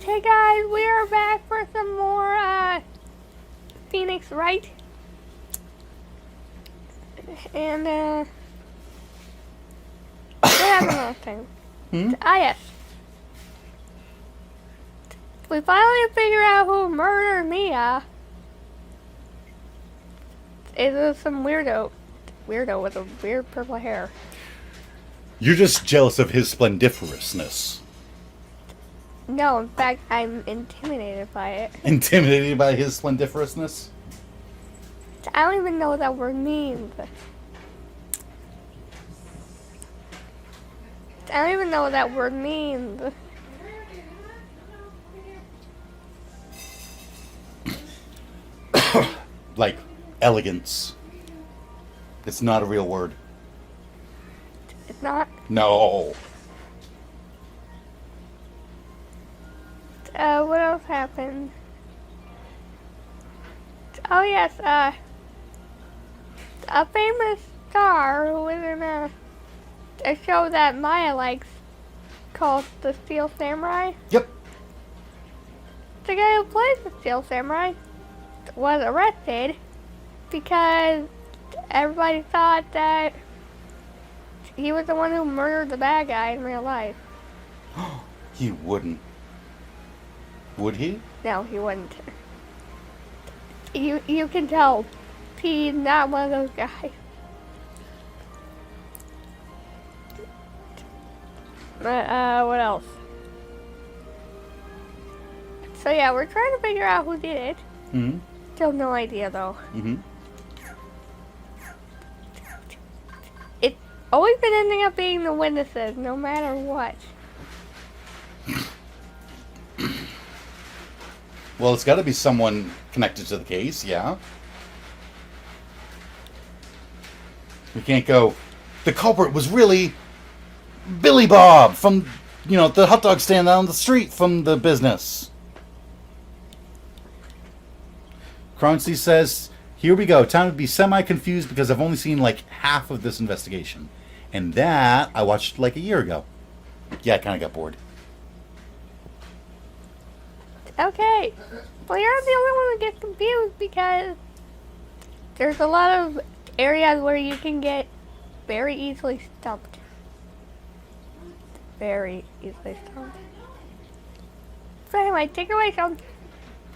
Hey guys, we are back for some more Phoenix Wright. And what happened last time? Yes. We finally figured out who murdered Mia. It was some weirdo with a weird purple hair. You're just jealous of his splendiferousness. No, in fact, I'm intimidated by it. Intimidated by his splendiferousness? I don't even know what that word means. I don't even know what that word means. Like, elegance. It's not a real word. It's not? No. What else happened? Oh yes, a famous star who was in a show that Maya likes called The Steel Samurai. Yep. The guy who plays the Steel Samurai was arrested because everybody thought that he was the one who murdered the bad guy in real life. He wouldn't. Would he? No, he wouldn't. You can tell he's not one of those guys. What else? So yeah, we're trying to figure out who did it. Mm-hmm. Still no idea though. Mm-hmm. It's always been ending up being the witnesses, no matter what. Well, it's got to be someone connected to the case, yeah? We can't go, the culprit was really Billy Bob from, the hot dog stand down the street from the business. Croncy says, here we go. Time to be semi-confused because I've only seen like half of this investigation. And that I watched like a year ago. Yeah, I kind of got bored. Okay. Well, you're the only one who gets confused because there's a lot of areas where you can get very easily stumped. Very easily stumped. So anyway, take away some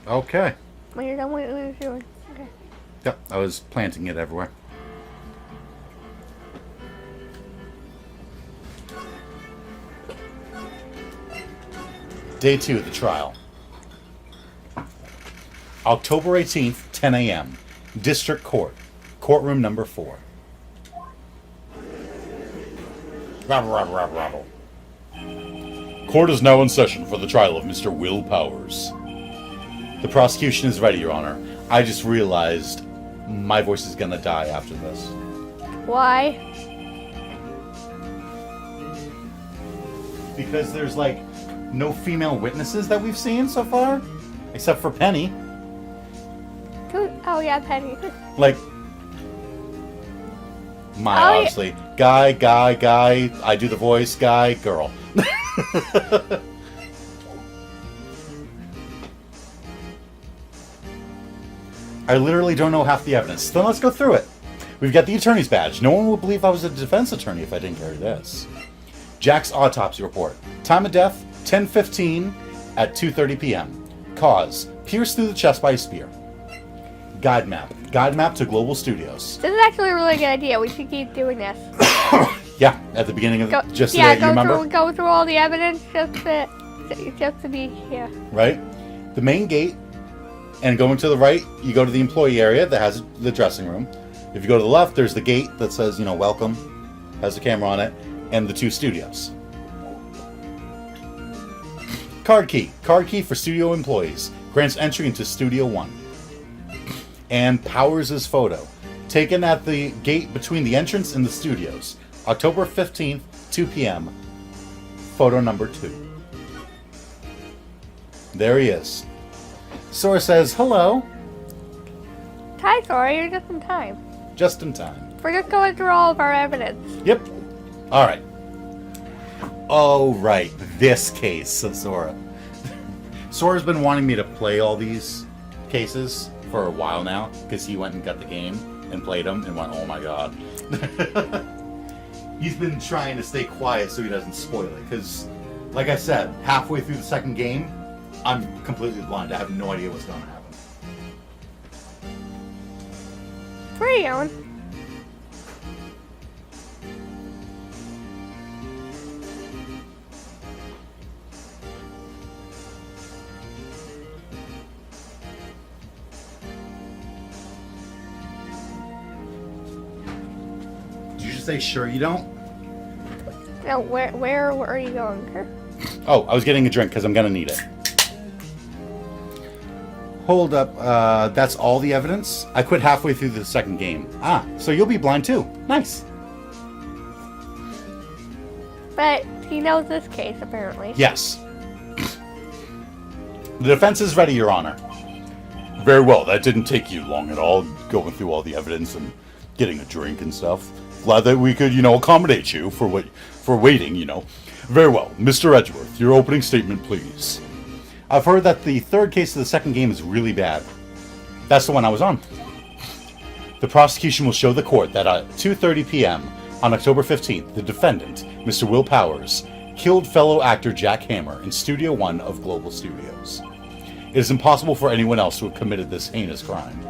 Okay. when you're done with what you're doing. Okay. Yep, I was planting it everywhere. Day 2 of the trial. October 18th, 10 a.m. District Court. Courtroom number 4. Rabble, rabble, rabble, rabble. Court is now in session for the trial of Mr. Will Powers. The prosecution is ready, Your Honor. I just realized my voice is gonna die after this. Why? Because there's, like, no female witnesses that we've seen so far. Except for Penny. Oh yeah, Penny. Like, obviously. Guy, I do the voice, guy, girl. I literally don't know half the evidence. Then let's go through it. We've got the attorney's badge. No one would believe I was a defense attorney if I didn't carry this. Jack's autopsy report. Time of death, 10:15 at 2:30 p.m. Cause, pierced through the chest by a spear. Guide map. Guide map to Global Studios. This is actually a really good idea. We should keep doing this. Yeah, at the beginning of today, you remember? Go through all the evidence just to be here. Right? The main gate, and going to the right, you go to the employee area that has the dressing room. If you go to the left, there's the gate that says, welcome, has a camera on it, and the 2 studios. Card key. Card key for studio employees. Grants entry into Studio 1. And Powers' photo. Taken at the gate between the entrance and the studios. October 15th, 2 p.m. Photo number 2. There he is. Sora says, hello. Hi, Sora. You're just in time. Just in time. We're just going through all of our evidence. Yep. All right. Oh, right. This case, Sora. Sora's been wanting me to play all these cases for a while now, because he went and got the game and played them and went, oh my god. He's been trying to stay quiet so he doesn't spoil it, because, like I said, halfway through the second game, I'm completely blind. I have no idea what's going to happen. Where are you going? Did you just say sure you don't? No, where are you going, sir? Oh, I was getting a drink because I'm going to need it. Hold up, that's all the evidence? I quit halfway through the second game. Ah, so you'll be blind too. Nice. But he knows this case, apparently. Yes. The defense is ready, Your Honor. Very well, that didn't take you long at all, going through all the evidence and getting a drink and stuff. Glad that we could, accommodate you for waiting, Very well, Mr. Edgeworth, your opening statement, please. I've heard that the third case of the second game is really bad. That's the one I was on. The prosecution will show the court that at 2:30 p.m. on October 15th, the defendant, Mr. Will Powers, killed fellow actor Jack Hammer in Studio 1 of Global Studios. It is impossible for anyone else to have committed this heinous crime.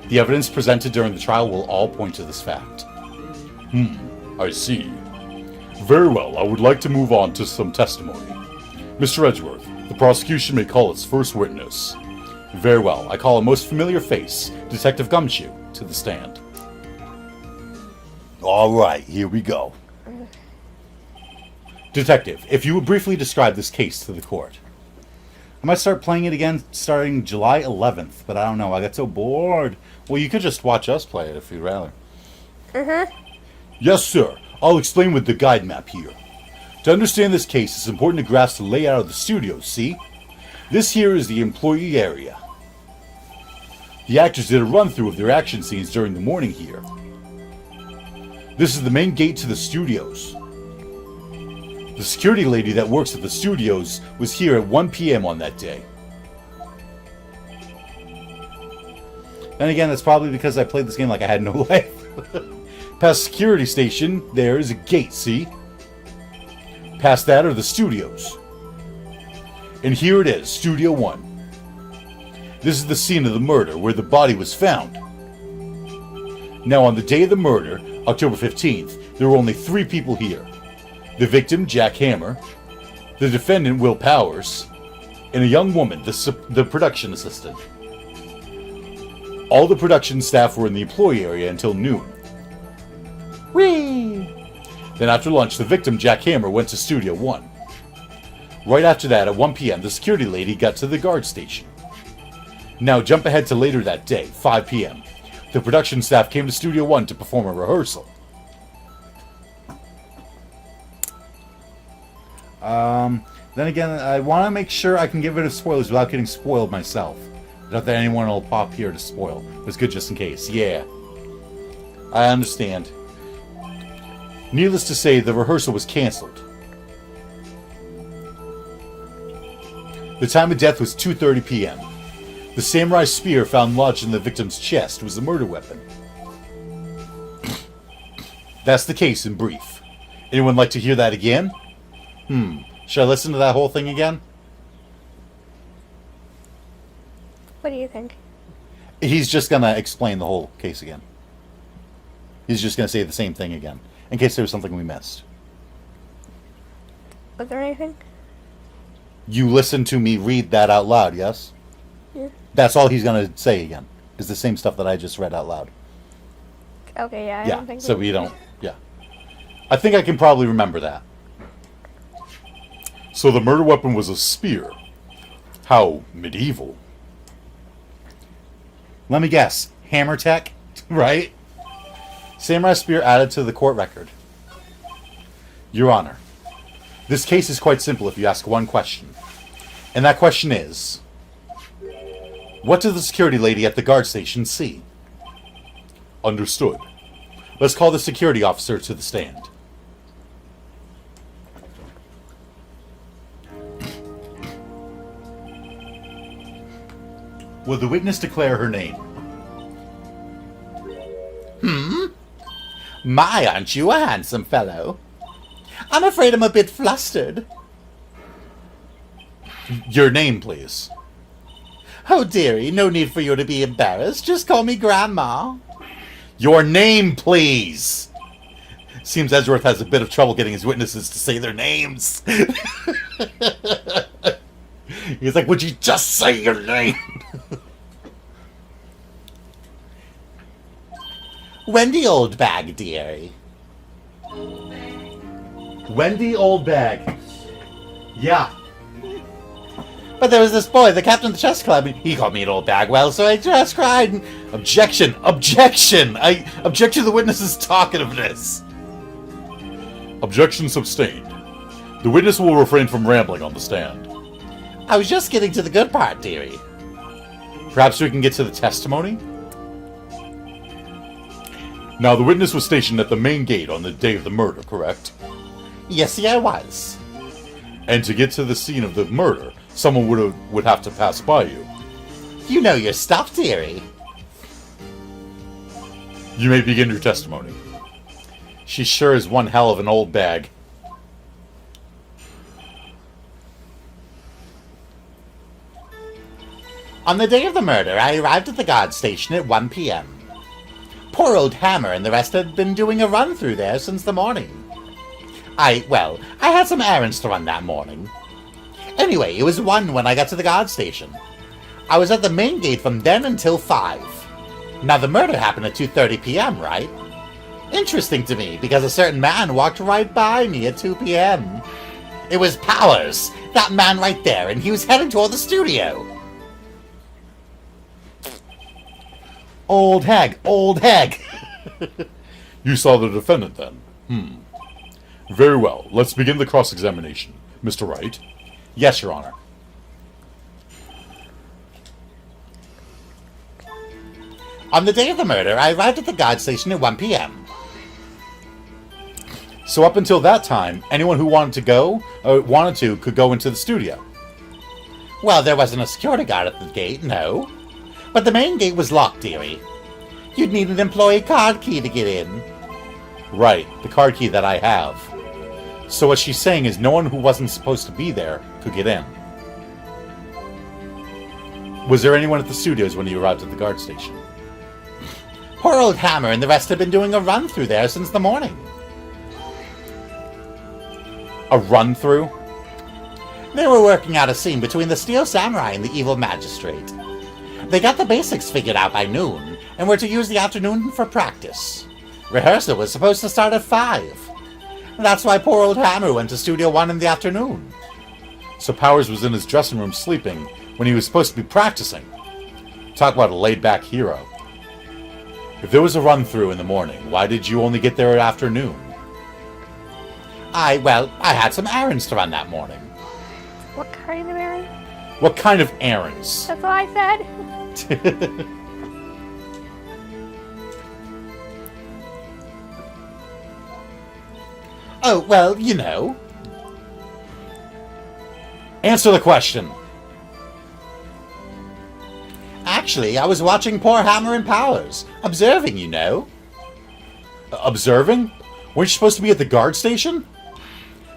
The evidence presented during the trial will all point to this fact. I see. Very well, I would like to move on to some testimony. Mr. Edgeworth, the prosecution may call its first witness. Very well, I call a most familiar face, Detective Gumshoe, to the stand. All right, here we go. Detective, if you would briefly describe this case to the court. I might start playing it again starting July 11th, but I don't know, I got so bored. Well, you could just watch us play it if you'd rather. Yes, sir. I'll explain with the guide map here. To understand this case, it's important to grasp the layout of the studio, see? This here is the employee area. The actors did a run-through of their action scenes during the morning here. This is the main gate to the studios. The security lady that works at the studios was here at 1 p.m. on that day. Then again, that's probably because I played this game like I had no life. Past security station, there is a gate, see? Past that are the studios. And here it is, Studio 1. This is the scene of the murder, where the body was found. Now, on the day of the murder, October 15th, there were only 3 people here. The victim, Jack Hammer, the defendant, Will Powers, and a young woman, the production assistant. All the production staff were in the employee area until noon. Whee! Then after lunch, the victim, Jack Hammer, went to Studio 1. Right after that, at 1 p.m., the security lady got to the guard station. Now jump ahead to later that day, 5 p.m. The production staff came to Studio 1 to perform a rehearsal. Then again, I want to make sure I can get rid of spoilers without getting spoiled myself. Not that anyone will pop here to spoil. It's good just in case. Yeah. I understand. Needless to say, the rehearsal was cancelled. The time of death was 2:30 p.m. The samurai spear found lodged in the victim's chest was the murder weapon. That's the case in brief. Anyone like to hear that again? Should I listen to that whole thing again? What do you think? He's just going to explain the whole case again. He's just going to say the same thing again, in case there was something we missed. Was there anything? You listened to me read that out loud, yes? Yeah. That's all he's going to say again, is the same stuff that I just read out loud. Okay, yeah, I Yeah, don't think so we don't, yeah. I think I can probably remember that. So the murder weapon was a spear. How medieval. Let me guess. Hammer tech, right? Samurai spear added to the court record. Your Honor, this case is quite simple if you ask one question. And that question is, what did the security lady at the guard station see? Understood. Let's call the security officer to the stand. Will the witness declare her name? My, aren't you a handsome fellow? I'm afraid I'm a bit flustered. Your name, please. Oh, dearie, no need for you to be embarrassed. Just call me Grandma. Your name, please! Seems Edgeworth has a bit of trouble getting his witnesses to say their names. He's like, would you just say your name? Wendy Oldbag, dearie. Wendy Oldbag. Yeah. But there was this boy, the captain of the chess club, and he called me an old bagwell, so I just cried. And... Objection! Objection! I object to the witness's talkativeness. Objection sustained. The witness will refrain from rambling on the stand. I was just getting to the good part, dearie. Perhaps we can get to the testimony? Now, the witness was stationed at the main gate on the day of the murder, correct? Yes, I was. And to get to the scene of the murder, someone would have to pass by you. You know your stuff, dearie. You may begin your testimony. She sure is one hell of an old bag. On the day of the murder, I arrived at the guard station at 1 p.m. Poor old Hammer and the rest had been doing a run through there since the morning. I had some errands to run that morning. Anyway, it was 1 when I got to the guard station. I was at the main gate from then until 5. Now, the murder happened at 2:30 p.m., right? Interesting to me, because a certain man walked right by me at 2 p.m. It was Powers, that man right there, and he was heading toward the studio. Old hag! Old hag! You saw the defendant, then? Very well. Let's begin the cross-examination. Mr. Wright? Yes, Your Honor. On the day of the murder, I arrived at the guard station at 1 p.m. So up until that time, anyone who wanted to could go into the studio? Well, there wasn't a security guard at the gate, no. But the main gate was locked, dearie. You'd need an employee card key to get in. Right, the card key that I have. So what she's saying is no one who wasn't supposed to be there could get in. Was there anyone at the studios when you arrived at the guard station? Poor old Hammer and the rest had been doing a run through there since the morning. A run-through? They were working out a scene between the Steel Samurai and the Evil Magistrate. They got the basics figured out by noon, and were to use the afternoon for practice. Rehearsal was supposed to start at 5. That's why poor old Hammer went to Studio 1 in the afternoon. So Powers was in his dressing room sleeping when he was supposed to be practicing. Talk about a laid-back hero. If there was a run-through in the morning, why did you only get there at afternoon? I had some errands to run that morning. What kind of errand? What kind of errands? That's what I said. Oh, well, you know. Answer the question. Actually, I was watching poor Hammer and Powers. Observing, you know. Observing? Weren't you supposed to be at the guard station?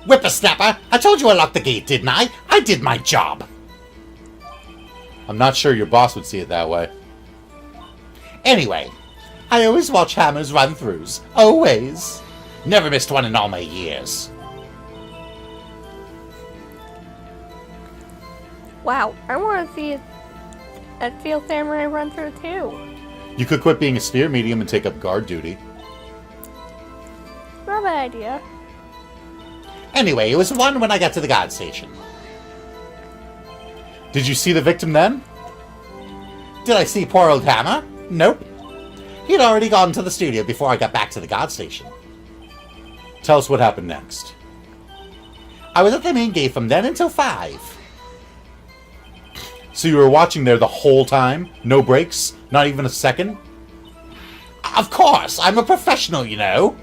Whippersnapper! I told you I locked the gate, didn't I? I did my job. I'm not sure your boss would see it that way. Anyway, I always watch Hammer's run-throughs. Always. Never missed one in all my years. Wow, I want to see a Steel Samurai run through too. You could quit being a sphere medium and take up guard duty. Not a bad idea. Anyway, it was 1 when I got to the guard station. Did you see the victim then? Did I see poor old Hammer? Nope. He'd already gone to the studio before I got back to the guard station. Tell us what happened next. I was at the main gate from then until 5. So you were watching there the whole time? No breaks? Not even a second? Of course, I'm a professional, you know.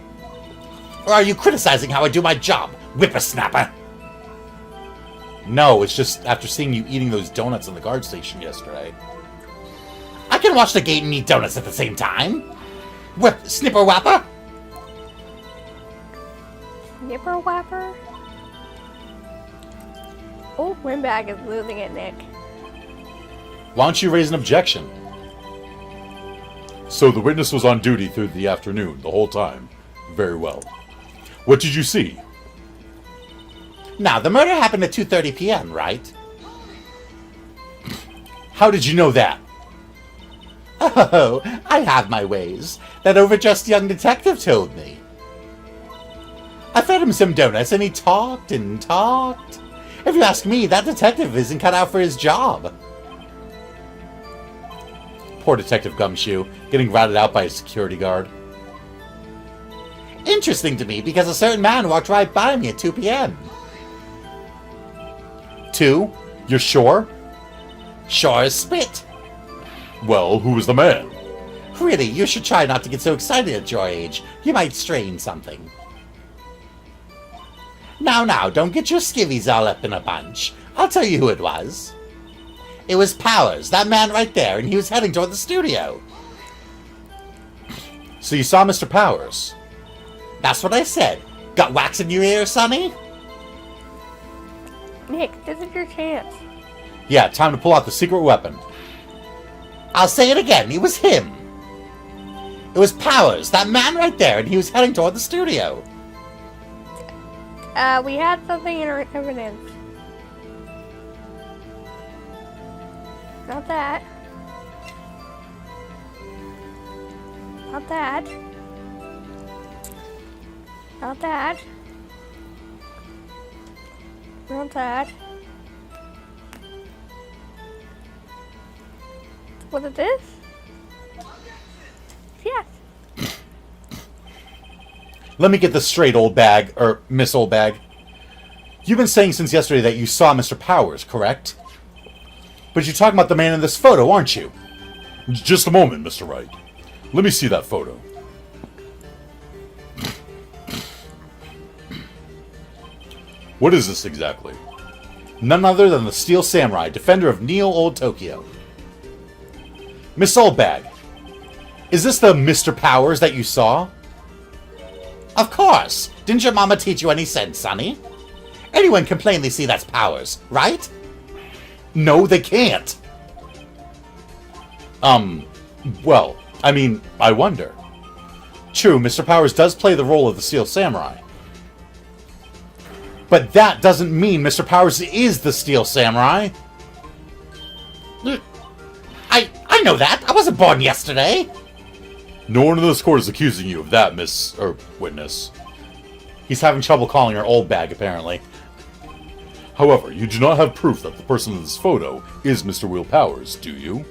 Or are you criticizing how I do my job, whippersnapper? No, it's just after seeing you eating those donuts in the guard station yesterday. I can watch the game and eat donuts at the same time. Snipper whapper? Nipper whapper? Old Windbag is losing it, Nick. Why don't you raise an objection? So the witness was on duty through the afternoon, the whole time. Very well. What did you see? Now, the murder happened at 2:30 p.m., right? How did you know that? Oh, I have my ways. That overdressed young detective told me. I fed him some donuts and he talked and talked. If you ask me, that detective isn't cut out for his job. Poor Detective Gumshoe, getting routed out by a security guard. Interesting to me because a certain man walked right by me at 2 p.m. 2? You're sure? Sure as spit. Well, who was the man? Really, you should try not to get so excited at your age. You might strain something. Now, don't get your skivvies all up in a bunch. I'll tell you who it was. It was Powers, that man right there, and he was heading toward the studio. So you saw Mr. Powers? That's what I said. Got wax in your ear, Sonny? Nick, this is your chance. Yeah, time to pull out the secret weapon. I'll say it again, it was him. It was Powers, that man right there, and he was heading toward the studio. We had something in our evidence. Not that. Not that. Not that. Not that. Was it this? Yes. Let me get this straight, old bag, or Miss Old Bag. You've been saying since yesterday that you saw Mr. Powers, correct? But you're talking about the man in this photo, aren't you? Just a moment, Mr. Wright. Let me see that photo. What is this exactly? None other than the Steel Samurai, defender of Neo-Old Tokyo. Miss Oldbag, is this the Mr. Powers that you saw? Of course. Didn't your mama teach you any sense, Sonny? Anyone can plainly see that's Powers, right? No, they can't. Well, I mean, I wonder. True, Mr. Powers does play the role of the Steel Samurai. But that doesn't mean Mr. Powers is the Steel Samurai. I know that. I wasn't born yesterday. No one in this court is accusing you of that, witness. He's having trouble calling her old bag, apparently. However, you do not have proof that the person in this photo is Mr. Will Powers, do you?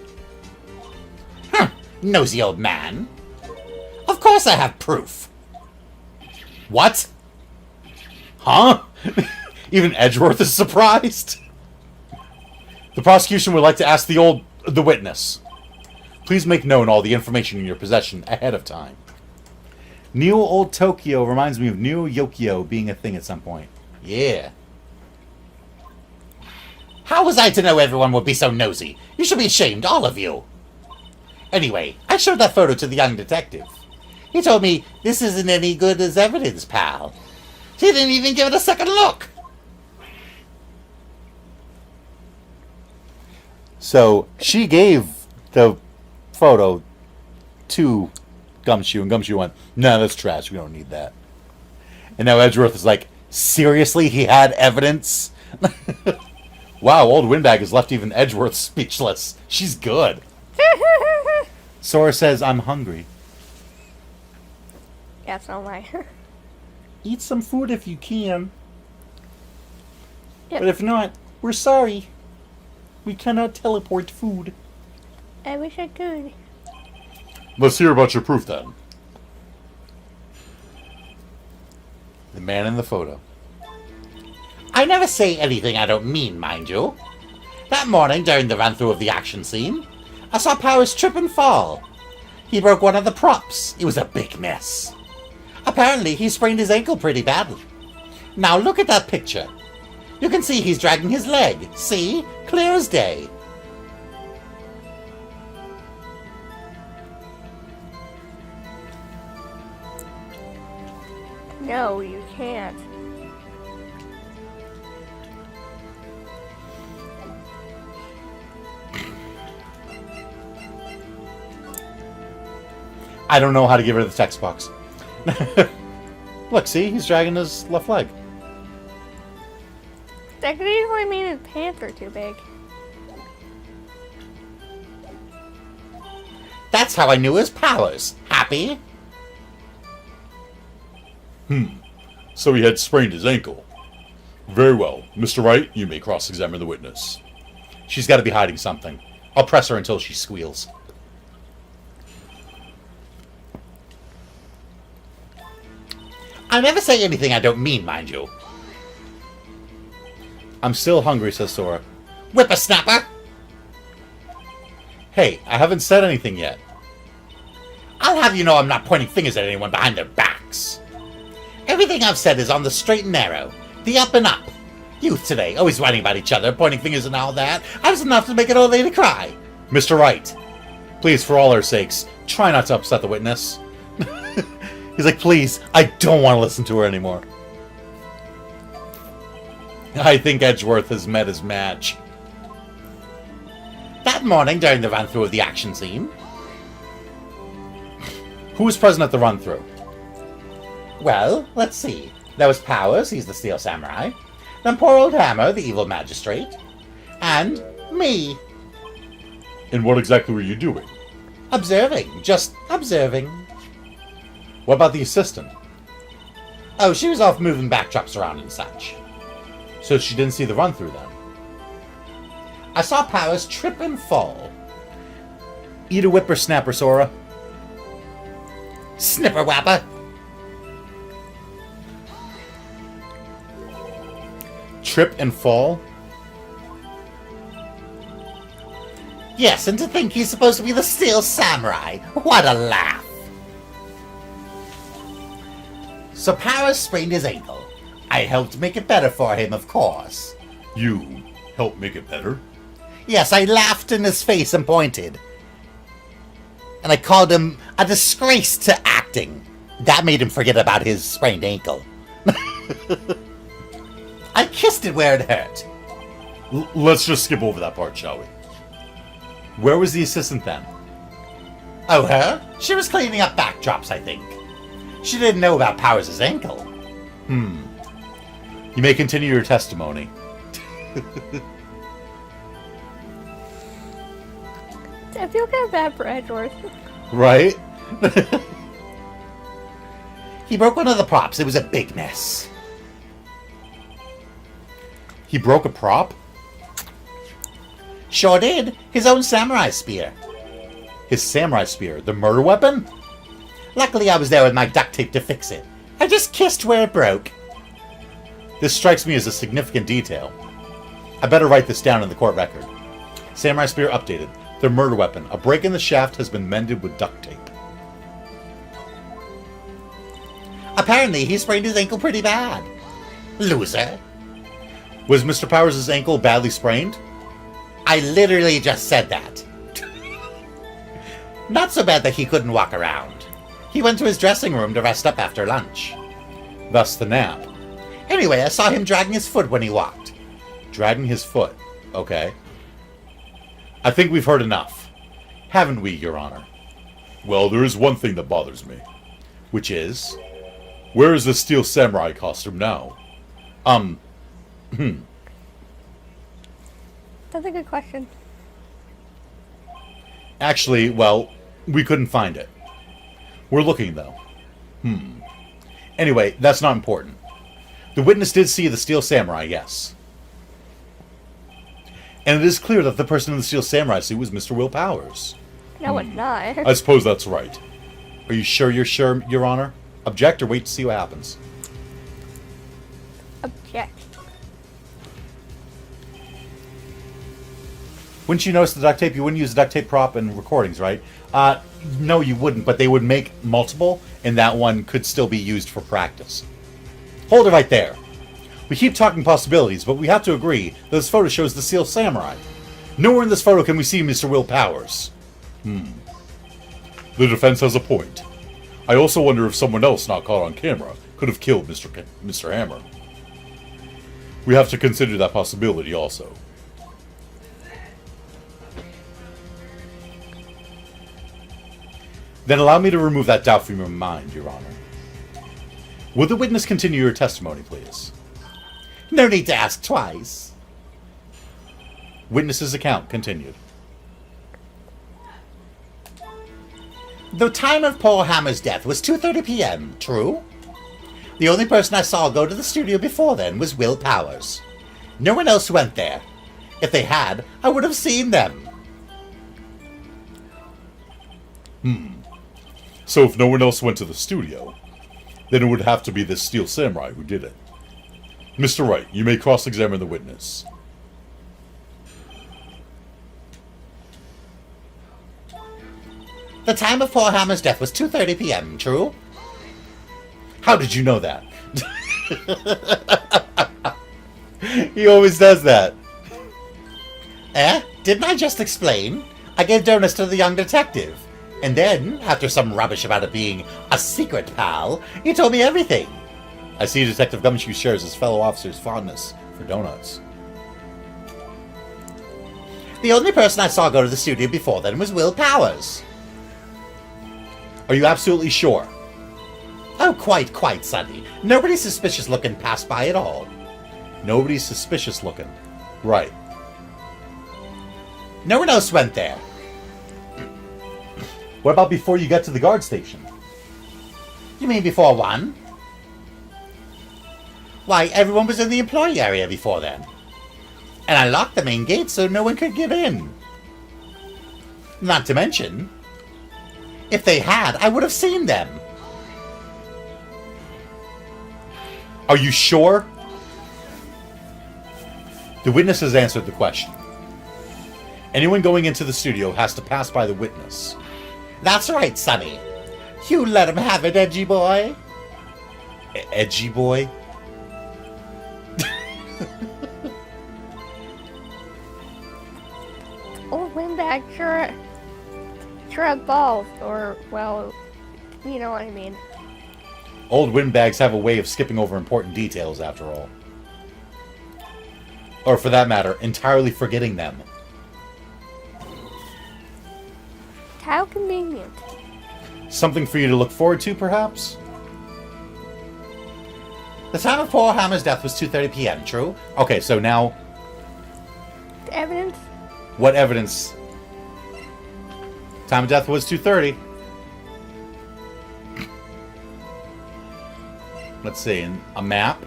Nosy old man. Of course I have proof. What? Huh? Even Edgeworth is surprised? The prosecution would like to ask the witness. Please make known all the information in your possession ahead of time. Neo-Old Tokyo reminds me of Neo-Yokio being a thing at some point. Yeah. How was I to know everyone would be so nosy? You should be ashamed, all of you. Anyway, I showed that photo to the young detective. He told me, this isn't any good as evidence, pal. He didn't even give it a second look. So, she gave the photo to Gumshoe, and Gumshoe went, no, that's trash, we don't need that. And now Edgeworth is like, seriously, he had evidence? Wow, old Windbag has left even Edgeworth speechless. She's good. Sora says, I'm hungry. Yeah, so am I. Eat some food if you can. Yep. But if not, we're sorry. We cannot teleport food. I wish I could. Let's hear about your proof then. The man in the photo. I never say anything I don't mean, mind you. That morning, during the run-through of the action scene, I saw Powers trip and fall. He broke one of the props. It was a big mess. Apparently, he sprained his ankle pretty badly. Now look at that picture. You can see he's dragging his leg. See? Clear as day. No, you can't. I don't know how to get rid of the text box. Look, see? He's dragging his left leg. That could easily mean his pants are too big. That's how I knew his powers. Happy? So he had sprained his ankle. Very well. Mr. Wright, you may cross-examine the witness. She's got to be hiding something. I'll press her until she squeals. I never say anything I don't mean, mind you. I'm still hungry, says Sora. Whippersnapper! Hey, I haven't said anything yet. I'll have you know I'm not pointing fingers at anyone behind their backs. Everything I've said is on the straight and narrow. The up and up. Youth today, always writing about each other, pointing fingers and all that. I was enough to make an old lady cry. Mr. Wright, please, for all our sakes, try not to upset the witness. He's like, please, I don't want to listen to her anymore. I think Edgeworth has met his match. That morning, during the run-through of the action scene... Who was present at the run-through? Well, let's see. There was Powers, he's the Steel Samurai. Then poor old Hammer, the evil magistrate. And me. And what exactly were you doing? Observing. Just observing. What about the assistant? Oh, she was off moving backdrops around and such. So she didn't see the run-through then? I saw Powers trip and fall. Eat a whippersnapper, Sora. Snipper wapper. Trip and fall? Yes, and to think he's supposed to be the Steel Samurai. What a laugh. So Powers sprained his ankle. I helped make it better for him, of course. You helped make it better? Yes, I laughed in his face and pointed. And I called him a disgrace to acting. That made him forget about his sprained ankle. I kissed it where it hurt. Let's just skip over that part, shall we? Where was the assistant then? Oh, her? She was cleaning up backdrops, I think. She didn't know about Powers' ankle. You may continue your testimony. I feel kind of bad for Edgeworth. Right? He broke one of the props. It was a big mess. He broke a prop? Sure did. His own samurai spear. His samurai spear? The murder weapon? Luckily, I was there with my duct tape to fix it. I just kissed where it broke. This strikes me as a significant detail. I better write this down in the court record. Samurai spear updated. Their murder weapon. A break in the shaft has been mended with duct tape. Apparently, he sprained his ankle pretty bad. Loser. Was Mr. Powers' ankle badly sprained? I literally just said that. Not so bad that he couldn't walk around. He went to his dressing room to rest up after lunch. Thus the nap. Anyway, I saw him dragging his foot when he walked. Dragging his foot. Okay. I think we've heard enough. Haven't we, Your Honor? Well, there is one thing that bothers me. Which is? Where is the Steel Samurai costume now? That's a good question. Actually, well, we couldn't find it. We're looking, though. Anyway, that's not important. The witness did see the Steel Samurai, yes. And it is clear that the person in the Steel Samurai suit was Mr. Will Powers. No, it's not. I suppose that's right. Are you sure you're sure, Your Honor? Object or wait to see what happens? Object. Wouldn't you notice the duct tape? You wouldn't use the duct tape prop in recordings, right? No, you wouldn't, but they would make multiple, and that one could still be used for practice. Hold it right there. We keep talking possibilities, but we have to agree that this photo shows the Steel Samurai. Nowhere in this photo can we see Mr. Will Powers. The defense has a point. I also wonder if someone else not caught on camera could have killed Mr. Hammer. We have to consider that possibility also. Then allow me to remove that doubt from your mind, Your Honor. Will the witness continue your testimony, please? No need to ask twice. Witness's account continued. The time of Paul Hammer's death was 2:30 p.m., true? The only person I saw go to the studio before then was Will Powers. No one else went there. If they had, I would have seen them. So if no one else went to the studio, then it would have to be this Steel Samurai who did it. Mr. Wright, you may cross-examine the witness. The time of Paul Hammer's death was 2:30 p.m., true? How did you know that? He always does that. Didn't I just explain? I gave donuts to the young detective. And then, after some rubbish about it being a secret, pal, he told me everything. I see Detective Gumshoe shares his fellow officer's fondness for donuts. The only person I saw go to the studio before then was Will Powers. Are you absolutely sure? Oh, quite, Sonny. Nobody suspicious looking passed by at all. Nobody's suspicious looking. Right. No one else went there. What about before you get to the guard station? You mean before 1? Why, everyone was in the employee area before then. And I locked the main gate so no one could get in. Not to mention, if they had, I would have seen them. Are you sure? The witness has answered the question. Anyone going into the studio has to pass by the witness. That's right, Sonny. You let him have it, edgy boy. Edgy boy? Old windbag sure has balls, or, well, you know what I mean. Old windbags have a way of skipping over important details, after all. Or, for that matter, entirely forgetting them. How convenient. Something for you to look forward to, perhaps? The time of Paul Hammer's death was 2:30 p.m., true? Okay, so now... Evidence? What evidence? Time of death was 2:30. Let's see, a map.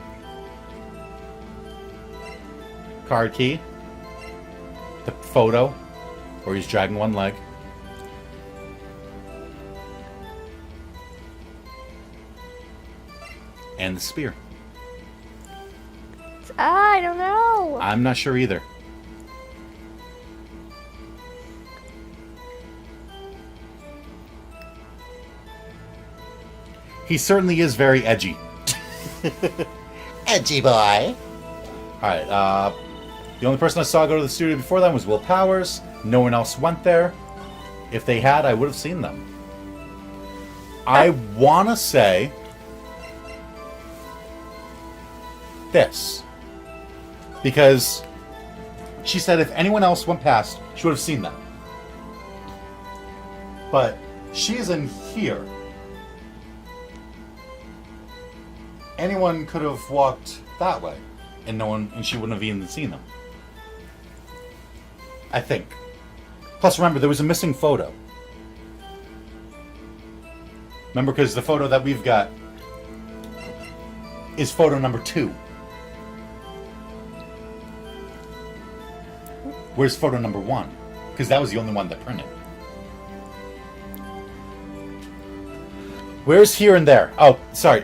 Card key. The photo, where he's dragging one leg. And the spear. I don't know. I'm not sure either. He certainly is very edgy. Edgy boy. Alright, the only person I saw go to the studio before that was Will Powers. No one else went there. If they had, I would have seen them. I want to say... this. Because she said if anyone else went past, she would have seen them. But she's in here. Anyone could have walked that way, and she wouldn't have even seen them. I think. Plus, remember, there was a missing photo. Remember, because the photo that we've got is photo number 2. Where's photo number 1? Because that was the only one that printed. Where's here and there? Oh, sorry.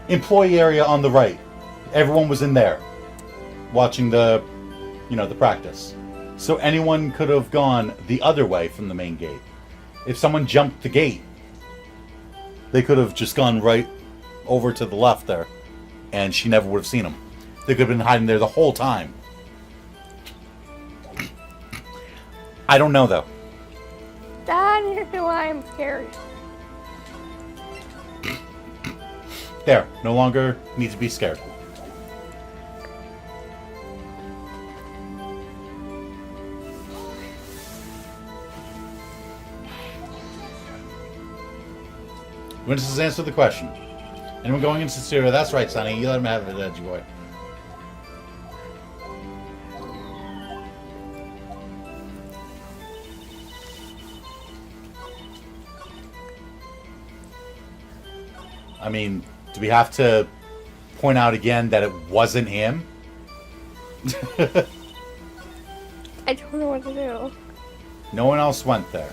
Employee area on the right. Everyone was in there watching the practice. So anyone could have gone the other way from the main gate. If someone jumped the gate, they could have just gone right over to the left there, and she never would have seen them. They could have been hiding there the whole time. I don't know, though. That is why I'm scared. There. No longer need to be scared. Witnesses answer the question. Anyone going into the studio? That's right, Sonny. You let him have it, edgy boy. I mean, do we have to point out again that it wasn't him? I don't know what to do. No one else went there.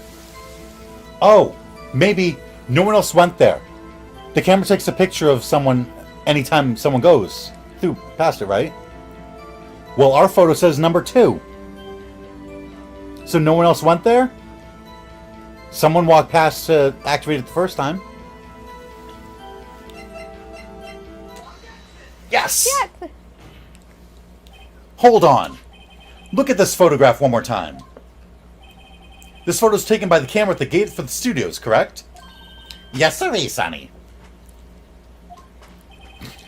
Oh, maybe no one else went there. The camera takes a picture of someone anytime someone goes through past it, right? Well, our photo says number 2. So no one else went there? Someone walked past to activate it the first time. Yes! Yes! Hold on. Look at this photograph one more time. This photo is taken by the camera at the gate for the studios, correct? Yes, sirree, Sonny.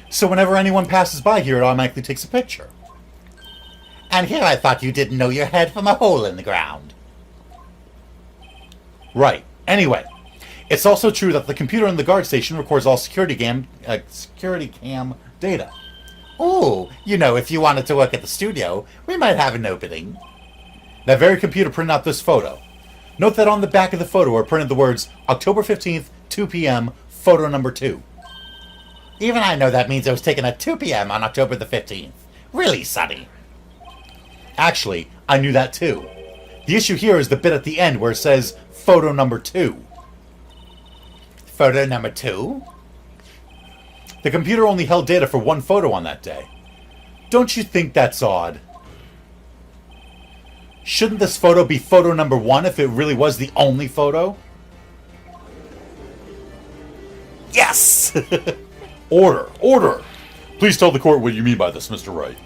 So whenever anyone passes by here, it automatically takes a picture. And here I thought you didn't know your head from a hole in the ground. Right. Anyway, it's also true that the computer in the guard station records all security cam data. Oh, you know, if you wanted to work at the studio, we might have an opening. That very computer printed out this photo. Note that on the back of the photo are printed the words October 15th, 2 p.m., photo number 2. Even I know that means it was taken at 2 p.m. on October the 15th. Really, Sonny? Actually, I knew that too. The issue here is the bit at the end where it says photo number 2. Photo number 2? The computer only held data for one photo on that day. Don't you think that's odd? Shouldn't this photo be photo number 1 if it really was the only photo? Yes! Order! Order! Please tell the court what you mean by this, Mr. Wright.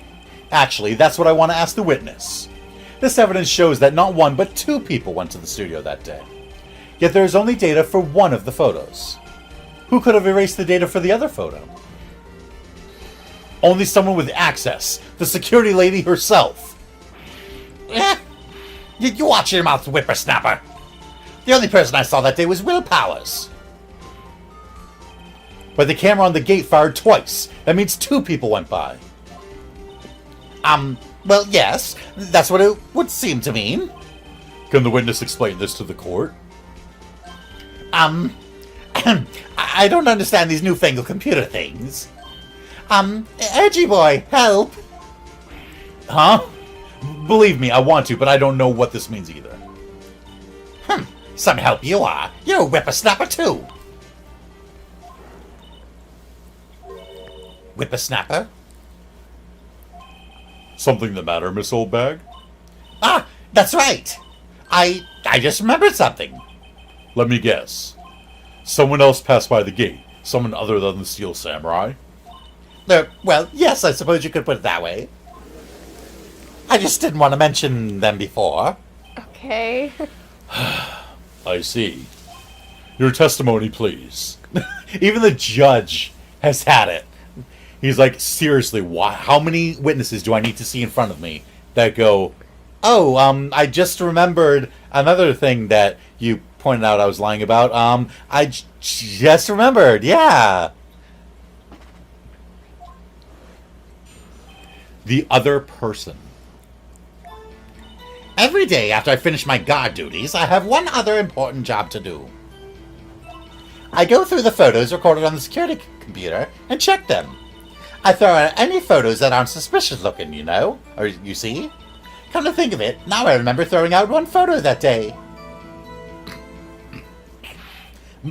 Actually, that's what I want to ask the witness. This evidence shows that not 1 but 2 people went to the studio that day. Yet there is only data for one of the photos. Who could have erased the data for the other photo? Only someone with access. The security lady herself. You watch your mouth, whippersnapper. The only person I saw that day was Will Powers. But the camera on the gate fired twice. That means 2 people went by. Well, yes. That's what it would seem to mean. Can the witness explain this to the court? I don't understand these newfangled computer things. Edgy boy, help! Huh? Believe me, I want to, but I don't know what this means either. Some help you are. You're a whippersnapper too. Whippersnapper? Something the matter, Miss Oldbag? Ah, that's right. I just remembered something. Let me guess. Someone else passed by the gate. Someone other than the Steel Samurai? Well, yes, I suppose you could put it that way. I just didn't want to mention them before. Okay. I see. Your testimony, please. Even the judge has had it. He's like, seriously, how many witnesses do I need to see in front of me that go, oh, I just remembered another thing that you pointed out I was lying about. Just remembered, yeah. The other person. Every day after I finish my guard duties, I have one other important job to do. I go through the photos recorded on the security computer and check them. I throw out any photos that aren't suspicious looking, you know? Or you see? Come to think of it, now I remember throwing out one photo that day.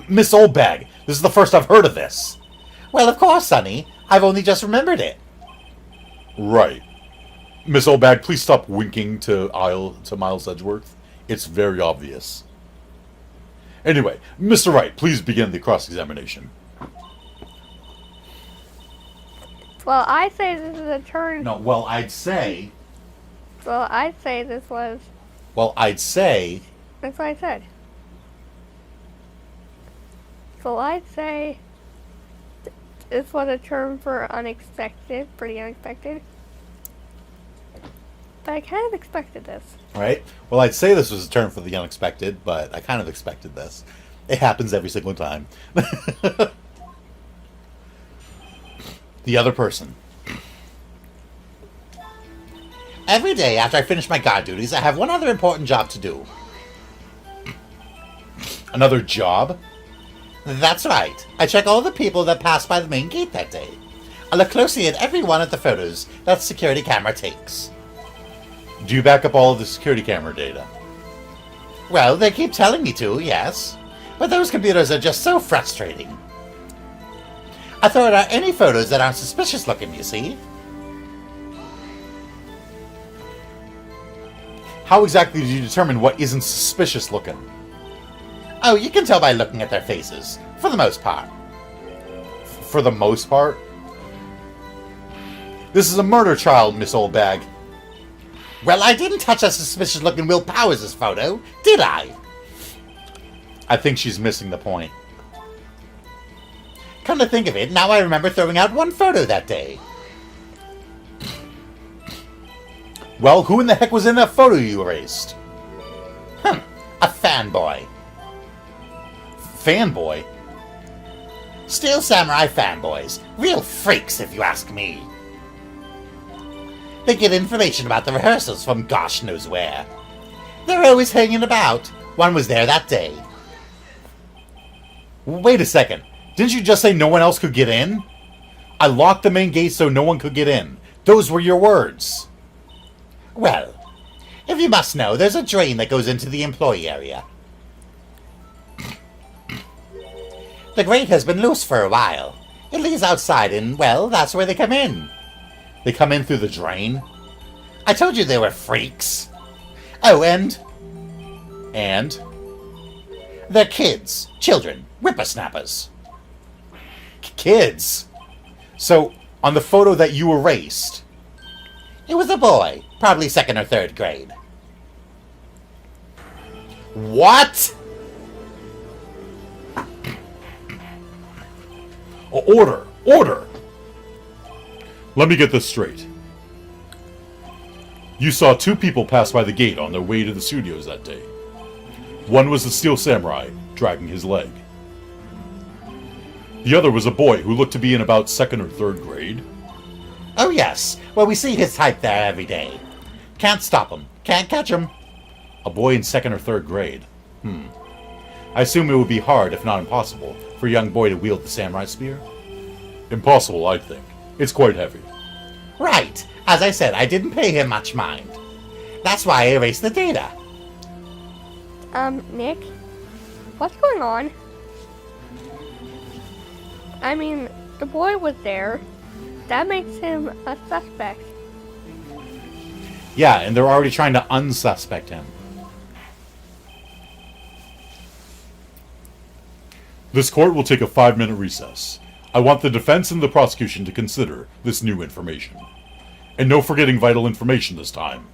Miss Oldbag, this is the first I've heard of this. Well, of course, Sonny. I've only just remembered it. Right. Miss Oldbag, please stop winking to Miles Edgeworth. It's very obvious. Anyway, Mr. Wright, please begin the cross-examination. Well, I say this is a turn. No, well, I'd say... Well, I'd say this was Well, I'd say... That's what I said. So I'd say this was a term for unexpected, pretty unexpected. But I kind of expected this. Right? Well, I'd say this was a term for the unexpected, but I kind of expected this. It happens every single time. The other person. Every day after I finish my guard duties, I have one other important job to do. Another job? That's right. I check all the people that pass by the main gate that day. I look closely at every one of the photos that the security camera takes. Do you back up all of the security camera data? Well, they keep telling me to, yes. But those computers are just so frustrating. I throw out any photos that aren't suspicious looking, you see. How exactly do you determine what isn't suspicious looking? Oh, you can tell by looking at their faces, for the most part. For the most part? This is a murder trial, Miss Oldbag. Well, I didn't touch that suspicious-looking Will Powers' photo, did I? I think she's missing the point. Come to think of it, now I remember throwing out one photo that day. Well, who in the heck was in that photo you erased? A fanboy. Fanboy? Steel Samurai fanboys. Real freaks, if you ask me. They get information about the rehearsals from gosh knows where. They're always hanging about. One was there that day. Wait a second. Didn't you just say no one else could get in? I locked the main gate so no one could get in. Those were your words. Well, if you must know, there's a drain that goes into the employee area. The grate has been loose for a while. It leads outside and, well, that's where they come in. They come in through the drain? I told you they were freaks. Oh, and... And? They're kids. Children. Whippersnappers. Kids? So, on the photo that you erased... It was a boy. Probably 2nd or 3rd grade. What? Order! Order! Let me get this straight. You saw 2 people pass by the gate on their way to the studios that day. One was the Steel Samurai, dragging his leg. The other was a boy who looked to be in about 2nd or 3rd grade. Oh, yes. Well, we see his type there every day. Can't stop him. Can't catch him. A boy in 2nd or 3rd grade. I assume it would be hard, if not impossible, for a young boy to wield the samurai spear? Impossible, I think. It's quite heavy. Right. As I said, I didn't pay him much mind. That's why I erased the data. Nick? What's going on? I mean, the boy was there. That makes him a suspect. Yeah, and they're already trying to unsuspect him. This court will take a 5-minute recess. I want the defense and the prosecution to consider this new information. And no forgetting vital information this time.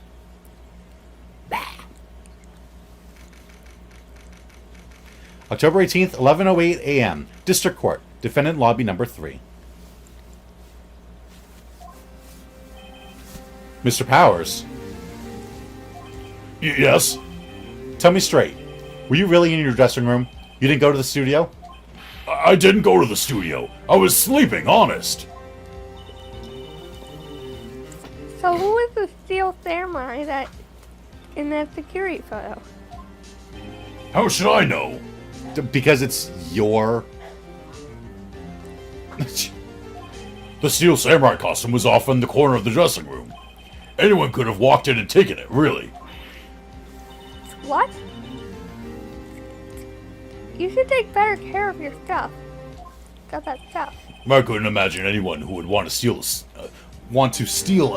October 18th, 11:08 a.m. District Court. Defendant Lobby Number 3. Mr. Powers? Yes? Tell me straight. Were you really in your dressing room? You didn't go to the studio? I didn't go to the studio. I was sleeping, honest. So who is the Steel Samurai that in that security photo? How should I know? Because it's your... The Steel Samurai costume was off in the corner of the dressing room. Anyone could have walked in and taken it, really. What? You should take better care of your stuff. Got that stuff. I couldn't imagine anyone who would want to steal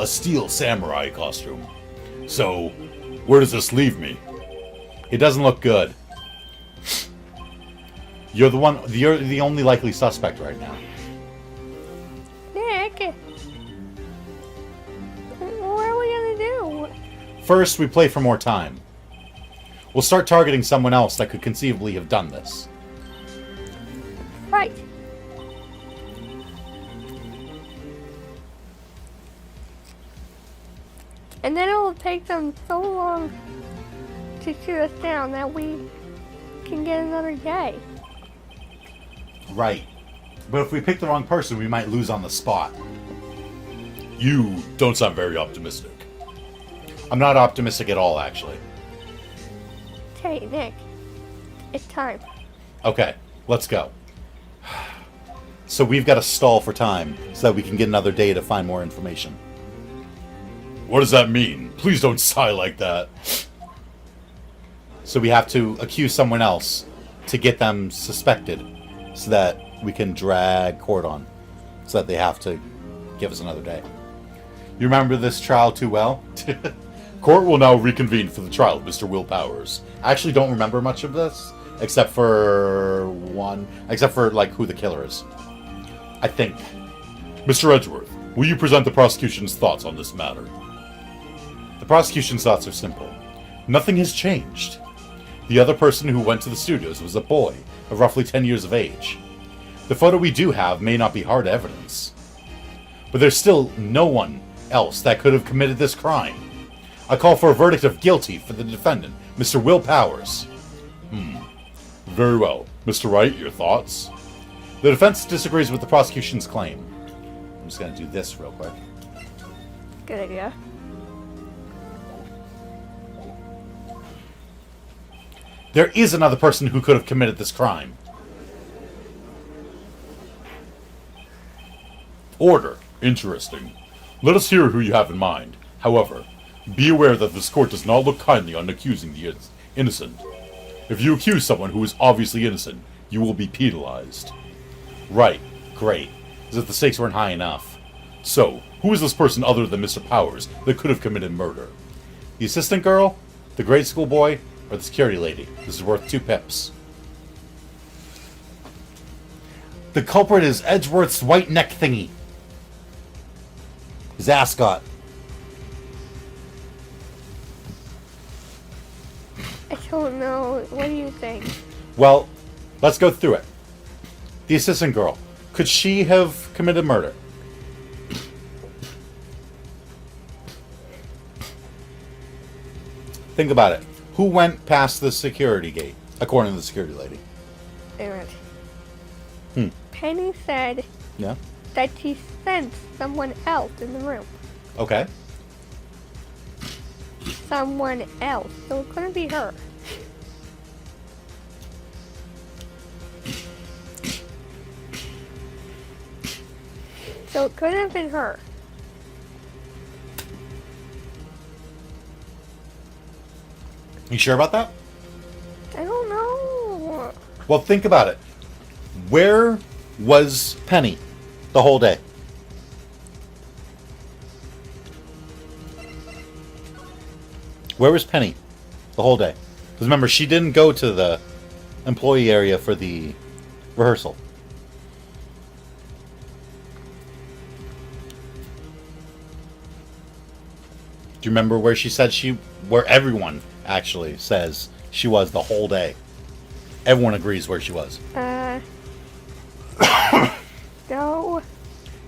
a Steel Samurai costume. So, where does this leave me? It doesn't look good. You're the only likely suspect right now. Nick, what are we gonna do? First, we play for more time. We'll start targeting someone else that could conceivably have done this. Right. And then it will take them so long to shoot us down that we can get another day. Right. But if we pick the wrong person, we might lose on the spot. You don't sound very optimistic. I'm not optimistic at all, actually. Hey, Nick. It's time. Okay, let's go. So we've got to stall for time so that we can get another day to find more information. What does that mean? Please don't sigh like that. So we have to accuse someone else to get them suspected so that we can drag court on. So that they have to give us another day. You remember this trial too well? Court will now reconvene for the trial of Mr. Will Powers. I actually don't remember much of this, except for like who the killer is. I think. Mr. Edgeworth, will you present the prosecution's thoughts on this matter? The prosecution's thoughts are simple. Nothing has changed. The other person who went to the studios was a boy of roughly 10 years of age. The photo we do have may not be hard evidence, but there's still no one else that could have committed this crime. I call for a verdict of guilty for the defendant, Mr. Will Powers. Very well. Mr. Wright, your thoughts? The defense disagrees with the prosecution's claim. I'm just going to do this real quick. Good idea. There is another person who could have committed this crime. Order. Interesting. Let us hear who you have in mind. However, be aware that this court does not look kindly on accusing the innocent. If you accuse someone who is obviously innocent, you will be penalized. Right. Great. As if the stakes weren't high enough. So, who is this person other than Mr. Powers that could have committed murder? The assistant girl? The grade school boy? Or the security lady? This is worth 2 pips. The culprit is Edgeworth's white neck thingy. His ascot. I don't know. What do you think? Well, let's go through it. The assistant girl. Could she have committed murder? Think about it. Who went past the security gate, according to the security lady? Alright. Penny said Yeah? that she sensed someone else in the room. Okay. Someone else. So it couldn't be her. So it couldn't have been her. You sure about that? I don't know. Well, think about it. Where was Penny the whole day? Where was Penny the whole day? Because remember, she didn't go to the employee area for the rehearsal. Do you remember where she said where everyone actually says she was the whole day? Everyone agrees where she was. No.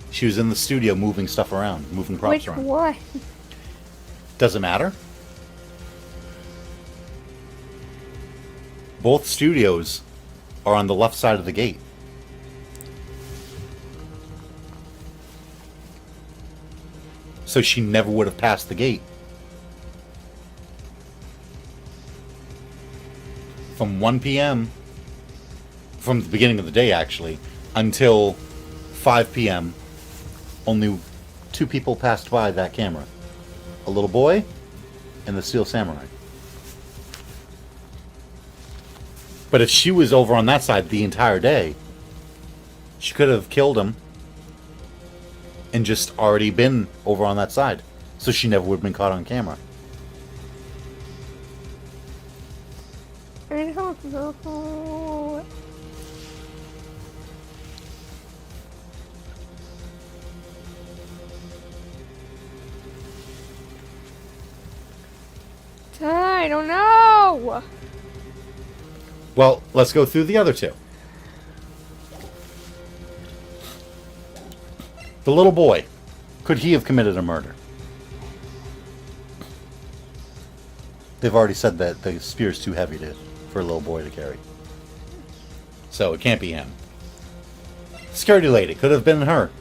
She was in the studio moving stuff around, moving props Which around. one? Doesn't matter. Both studios are on the left side of the gate. So she never would have passed the gate. From 1 p.m., from the beginning of the day actually, until 5 p.m., only 2 people passed by that camera. A little boy and the Steel Samurai. But if she was over on that side the entire day, she could have killed him and just already been over on that side. So she never would have been caught on camera. I don't know. I don't know. Well, let's go through the other two. The little boy. Could he have committed a murder? They've already said that the spear's too heavy for a little boy to carry. So it can't be him. Security lady. Could have been her.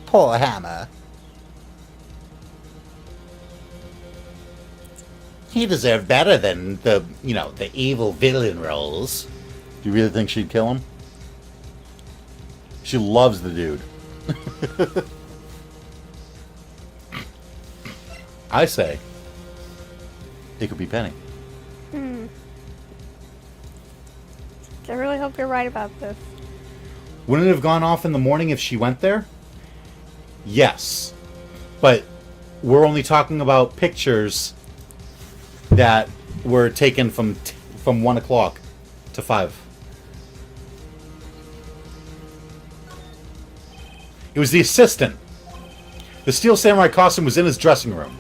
Poor Hammer. He deserved better than the evil villain roles. Do you really think she'd kill him? She loves the dude. I say it could be Penny. I really hope you're right about this. Wouldn't it have gone off in the morning if she went there? Yes. But we're only talking about pictures that were taken from 1 o'clock to 5. It was the assistant. The Steel Samurai costume was in his dressing room.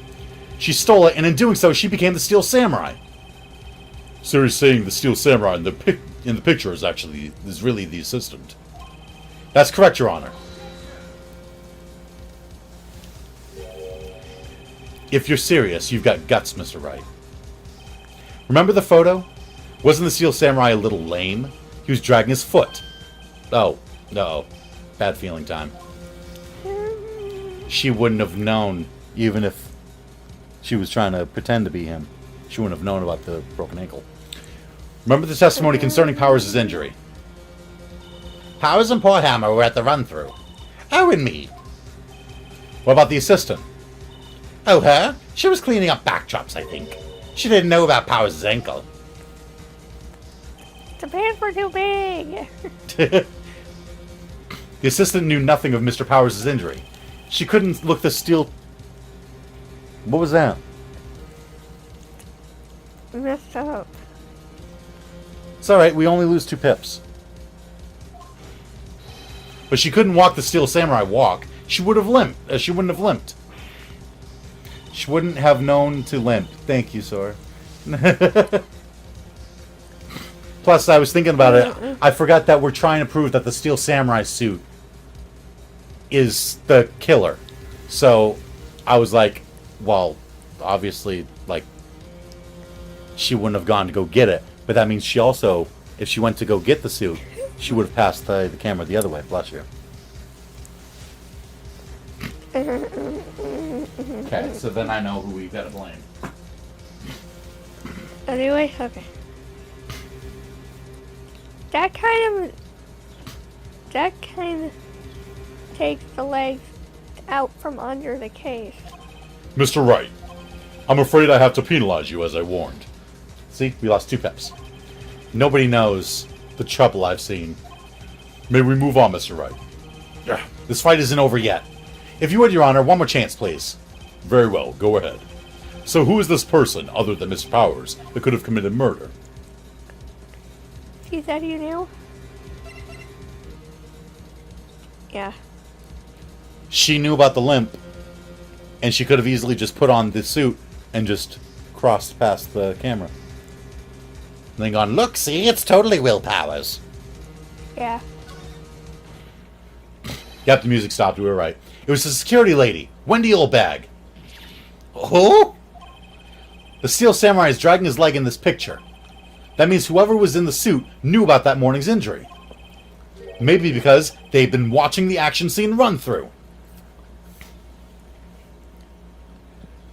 She stole it, and in doing so, she became the Steel Samurai. So you're saying the Steel Samurai in the picture is really the assistant? That's correct, Your Honor. If you're serious, you've got guts, Mr. Wright. Remember the photo? Wasn't the Steel Samurai a little lame? He was dragging his foot. Oh, no. Bad feeling time. She wouldn't have known, even if she was trying to pretend to be him. She wouldn't have known about the broken ankle. Remember the testimony concerning Powers' injury? Powers and poor Hammer were at the run-through. Oh, and me. What about the assistant? Oh, her? She was cleaning up backdrops, I think. She didn't know about Powers' ankle. The pants were too big. The assistant knew nothing of Mr. Powers' injury. She couldn't look the steel... What was that? Messed up. It's alright, we only lose 2 pips. But she couldn't walk the Steel Samurai walk. She would have limped. She wouldn't have limped. She wouldn't have known to limp. Thank you, Sora. Plus, I was thinking about it. I forgot that we're trying to prove that the Steel Samurai suit is the killer. So, I was like, well, obviously, like, she wouldn't have gone to go get it. But that means she also, if she went to go get the suit, she would have passed the camera the other way. Bless you. Okay, so then I know who we've got to blame. Anyway, okay. That kind of takes the legs out from under the case. Mr. Wright, I'm afraid I have to penalize you as I warned. See, we lost 2 pips. Nobody knows the trouble I've seen. May we move on, Mr. Wright? This fight isn't over yet. If you would, Your Honor, one more chance, please. Very well, go ahead. So who is this person, other than Mr. Powers, that could have committed murder? You said you knew? Yeah. She knew about the limp, and she could have easily just put on the suit and just crossed past the camera. And then gone, look, see, it's totally Will Powers. Yeah. Yep, the music stopped. We were right. It was the security lady, Wendy Oldbag. Who? The Steel Samurai is dragging his leg in this picture. That means whoever was in the suit knew about that morning's injury. Maybe because they've been watching the action scene run through.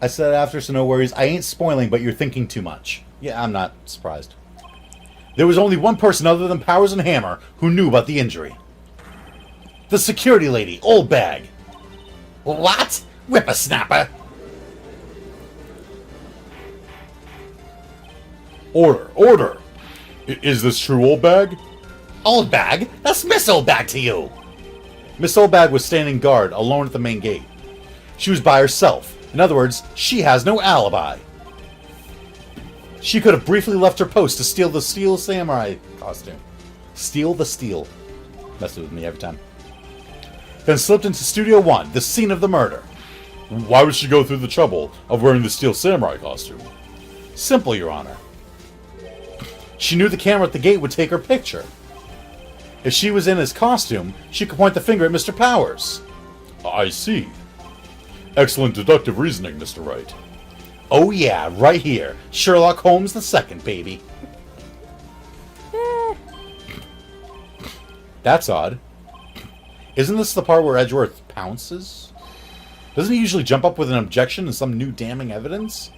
I said after, so no worries. I ain't spoiling, but you're thinking too much. Yeah, I'm not surprised. There was only one person other than Powers and Hammer who knew about the injury. The security lady, Oldbag. What? Whippersnapper? Order, order! Is this true, Oldbag? Oldbag? That's Miss Oldbag to you! Miss Oldbag was standing guard, alone at the main gate. She was by herself. In other words, she has no alibi. She could have briefly left her post to steal the Steel Samurai costume. Steal the steel. Messes with me every time. then slipped into Studio 1, the scene of the murder. Why would she go through the trouble of wearing the Steel Samurai costume? Simple, Your Honor. She knew the camera at the gate would take her picture. If she was in his costume, she could point the finger at Mr. Powers. I see. Excellent deductive reasoning, Mr. Wright. Oh yeah, right here. Sherlock Holmes II, baby. That's odd. Isn't this the part where Edgeworth pounces? Doesn't he usually jump up with an objection and some new damning evidence?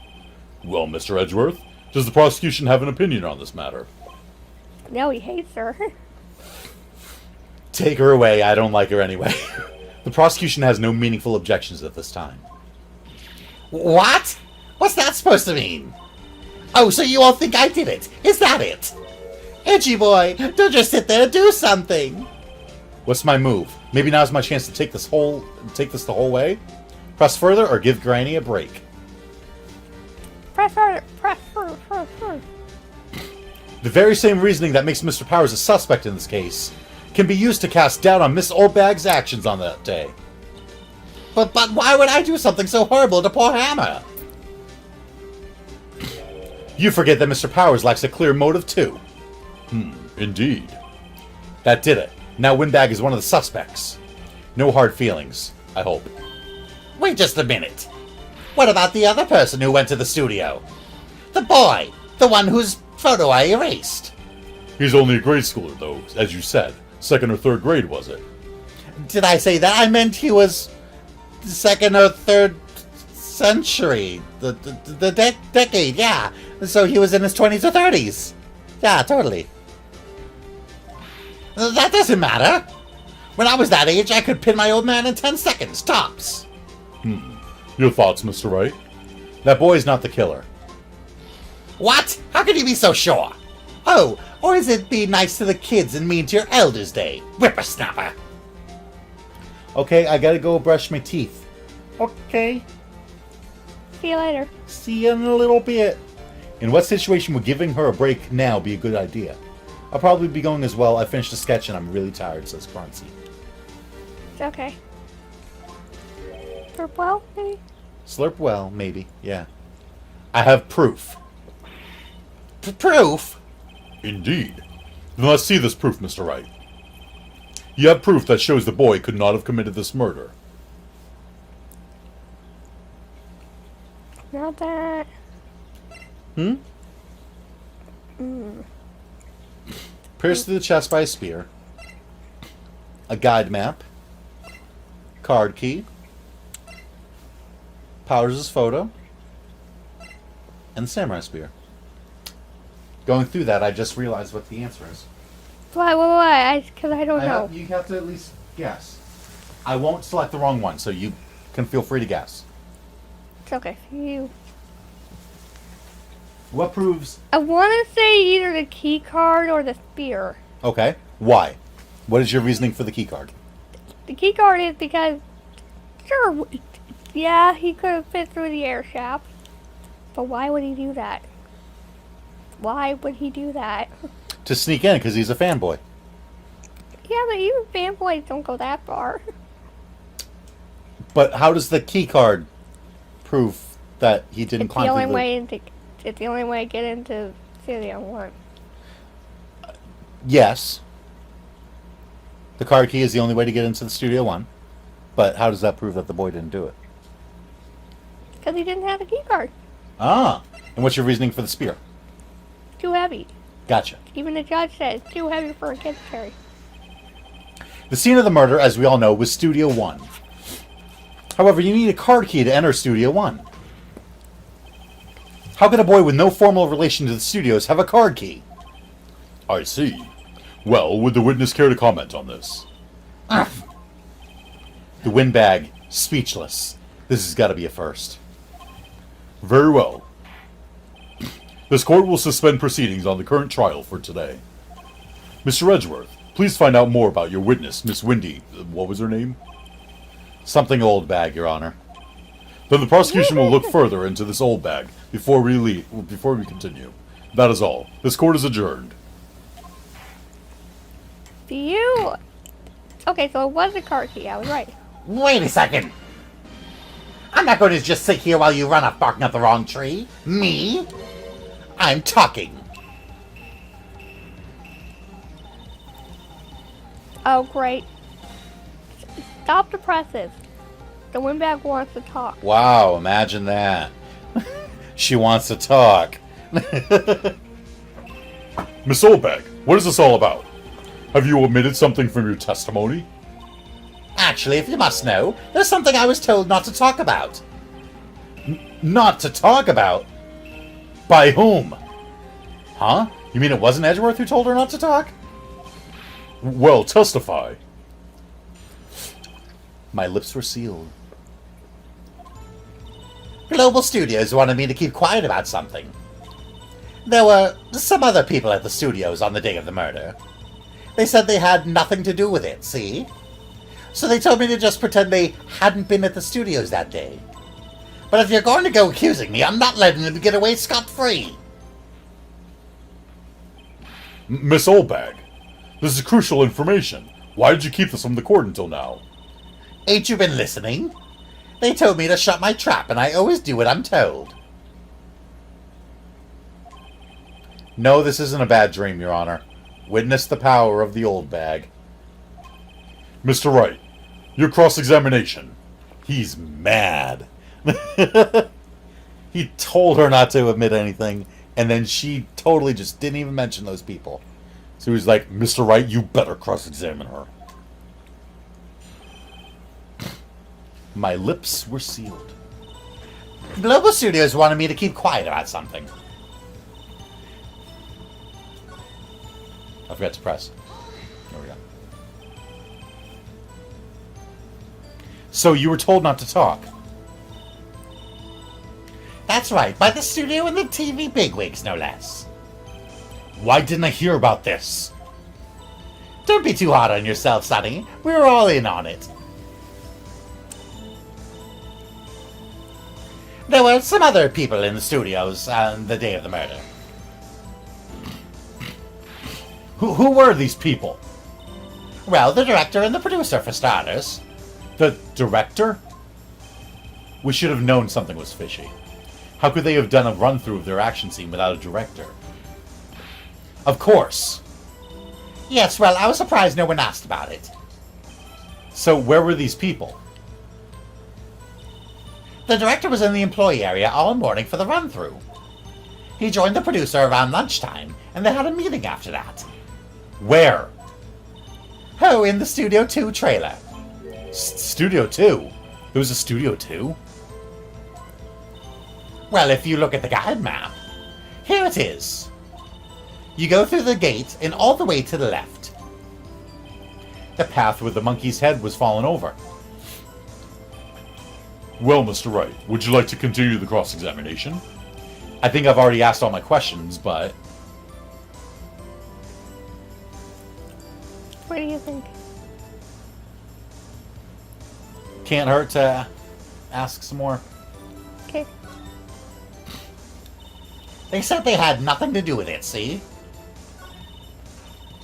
Well, Mr. Edgeworth, does the prosecution have an opinion on this matter? No, he hates her. Take her away, I don't like her anyway. The prosecution has no meaningful objections at this time. What? What's that supposed to mean? Oh, so you all think I did it? Is that it? Edgy boy, don't just sit there, do something. What's my move? Maybe now's my chance to take this the whole way? Press further or give Granny a break? Press harder, press further. The very same reasoning that makes Mr. Powers a suspect in this case can be used to cast doubt on Miss Oldbag's actions on that day. But why would I do something so horrible to poor Hammer? You forget that Mr. Powers lacks a clear motive too. Indeed. That did it. Now Windbag is one of the suspects. No hard feelings, I hope. Wait just a minute. What about the other person who went to the studio? The boy, the one whose photo I erased. He's only a grade schooler, though, as you said. 2nd or 3rd grade, was it? Did I say that? I meant he was 2nd or 3rd century. The decade, yeah. So he was in his 20s or 30s. Yeah, totally. That doesn't matter. When I was that age, I could pin my old man in 10 seconds, tops. Your thoughts, Mr. Wright? That boy's not the killer. What? How can you be so sure? Oh, or is it be nice to the kids and mean to your elders' day? Whippersnapper. Okay, I gotta go brush my teeth. Okay. See you later. See you in a little bit. In what situation would giving her a break now be a good idea? I'll probably be going as well. I finished a sketch and I'm really tired, says Crunchy. It's okay. For well, maybe? Slurp well, maybe, yeah. I have proof. Proof? Indeed. Then let's see this proof, Mr. Wright. You have proof that shows the boy could not have committed this murder. Not that. Pierced to the chest by a spear. A guide map. Card key. Powers' photo. And the samurai spear. Going through that, I just realized what the answer is. Why? Because I don't know. You have to at least guess. I won't select the wrong one, so you can feel free to guess. It's okay. You. What proves... I want to say either the key card or the spear. Okay. Why? What is your reasoning for the key card? The key card is because, sure, yeah, he could have fit through the air shaft. But why would he do that? Why would he do that? To sneak in, because he's a fanboy. Yeah, but even fanboys don't go that far. But how does the key card prove that he didn't climb through It's the only way to get into Studio 1. Yes. The card key is the only way to get into the Studio 1. But how does that prove that the boy didn't do it? Because he didn't have a key card. Ah. And what's your reasoning for the spear? Too heavy. Gotcha. Even the judge said it's too heavy for a kid to carry. The scene of the murder, as we all know, was Studio 1. However, you need a card key to enter Studio 1. How could a boy with no formal relation to the studios have a card key? I see. Well, would the witness care to comment on this? The windbag, speechless. This has got to be a first. Very well. This court will suspend proceedings on the current trial for today. Mr. Edgeworth, please find out more about your witness, Miss Windy. What was her name? Something old bag, Your Honor. Then the prosecution will look further into this old bag before we continue. That is all. This court is adjourned. Do you Okay, so it was a car key. I was right. Wait a second. I'm not going to just sit here while you run off barking up the wrong tree. Me? I'm talking. Oh, great. Stop the presses. The windbag wants to talk. Wow, imagine that. She wants to talk. Miss Oldbag, what is this all about? Have you omitted something from your testimony? Actually, if you must know, there's something I was told not to talk about. Not to talk about? By whom? Huh? You mean it wasn't Edgeworth who told her not to talk? Well, testify. My lips were sealed. Global Studios wanted me to keep quiet about something. There were some other people at the studios on the day of the murder. They said they had nothing to do with it, see? So they told me to just pretend they hadn't been at the studios that day. But if you're going to go accusing me, I'm not letting them get away scot-free. Miss Oldbag, this is crucial information. Why did you keep this from the court until now? Ain't you been listening? They told me to shut my trap, and I always do what I'm told. No, this isn't a bad dream, Your Honor. Witness the power of the old bag. Mr. Wright, your cross-examination. He's mad. He told her not to admit anything, and then she totally just didn't even mention those people. So he was like, Mr. Wright, you better cross-examine her. my lips were sealed. Global Studios wanted me to keep quiet about something. I forgot to press. There we go. So you were told not to talk. That's right, by the studio and the TV bigwigs, no less. Why didn't I hear about this? Don't be too hard on yourself, Sonny. We were all in on it. There were some other people in the studios on the day of the murder. Who were these people? Well, the director and the producer, for starters. The director? We should have known something was fishy. How could they have done a run-through of their action scene without a director? Of course. Yes, well, I was surprised no one asked about it. So where were these people? The director was in the employee area all morning for the run-through. He joined the producer around lunchtime, and they had a meeting after that. Where? Oh, in the Studio 2 trailer. Studio 2? There was a Studio 2? Well, if you look at the guide map, here it is. You go through the gate and all the way to the left. The path where the monkey's head was fallen over. Well, Mr. Wright, would you like to continue the cross-examination? I think I've already asked all my questions, but... What do you think? Can't hurt to ask some more. Okay. They said they had nothing to do with it, see?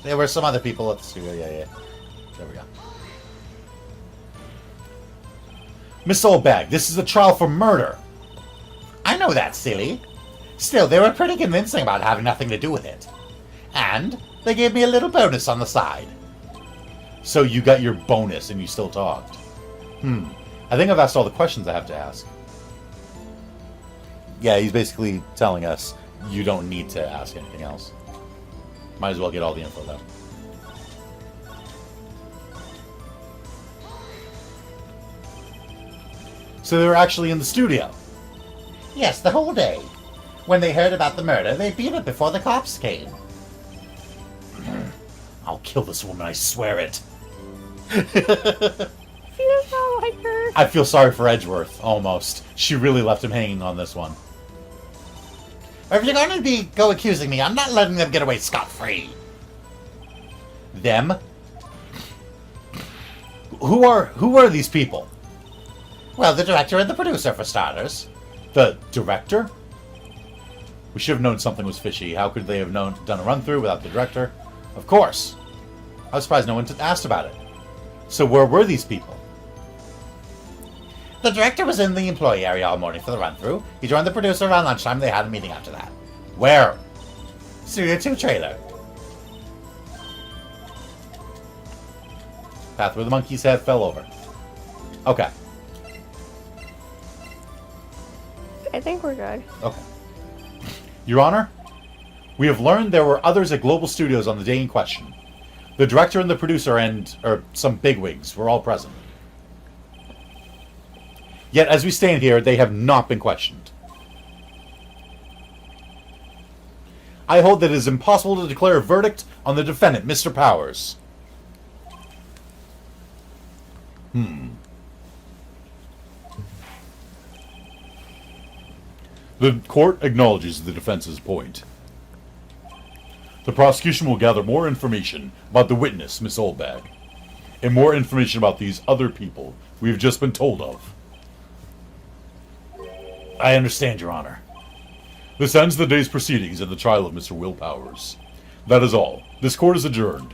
There were some other people at the studio, yeah. There we go. Miss Oldbag, this is a trial for murder. I know that's silly. Still, they were pretty convincing about having nothing to do with it. And they gave me a little bonus on the side. So you got your bonus and you still talked. I think I've asked all the questions I have to ask. Yeah, he's basically telling us you don't need to ask anything else. Might as well get all the info, though. So they were actually in the studio. Yes, the whole day. When they heard about the murder, they beat it before the cops came. I'll kill this woman, I swear it. She does not like her. I feel sorry for Edgeworth, almost. She really left him hanging on this one. Or if you're going to go accusing me, I'm not letting them get away scot-free. Them? Who are these people? Well, the director and the producer, for starters. The director? We should have known something was fishy. How could they have done a run-through without the director? Of course. I was surprised no one asked about it. So where were these people? The director was in the employee area all morning for the run-through. He joined the producer around lunchtime. They had a meeting after that. Where? Studio 2 trailer. Path where the monkey's head fell over. Okay. I think we're good. Okay. Your Honor, we have learned there were others at Global Studios on the day in question. The director and the producer or some bigwigs were all present. Yet, as we stand here, they have not been questioned. I hold that it is impossible to declare a verdict on the defendant, Mr. Powers. The court acknowledges the defense's point. The prosecution will gather more information about the witness, Miss Oldbag, and more information about these other people we have just been told of. I understand, Your Honor. This ends the day's proceedings in the trial of Mr. Will Powers. That is all. This court is adjourned.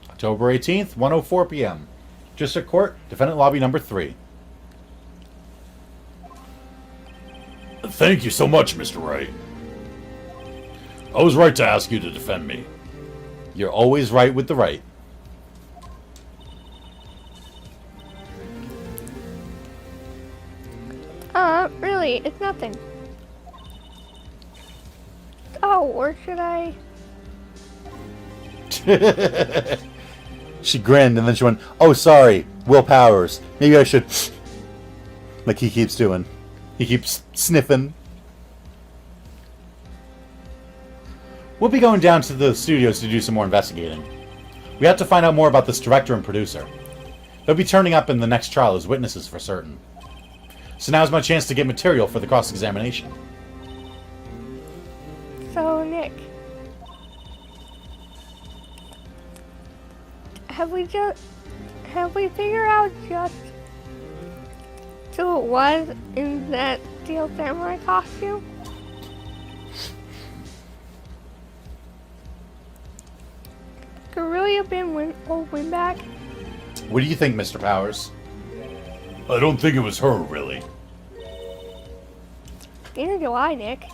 October 18th, 1:04 p.m. District Court, Defendant Lobby Number 3. Thank you so much, Mr. Wright. I was right to ask you to defend me. You're always right with the right. Really, it's nothing. Oh, or should I? She grinned and then she went, "Oh, sorry, Will Powers. Maybe I should..." Like he keeps doing. He keeps sniffing. We'll be going down to the studios to do some more investigating. We have to find out more about this director and producer. They'll be turning up in the next trial as witnesses for certain. So now's my chance to get material for the cross-examination. So, Nick, have we figured out just who it was in that Steel Samurai costume? Could really have been old Windback? What do you think, Mr. Powers? I don't think it was her, really. Neither do I, Nick.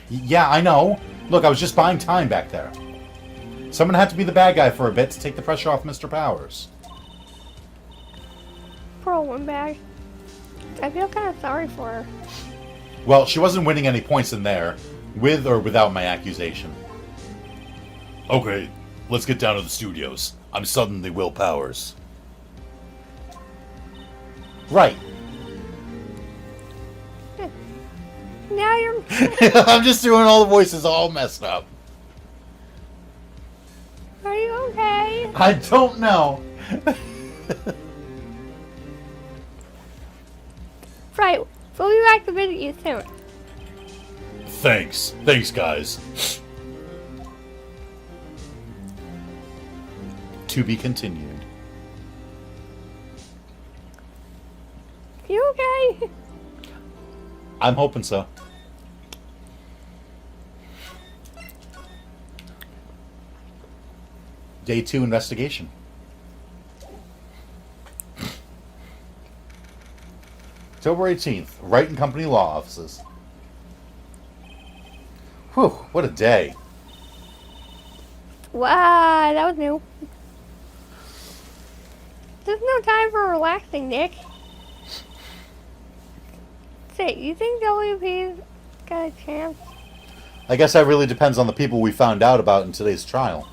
Yeah, I know. Look, I was just buying time back there. Someone had to be the bad guy for a bit to take the pressure off Mr. Powers. Poor old Windbag. I feel kind of sorry for her. Well, she wasn't winning any points in there, with or without my accusation. Okay, let's get down to the studios. I'm suddenly Will Powers. Right. Now you're... I'm just doing all the voices all messed up. Are you okay? I don't know. Right. We'll be back to visit you soon. Thanks. Thanks, guys. To be continued. You okay? I'm hoping so. Day 2 investigation. October 18th, Wright and Company Law Offices. Whew, what a day. Wow, that was new. There's no time for relaxing, Nick. Say, you think WP's got a chance? I guess that really depends on the people we found out about in today's trial.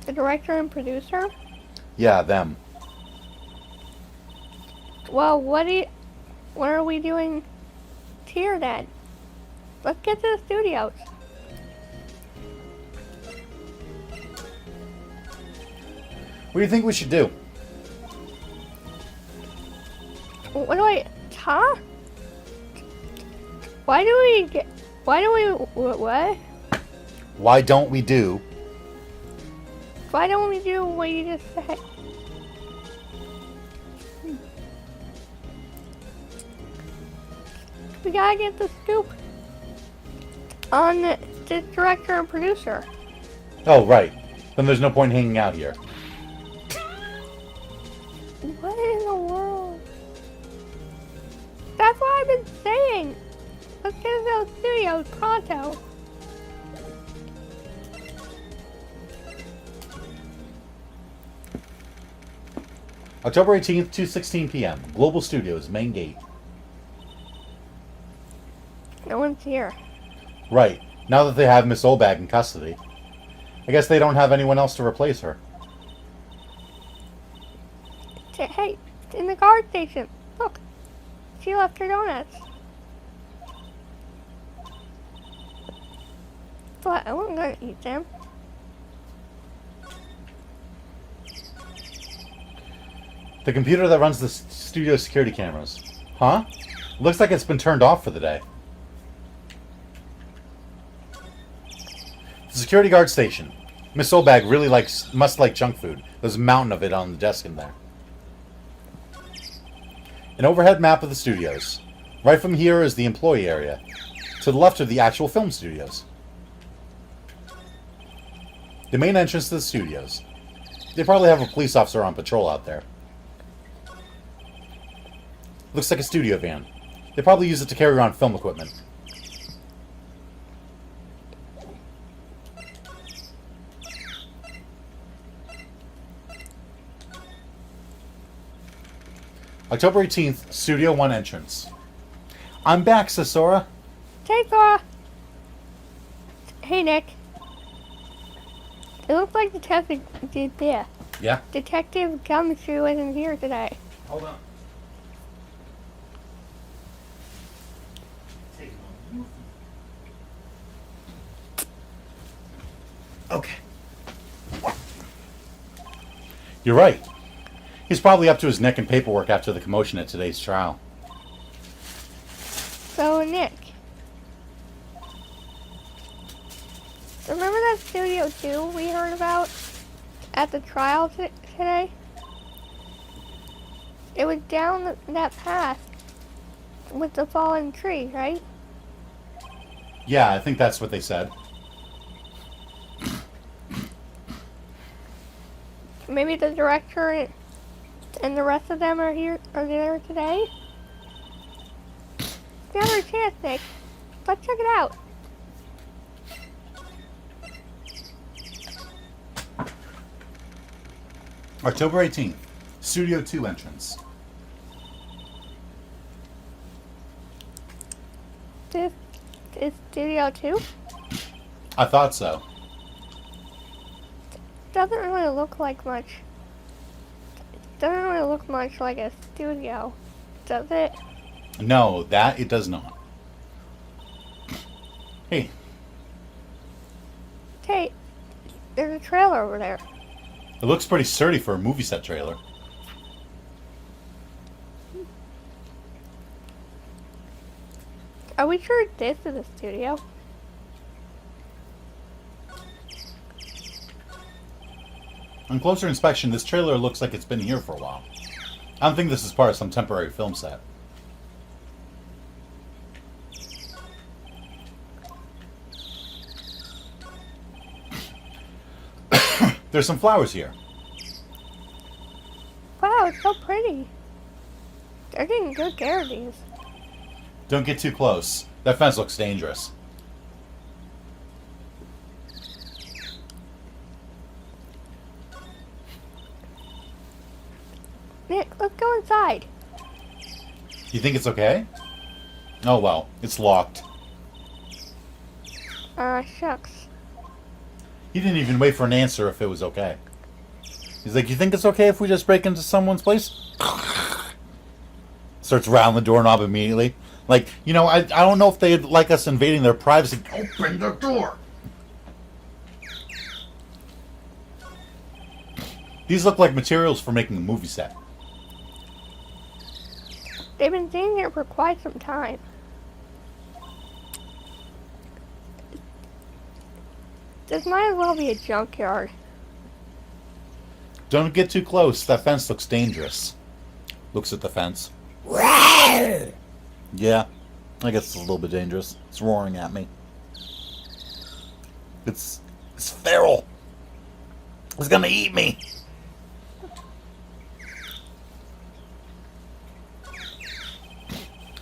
The director and producer? Yeah, them. Well, what are we doing here then? Let's get to the studios. What do you think we should do? What do I... Huh? What? Why don't we do? Why don't we do what you just said? We gotta get the scoop on the director and producer. Oh, right. Then there's no point hanging out here. What in the world? That's what I've been saying. Let's get to those studios pronto. October 18th, 2:16 p.m. Global Studios, main gate. No one's here. Right. Now that they have Miss Olbag in custody. I guess they don't have anyone else to replace her. Hey, in the guard station. Look, she left her donuts. But I wasn't gonna eat them. The computer that runs the studio security cameras. Huh? Looks like it's been turned off for the day. The security guard station. Miss Olbag really must like junk food. There's a mountain of it on the desk in there. An overhead map of the studios. Right from here is the employee area. To the left are the actual film studios. The main entrance to the studios. They probably have a police officer on patrol out there. Looks like a studio van. They probably use it to carry around film equipment. October 18th, Studio 1 entrance. I'm back, Sasora. Hey, Sora. Hey, Nick. It looks like Detective Yeah? Detective Gumshoe isn't here today. Hold on. Okay. You're right. He's probably up to his neck in paperwork after the commotion at today's trial. So, Nick. Remember that Studio 2 we heard about at the trial today? It was down that path with the fallen tree, right? Yeah, I think that's what they said. Maybe the director and the rest of them are there today? Another chance, Nick. Let's check it out. October 18th, Studio 2 entrance. This is Studio 2? I thought so. Doesn't really look like much. Doesn't really look much like a studio, does it? No, that it does not. Hey, Hey, there's a trailer over there. it looks pretty sturdy for a movie set trailer. Are we sure this is a studio? On closer inspection, this trailer looks like it's been here for a while. I don't think this is part of some temporary film set. There's some flowers here. Wow, it's so pretty. They're taking good care of these. Don't get too close. That fence looks dangerous. Nick, let's go inside. You think it's okay? Oh well, it's locked. Shucks. He didn't even wait for an answer if it was okay. He's like, you think it's okay if we just break into someone's place? Starts rattling the doorknob immediately. Like, you know, I don't know if they'd like us invading their privacy. Open the door! These look like materials for making a movie set. They've been staying here for quite some time. This might as well be a junkyard. Don't get too close. That fence looks dangerous. Looks at the fence. Yeah. I guess it's a little bit dangerous. It's roaring at me. It's feral. It's gonna eat me.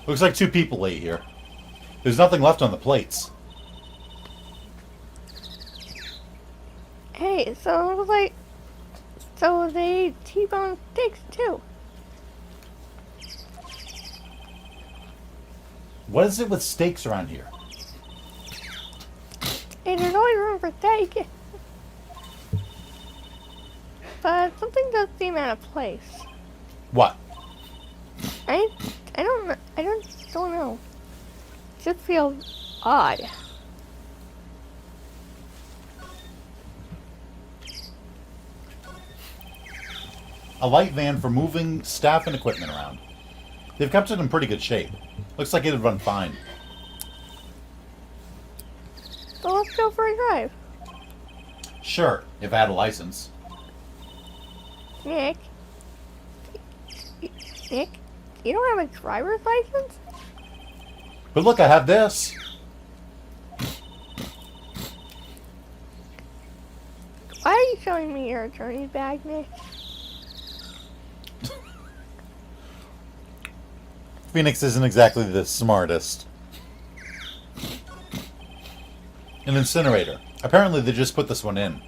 Looks like 2 people ate here. There's nothing left on the plates. Hey, so it was like, so they T-bone steaks too. What is it with steaks around here? Hey, there's always room for steak. But something does seem out of place. What? I don't know. It just feels odd. A light van for moving staff and equipment around. They've kept it in pretty good shape. Looks like it'd run fine. So let's go for a drive. Sure, if I had a license. Nick, you don't have a driver's license? But look, I have this. Why are you showing me your attorney's bag, Nick? Phoenix isn't exactly the smartest. An incinerator. Apparently they just put this one in.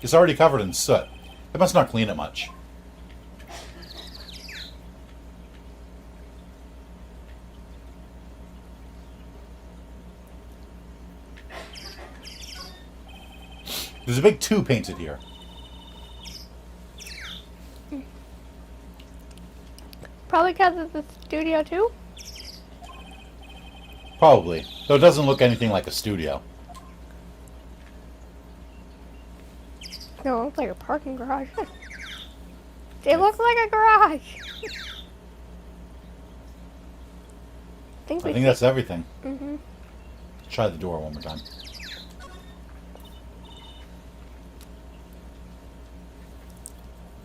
It's already covered in soot. They must not clean it much. There's a big 2 painted here. Probably because it's a studio too? Probably. Though it doesn't look anything like a studio. No, it looks like a parking garage. It looks like a garage. I think that's everything. Mm-hmm. Try the door one more time.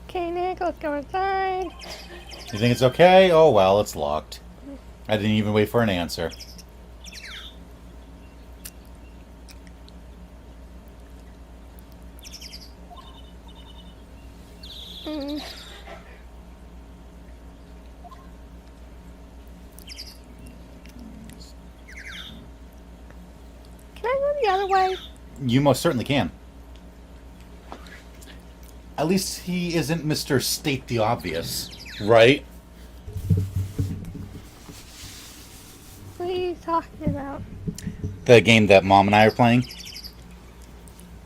Okay, Nick, let's go inside. You think it's okay? Oh well, it's locked. I didn't even wait for an answer. Mm. Can I go the other way? You most certainly can. At least he isn't Mr. State the Obvious. Right? What are you talking about? The game that Mom and I are playing.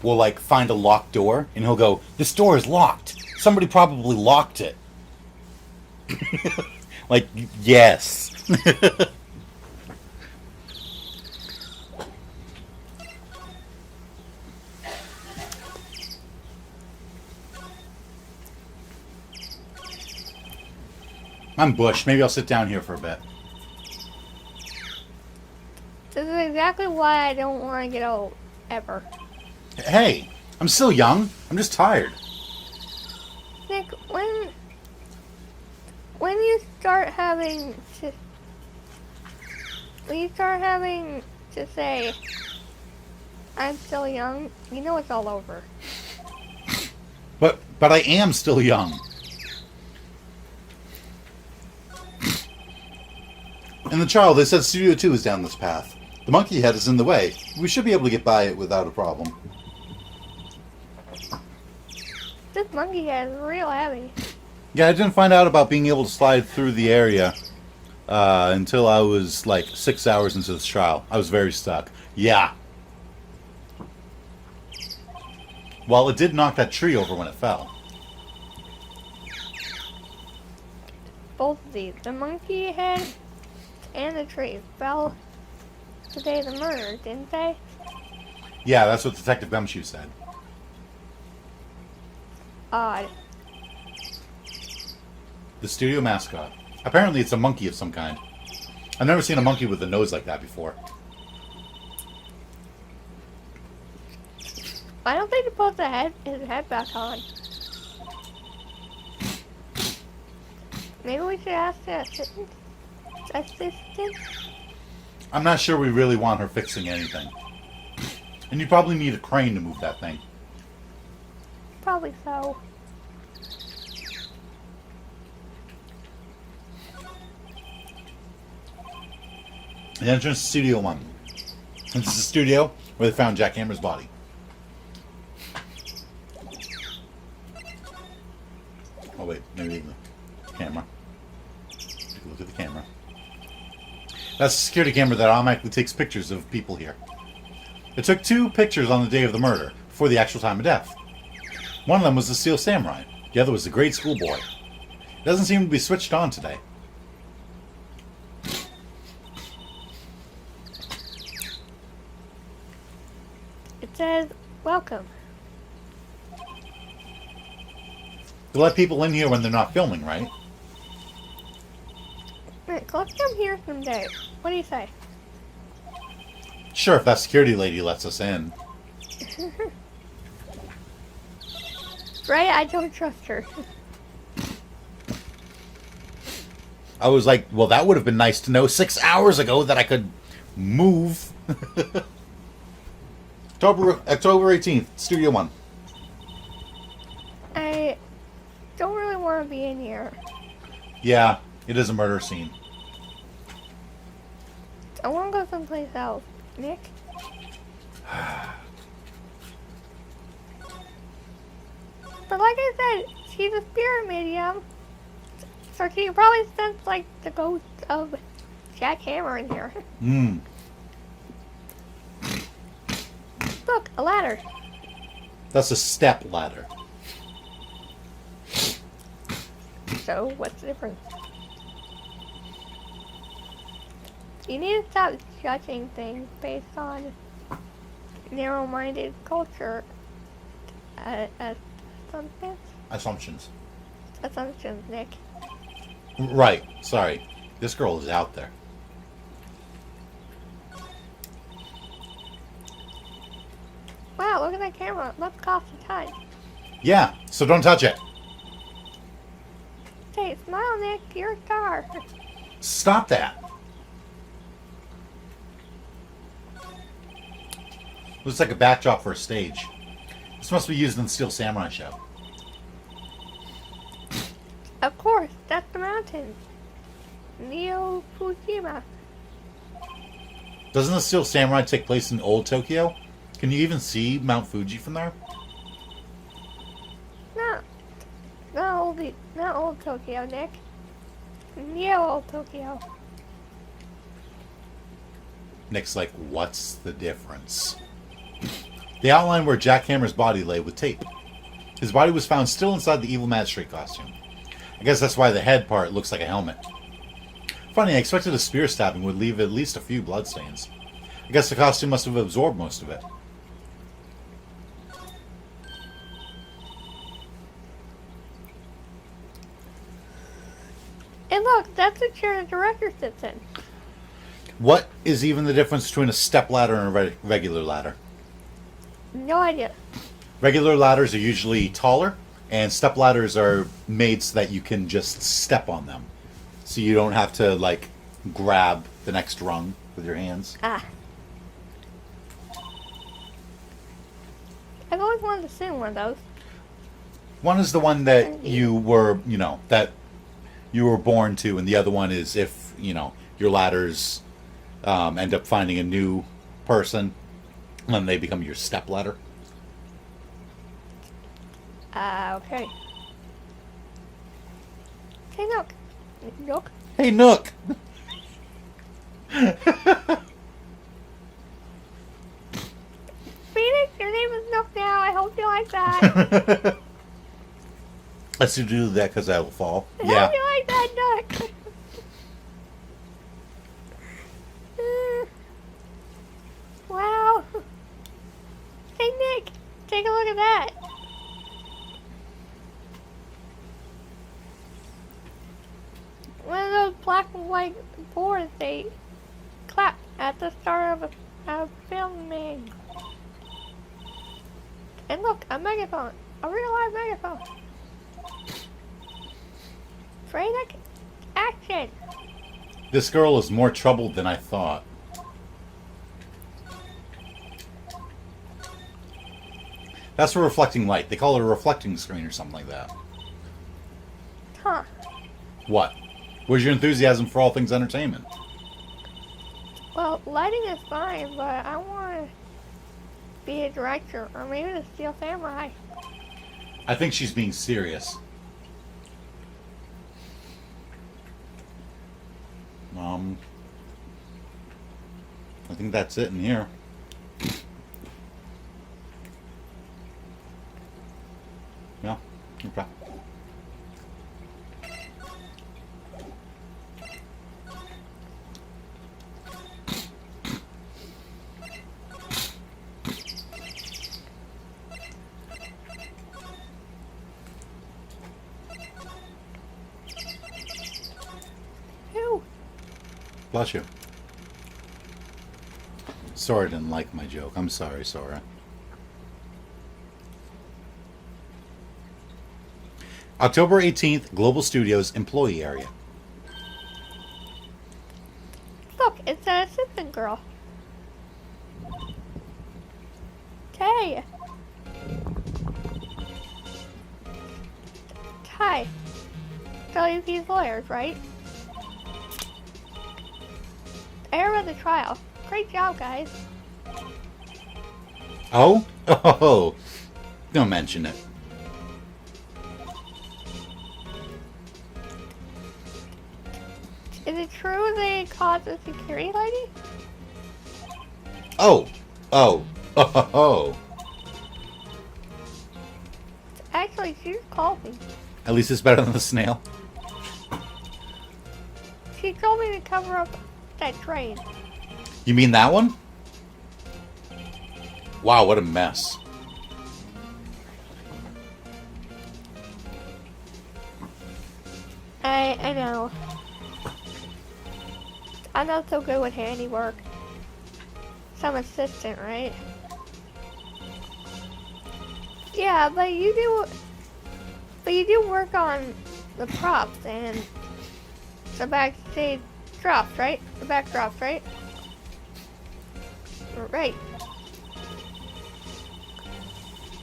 We'll, like, find a locked door, and he'll go, "This door is locked. Somebody probably locked it." Like, yes. I'm Bush. Maybe I'll sit down here for a bit. This is exactly why I don't want to get old, ever. Hey, I'm still young. I'm just tired. Nick, when you start having to say, I'm still young, you know it's all over. But I am still young. In the trial, they said Studio 2 is down this path. The monkey head is in the way. We should be able to get by it without a problem. This monkey head is real heavy. Yeah, I didn't find out about being able to slide through the area until I was like 6 hours into this trial. I was very stuck. Yeah. Well, it did knock that tree over when it fell. Both of these, the monkey head and the tree, fell the day of the murder, didn't they? Yeah, that's what Detective Gumshoe said. Odd. The studio mascot. Apparently it's a monkey of some kind. I've never seen a monkey with a nose like that before. Why don't they put his head back on? Maybe we should ask the assistant. I'm not sure we really want her fixing anything. And you probably need a crane to move that thing. Probably so. The entrance to Studio 1. This is the studio where they found Jack Hammer's body. Oh wait, maybe the camera. Take a look at the camera. That's a security camera that automatically takes pictures of people here. It took 2 pictures on the day of the murder, before the actual time of death. One of them was the Steel Samurai. The other was the grade school boy. It doesn't seem to be switched on today. It says, welcome. They let people in here when they're not filming, right? Rick, let's come here someday. What do you say? Sure, if that security lady lets us in. Right? I don't trust her. I was like, well, that would have been nice to know 6 hours ago that I could move. October 18th, Studio 1. I don't really want to be in here. Yeah, it is a murder scene. I want to go someplace else. Nick? But like I said, she's a spirit medium. So she can probably sense like the ghost of Jack Hammer in here. Hmm. Look, a ladder. That's a step ladder. So, what's the difference? You need to stop judging things based on narrow-minded culture Assumptions. assumptions, Nick. Right. Sorry. This girl is out there. Wow, look at that camera. It must cost a ton. Yeah, so don't touch it. Hey, smile, Nick. You're a star. Stop that. Looks like a backdrop for a stage. This must be used in the Steel Samurai show. Of course, that's the mountain. Neo Fujima. Doesn't the Steel Samurai take place in Old Tokyo? Can you even see Mount Fuji from there? Not old Tokyo, Nick. Neo Old Tokyo. Nick's like, what's the difference? They outline where Jack Hammer's body lay with tape. His body was found still inside the evil magistrate costume. I guess that's why the head part looks like a helmet. Funny, I expected a spear stabbing would leave at least a few bloodstains. I guess the costume must have absorbed most of it. And look, that's the chair the director sits in. What is even the difference between a step ladder and a regular ladder? No idea. Regular ladders are usually taller, and step ladders are made so that you can just step on them. So you don't have to, like, grab the next rung with your hands. Ah. I've always wanted to sit in one of those. One is the one that you were, that you were born to, and the other one is if, your ladders end up finding a new person, and they become your step ladder. Okay. Hey, look. Look. Hey, Nook! Phoenix, your name is Nook now. I hope you like that. Let's do that because I will fall. I Yeah. hope you like that, Nook. Wow. Hey, Nick. Take a look at that. One of those black and white boards they clap at the start of a filming. And look, a megaphone. A real live megaphone. Fredak, action. This girl is more troubled than I thought. That's a reflecting light. They call it a reflecting screen or something like that. Huh. What? Where's your enthusiasm for all things entertainment? Well, lighting is fine, but I want to be a director or maybe a Steel Samurai. I think she's being serious. I think that's it in here. Yeah, okay. Who? Bless you. Sora didn't like my joke. I'm sorry, Sora. October 18th, Global Studios Employee Area. Look, it's an assistant girl. Hey. Hi. WP's lawyers, right? I read the trial. Great job, guys. Oh? Oh, don't mention it. Is it true they caught the security lady? Oh. Oh. Oh. Oh. Actually, she just called me. At least it's better than the snail. She told me to cover up that train. You mean that one? Wow, what a mess. I know. I'm not so good with handiwork. Some assistant, right? Yeah, but you do work on the props and the backstage drops, right? The backdrops, right? Right.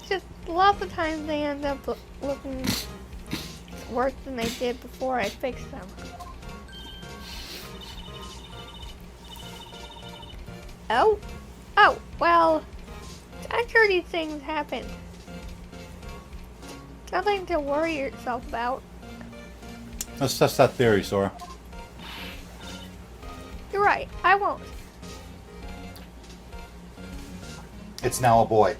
Just lots of times they end up looking worse than they did before I fixed them. Oh? Oh, well, I'm sure these things happen. Nothing to worry yourself about. Let's test that theory, Sora. You're right, I won't. It's now a boy.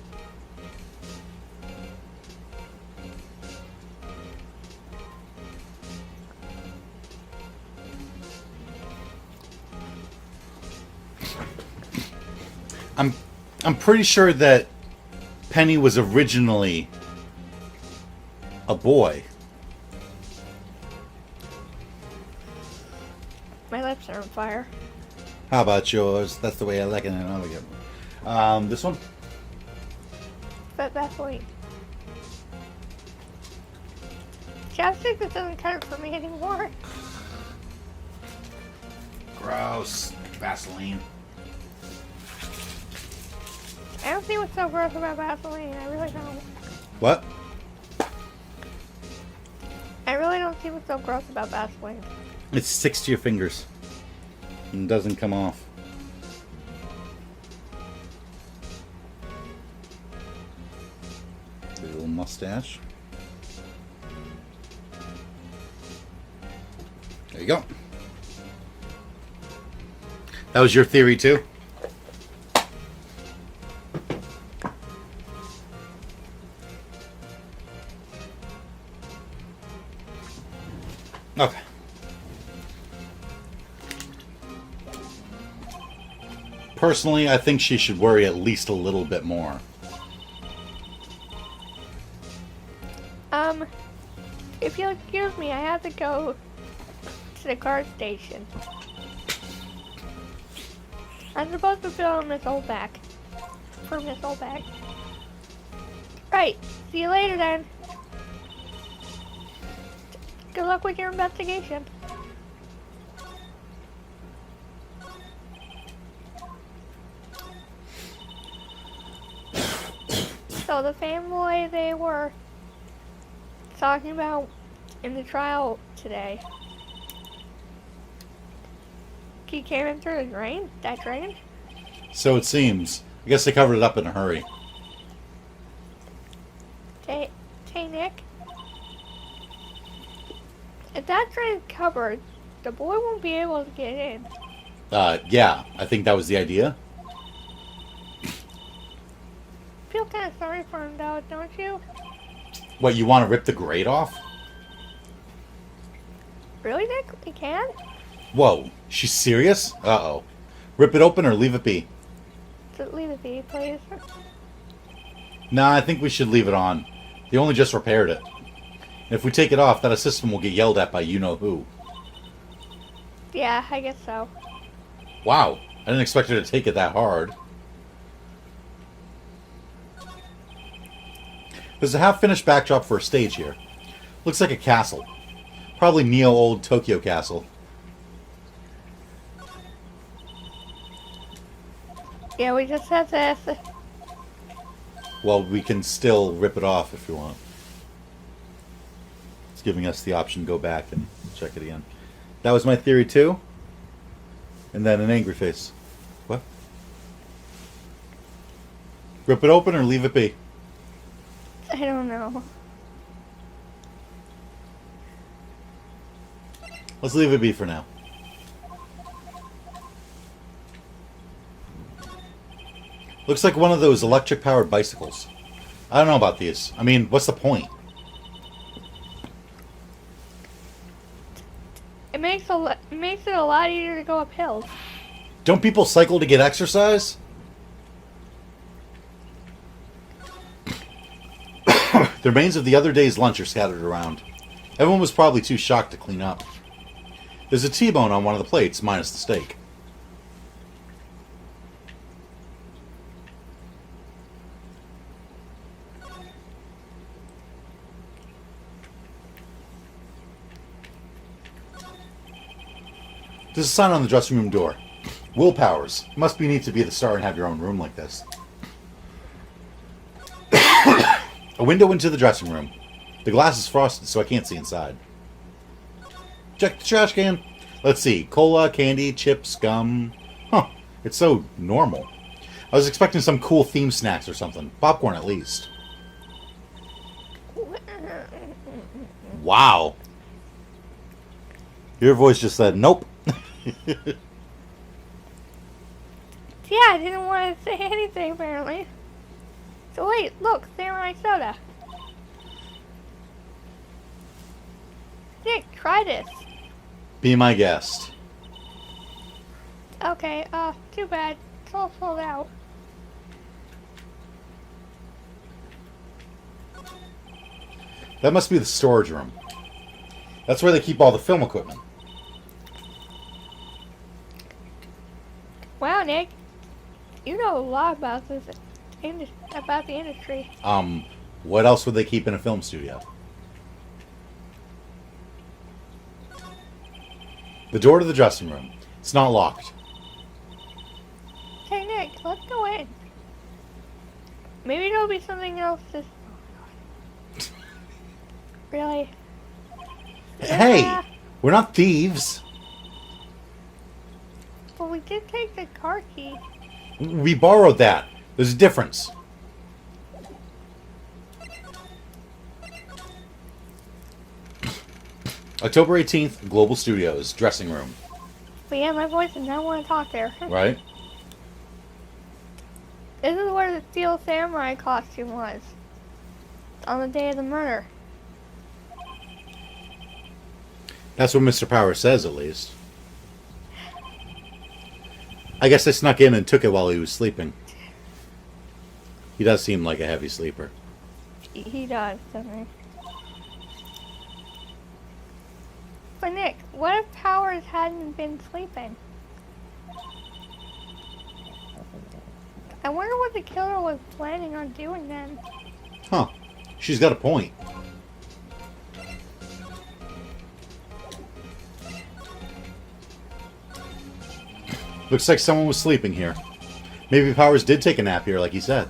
I'm pretty sure that Penny was originally a boy. My lips are on fire. How about yours? That's the way I like it. This one? But that's wait. Chapstick just doesn't cut it for me anymore. Gross. Vaseline. I don't see what's so gross about Vaseline. I really don't. What? I really don't see what's so gross about Vaseline. It sticks to your fingers and doesn't come off. A little mustache. There you go. That was your theory too? Okay. Personally, I think she should worry at least a little bit more. If you'll excuse me, I have to go to the car station. I'm supposed to fill in Miss Oldback. For Miss Oldback. Right, see you later then. Good luck with your investigation. So the fanboy they were talking about in the trial today, he came in through the drain? That drain? So it seems. I guess they covered it up in a hurry. Hey, Nick. If that drain's covered, the boy won't be able to get in. Yeah, I think that was the idea. Feel kind of sorry for him though, don't you? What, you want to rip the grate off? Really, Nick? We can? Whoa, she's serious? Uh-oh. Rip it open or leave it be? Just leave it be, please. Nah, I think we should leave it on. They only just repaired it. And if we take it off, that assistant will get yelled at by you-know-who. Yeah, I guess so. Wow, I didn't expect her to take it that hard. There's a half-finished backdrop for a stage here. Looks like a castle. Probably neo-old Tokyo castle. Yeah, we just have this. Well, we can still rip it off if you want. It's giving us the option to go back and check it again. That was my theory too. And then an angry face. What? Rip it open or leave it be? I don't know. Let's leave it be for now. Looks like one of those electric-powered bicycles. I don't know about these. I mean, what's the point? It makes it a lot easier to go up hills. Don't people cycle to get exercise? The remains of the other day's lunch are scattered around. Everyone was probably too shocked to clean up. There's a T-bone on one of the plates, minus the steak. There's a sign on the dressing room door. Will Powers. Must be neat to be the star and have your own room like this. A window into the dressing room. The glass is frosted, so I can't see inside. Check the trash can. Let's see. Cola, candy, chips, gum. Huh. It's so normal. I was expecting some cool theme snacks or something. Popcorn, at least. Wow. Your voice just said, nope. Yeah, I didn't want to say anything apparently. So wait, look, samurai soda. Nick, try this. Be my guest. Okay, too bad. It's all sold out. That must be the storage room. That's where they keep all the film equipment. Wow, Nick, you know a lot about about the industry. What else would they keep in a film studio? The door to the dressing room. It's not locked. Hey, Nick, let's go in. Maybe there'll be something else to... Really? Hey! Yeah. We're not thieves. Well, we did take the car key. We borrowed that. There's a difference. October 18th, Global Studios, dressing room. But yeah, my voice does not want to talk there. Right? This is where the Steel Samurai costume was. On the day of the murder. That's what Mr. Power says, at least. I guess I snuck in and took it while he was sleeping. He does seem like a heavy sleeper. He does, doesn't he? But Nick, what if Powers hadn't been sleeping? I wonder what the killer was planning on doing then. Huh. She's got a point. Looks like someone was sleeping here. Maybe Powers did take a nap here, like he said.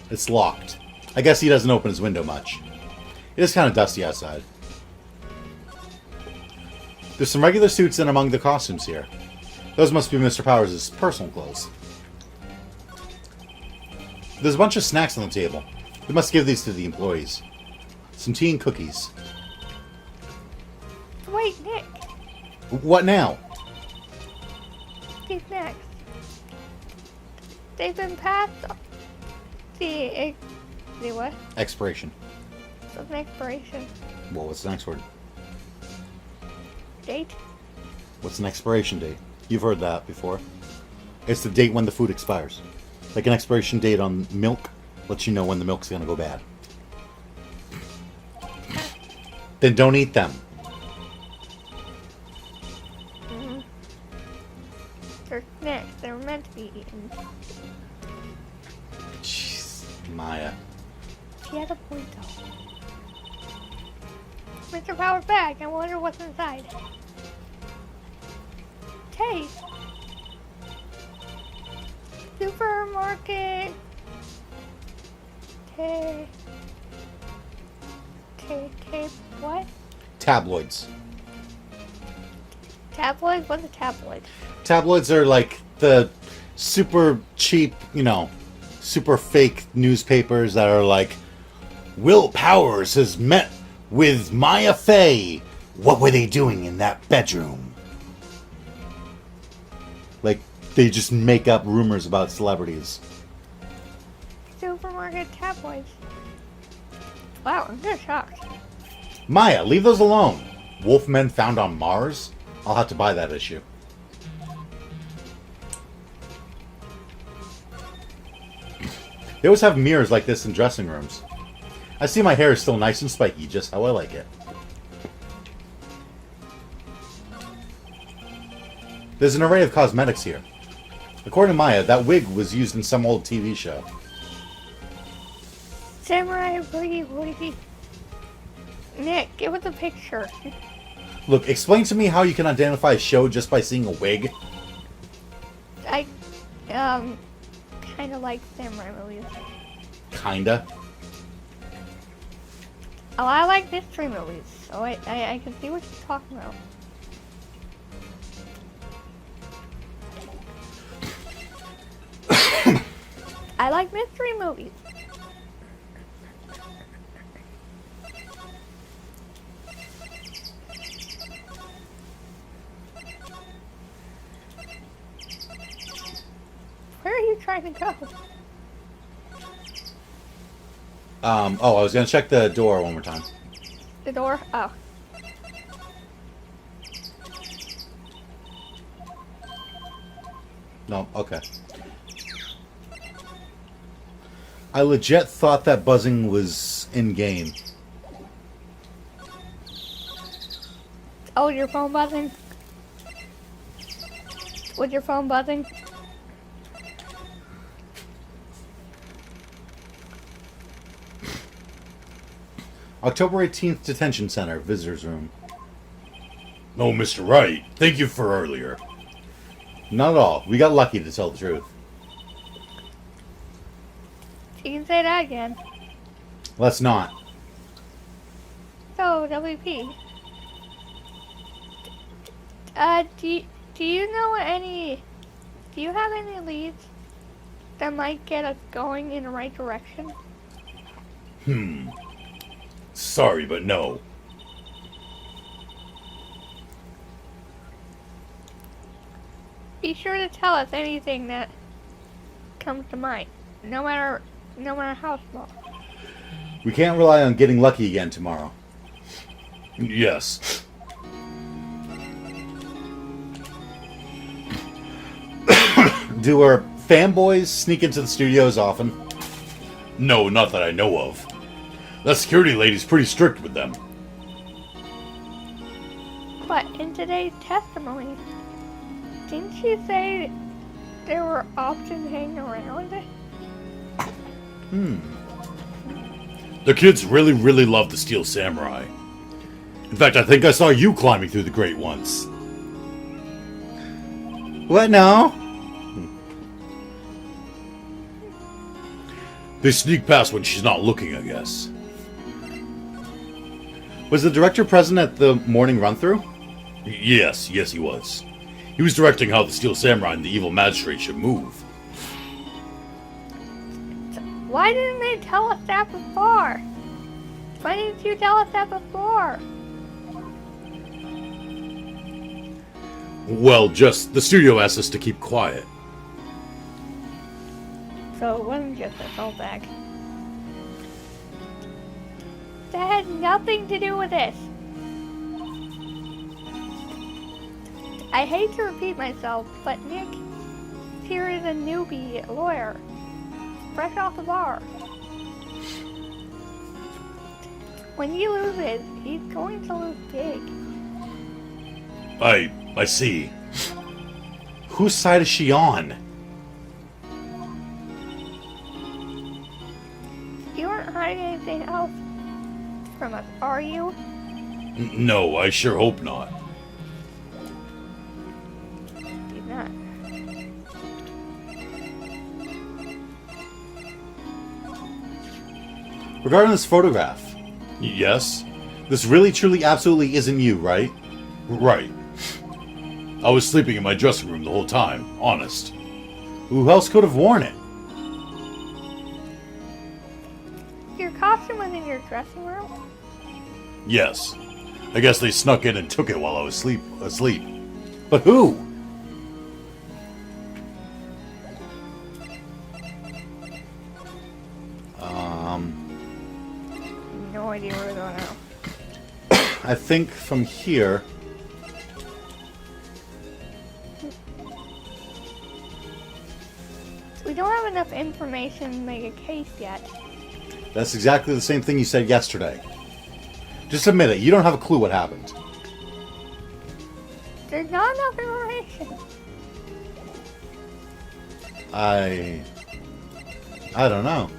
It's locked. I guess he doesn't open his window much. It is kind of dusty outside. There's some regular suits in among the costumes here. Those must be Mr. Powers' personal clothes. There's a bunch of snacks on the table. They must give these to the employees. Some tea and cookies. Wait, Nick. What now? These snacks. They've been past the what? Expiration. What's an expiration Well, what's the next word? date? What's an expiration date? You've heard that before. It's the date when the food expires. Like an expiration date on milk lets you know when the milk's gonna go bad. Then don't eat them. They're snacks. They're meant to be eaten. Jeez, Maya. She has a point though. Mr. Power's bag. I wonder what's inside. Taste. Supermarket. What? Tabloids. Tabloids? What's a tabloid? Tabloids are like the super cheap, super fake newspapers that are like, Will Powers has met with Maya Fey. What were they doing in that bedroom? Like, they just make up rumors about celebrities. Supermarket tabloids. Wow, I'm just shocked. Maya, leave those alone. Wolfmen found on Mars? I'll have to buy that issue. They always have mirrors like this in dressing rooms. I see my hair is still nice and spiky, just how I like it. There's an array of cosmetics here. According to Maya, that wig was used in some old TV show. Samurai Boogie Woogie. Nick, give us a picture. Look, explain to me how you can identify a show just by seeing a wig. I, kind of like samurai movies. Kinda. Oh, I like mystery movies, so I can see what you're talking about. I like mystery movies. Where are you trying to go? Oh, I was gonna check the door one more time. The door? Oh. No, okay. I legit thought that buzzing was in-game. Oh, your phone buzzing? Was your phone buzzing? October 18th, Detention Center, Visitors Room. No, Mr. Wright. Thank you for earlier. Not at all. We got lucky, to tell the truth. You can say that again. Let's not. So, WP. Do you know any... Do you have any leads that might get us going in the right direction? Sorry, but no. Be sure to tell us anything that comes to mind, no matter how small. We can't rely on getting lucky again tomorrow. Yes. Do our fanboys sneak into the studios often? No, not that I know of. That security lady's pretty strict with them. But in today's testimony, didn't she say there were options hanging around? The kids really, really love the Steel Samurai. In fact, I think I saw you climbing through the grate once. What now? They sneak past when she's not looking, I guess. Was the director present at the morning run-through? Yes, he was. He was directing how the Steel Samurai and the evil magistrate should move. Why didn't they tell us that before? Why didn't you tell us that before? Well, just the studio asked us to keep quiet. So it wasn't just a callback. That had nothing to do with this. I hate to repeat myself, but Nick here is a newbie lawyer, fresh off the bar. When he loses, he's going to lose big. I see. Whose side is she on? You aren't hiding anything else from us, are you? No, I sure hope not. He's not. Regarding this photograph, Yes? this really, truly, absolutely isn't you, right? Right. I was sleeping in my dressing room the whole time, honest. Who else could have worn it? Your costume was in your dressing room? Yes. I guess they snuck in and took it while I was asleep. But who? No idea where they're going now. I think from here... We don't have enough information to make a case yet. That's exactly the same thing you said yesterday. Just admit it, you don't have a clue what happened. There's not enough information. I don't know.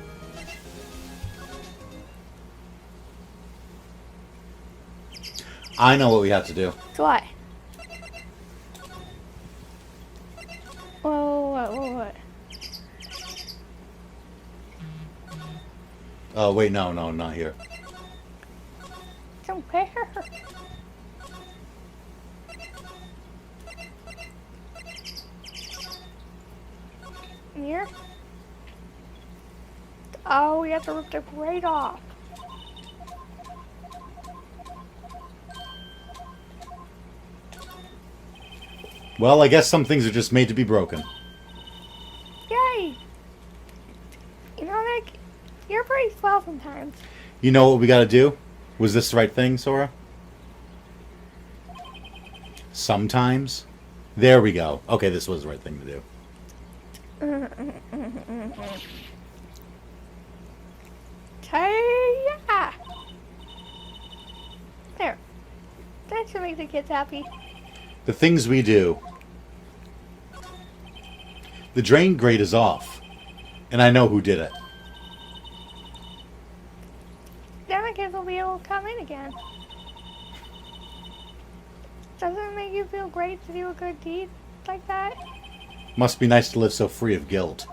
I know what we have to do. What? What? Oh, wait, no, not here. Somewhere. Here? Oh, we have to rip the grate off. Well, I guess some things are just made to be broken. Yay! You know, Nick, you're pretty swell sometimes. You know what we gotta do? Was this the right thing, Sora? Sometimes? There we go. Okay, this was the right thing to do. Yeah. There. That should make the kids happy. The things we do. The drain grate is off. And I know who did it. Then the kids will be able to come in again. Doesn't it make you feel great to do a good deed like that? Must be nice to live so free of guilt.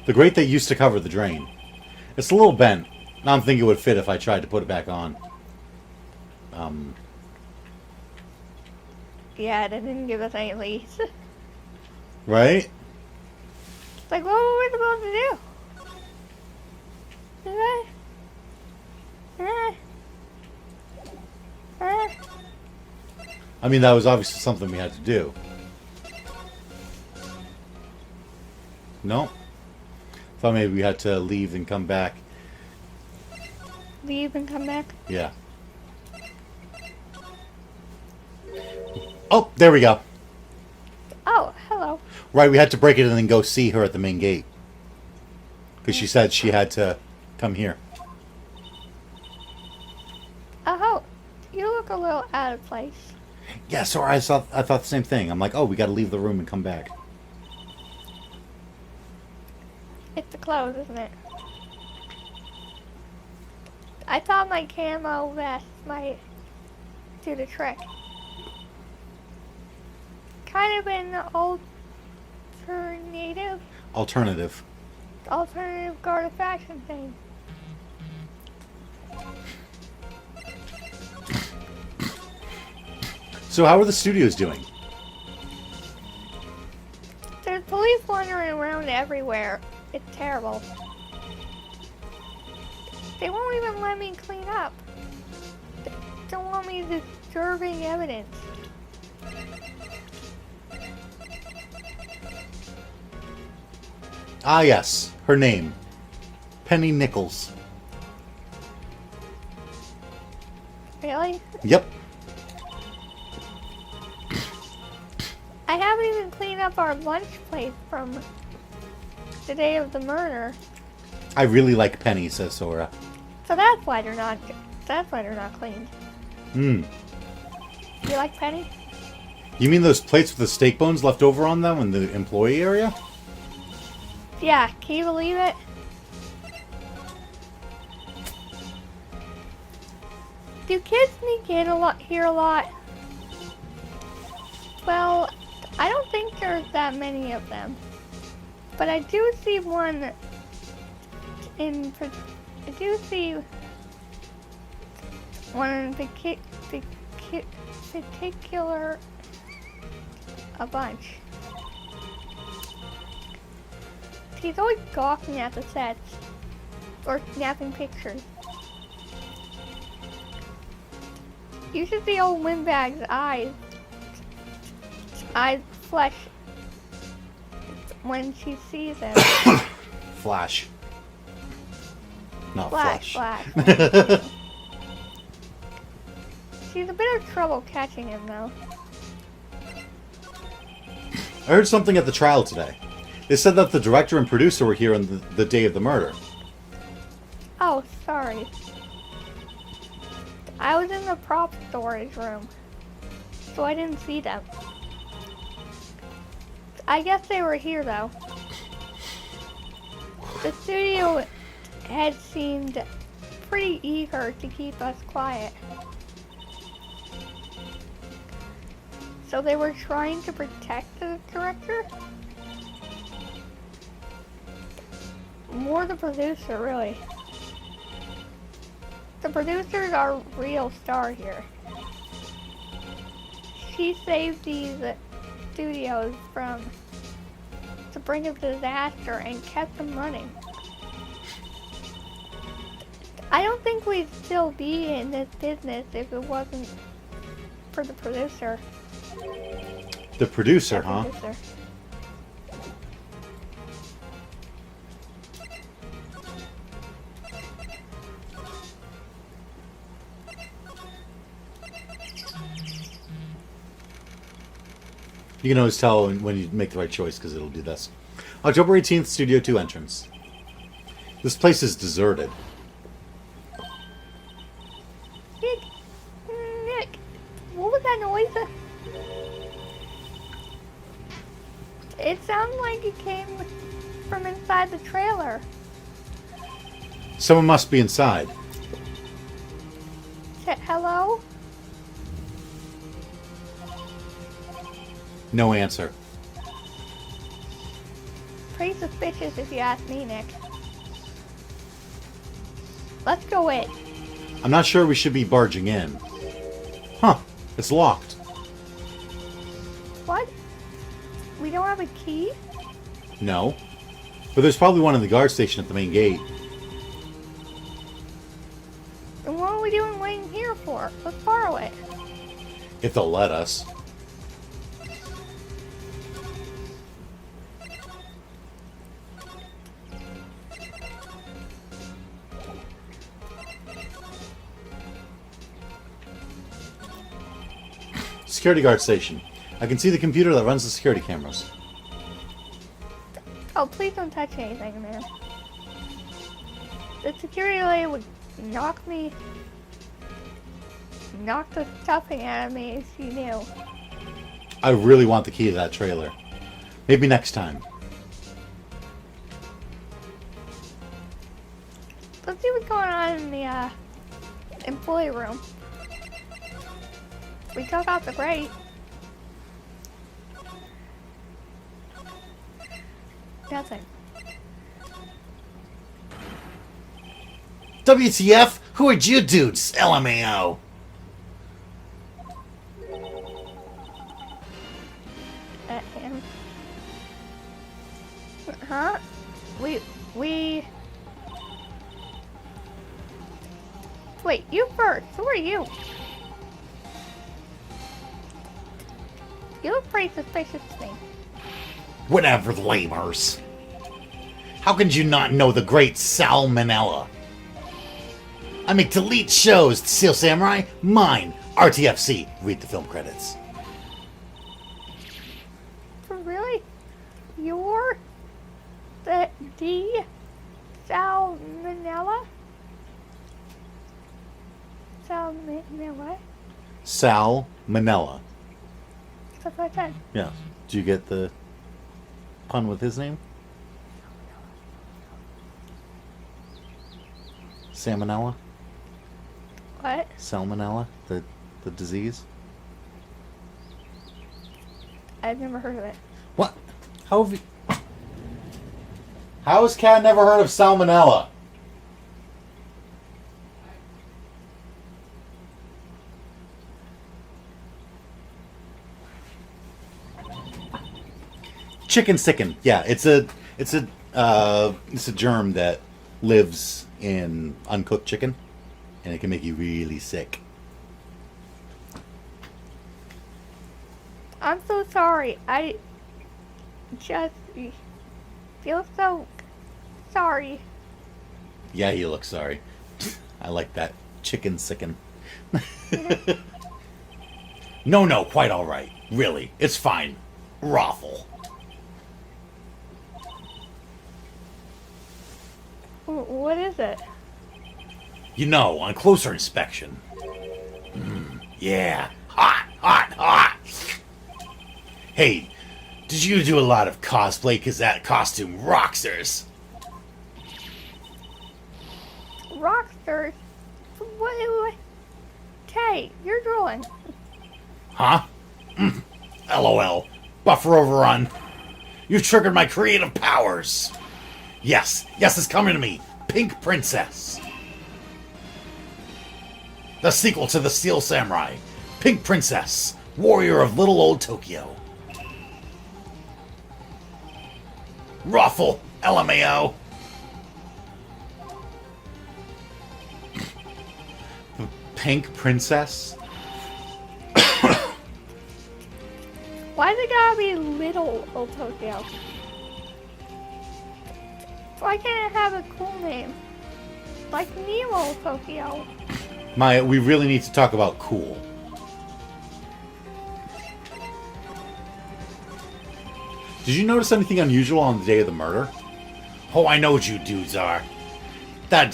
The grate that used to cover the drain. It's a little bent. I don't think it would fit if I tried to put it back on. Yeah, they didn't give us any leads. Right? Like, what were we supposed to do? I mean, that was obviously something we had to do. No? Thought maybe we had to leave and come back. Leave and come back? Yeah. Oh, there we go. Oh, hello. Right, we had to break it and then go see her at the main gate. Because she said she had to come here. Oh, you look a little out of place. Yeah, so I thought the same thing. I'm like, oh, we got to leave the room and come back. It's the clothes, isn't it? I thought my camo vest might do the trick. Kind of in the old Alternative. alternative Garda faction thing. So how are the studios doing? There's police wandering around everywhere. It's terrible. They won't even let me clean up. They don't want me disturbing evidence. Ah, yes. Her name. Penny Nichols. Really? Yep. I haven't even cleaned up our lunch plate from the day of the murder. I really like Penny, says Sora. So that's why they're not cleaned. Hmm. You like Penny? You mean those plates with the steak bones left over on them in the employee area? Yeah, can you believe it? Do kids sneak in here a lot? Well, I don't think there's that many of them. But I do see one I do see one in particular a bunch. He's always gawking at the sets or snapping pictures. You should see old Windbag's eyes flash when she sees him. Flash. Not Flash. flash. She's a bit of trouble catching him, though. I heard something at the trial today. They said that the director and producer were here on the day of the murder. Oh, sorry. I was in the prop storage room, so I didn't see them. I guess they were here, though. The studio head seemed pretty eager to keep us quiet. So they were trying to protect the director? More the producer, really. The producer's our real star here. She saved these studios from the brink of disaster and kept them running. I don't think we'd still be in this business if it wasn't for the producer. The producer, huh? Producer. You can always tell when you make the right choice because it'll do this. October 18th, Studio 2 entrance. This place is deserted. Nick, what was that noise? It sounded like it came from inside the trailer. Someone must be inside. Hello? No answer. Pretty suspicious if you ask me, Nick. Let's go in. I'm not sure we should be barging in. Huh. It's locked. What? We don't have a key? No. But there's probably one in the guard station at the main gate. And what are we doing waiting here for? Let's borrow it. If they'll let us. Security guard station. I can see the computer that runs the security cameras. Oh, please don't touch anything, man. The security lady would knock the stuffing out of me if she knew. I really want the key to that trailer. Maybe next time. Let's see what's going on in the employee room. We took out the grate. Nothing. WTF? Who are you dudes? LMAO. And huh? We. Wait, you first. Who are you? You look pretty suspicious to me. Whatever, lamers. How could you not know the great Salmonella? I make delete shows, Steel Samurai. Mine. RTFC. Read the film credits. Really? You're the Salmonella? Salmonella? Salmonella. That's what I said. Yeah. Did you get the pun with his name? Salmonella? What? Salmonella? The disease? I've never heard of it. What? How have you... How has Cat never heard of salmonella? Chicken sicken. Yeah, it's a germ that lives in uncooked chicken, and it can make you really sick. I'm so sorry. I just feel so sorry. Yeah, you look sorry. I like that. Chicken sicken. No, quite alright. Really, it's fine. Raffle. What is it? You know, on closer inspection. Yeah. Hot. Hey, did you do a lot of cosplay? Because that costume rocksters. Rocksters? What? Hey, you're drooling. Huh? LOL. Buffer overrun. You triggered my creative powers. Yes, it's coming to me. Pink Princess. The sequel to the Steel Samurai. Pink Princess. Warrior of Little Old Tokyo. Ruffle. LMAO. Pink princess? Why's it gotta be Little Old Tokyo? Why can't it have a cool name? Like Nemo Tokyo. Maya, we really need to talk about cool. Did you notice anything unusual on the day of the murder? Oh, I know what you dudes are. That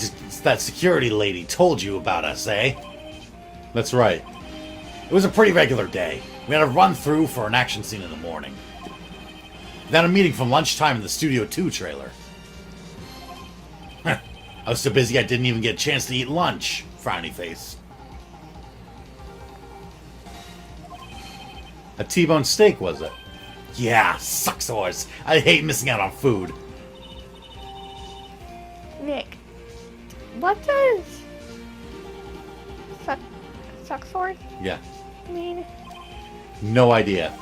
security lady told you about us, eh? That's right. It was a pretty regular day. We had a run-through for an action scene in the morning. Then a meeting from lunchtime in the Studio 2 trailer. I was so busy I didn't even get a chance to eat lunch. Frowny face. A T-bone steak, was it? Yeah, sucksores. I hate missing out on food. Nick, what does sucksword Yeah. mean? No idea.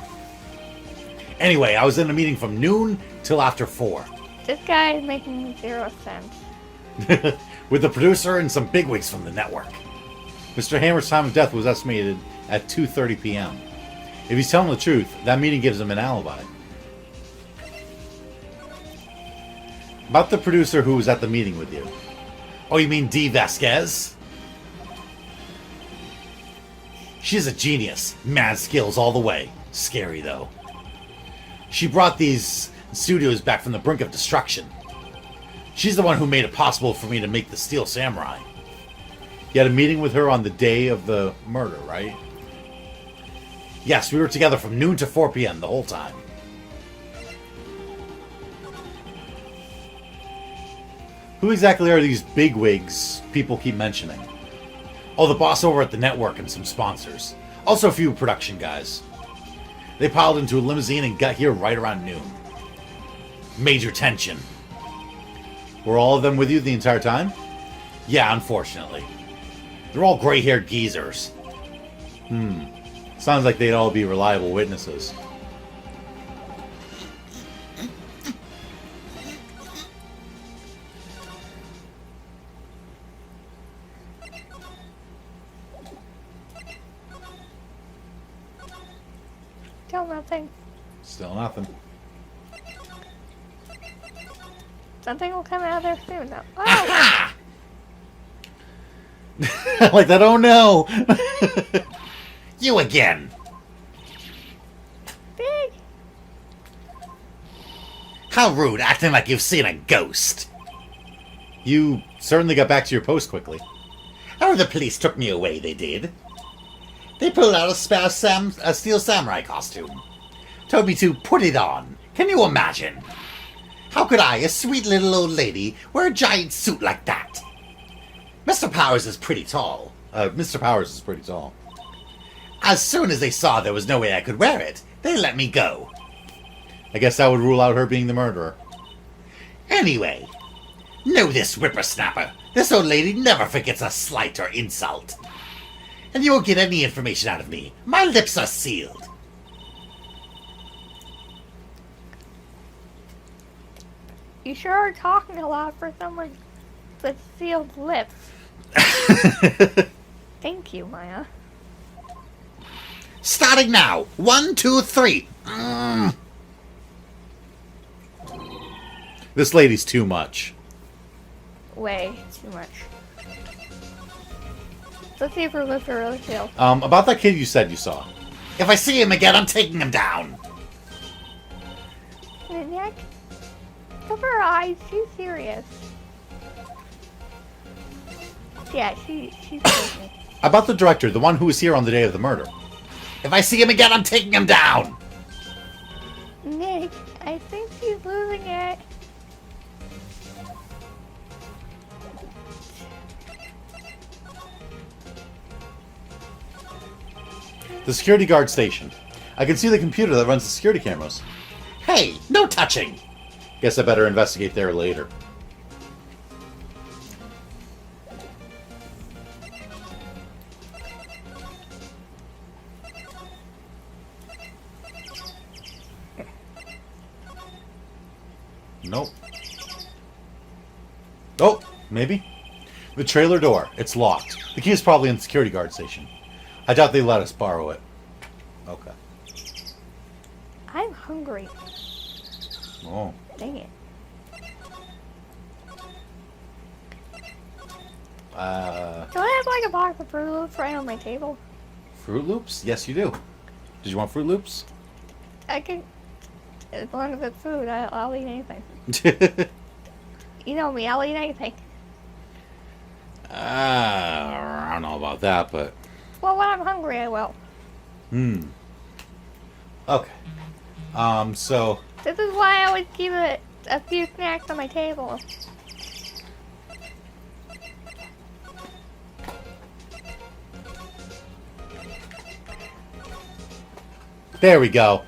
Anyway, I was in a meeting from noon till after 4. This guy is making 0 sense. With the producer and some bigwigs from the network. Mr. Hammer's time of death was estimated at 2:30 p.m. If he's telling the truth, that meeting gives him an alibi. About the producer who was at the meeting with you. Oh, you mean Dee Vasquez? She's a genius. Mad skills all the way. Scary, though. She brought these studios back from the brink of destruction. She's the one who made it possible for me to make the Steel Samurai. You had a meeting with her on the day of the murder, right? Yes, we were together from noon to 4 p.m. the whole time. Who exactly are these bigwigs people keep mentioning? Oh, the boss over at the network and some sponsors. Also a few production guys. They piled into a limousine and got here right around noon. Major tension. Were all of them with you the entire time? Yeah, unfortunately. They're all gray-haired geezers. Sounds like they'd all be reliable witnesses. Still nothing. Still nothing. Something will come out of there soon, though. Oh! Like that, oh no! You again. Big! How rude, acting like you've seen a ghost. You certainly got back to your post quickly. Oh, the police took me away, they did. They pulled out a steel samurai costume. Told me to put it on. Can you imagine? How could I, a sweet little old lady, wear a giant suit like that? Mr. Powers is pretty tall. Mr. Powers is pretty tall. As soon as they saw there was no way I could wear it, they let me go. I guess that would rule out her being the murderer. Anyway, know this, whippersnapper. This old lady never forgets a slight or insult. And you won't get any information out of me. My lips are sealed. You sure are talking a lot for someone with sealed lips. Thank you, Maya. Starting now. 1, 2, 3. This lady's too much. Way too much. Let's see if her lips are really sealed. About that kid you said you saw. If I see him again, I'm taking him down. Nick, cover her eyes. She's serious. Yeah, she's serious. About the director, the one who was here on the day of the murder. If I see him again, I'm taking him down. Nick, I think she's losing it. The security guard station. I can see the computer that runs the security cameras. Hey, no touching. Guess I better investigate there later. Nope. Oh, maybe. The trailer door. It's locked. The key is probably in the security guard station. I doubt they let us borrow it. Okay. I'm hungry. Oh. Dang it. Do I have like a box of Fruit Loops right on my table? Fruit Loops? Yes, you do. Did you want Fruit Loops? I can, as long as it's food, I'll eat anything. You know me, I'll eat anything. I don't know about that, but... Well, when I'm hungry, I will. Okay. So... This is why I always keep a few snacks on my table. There we go.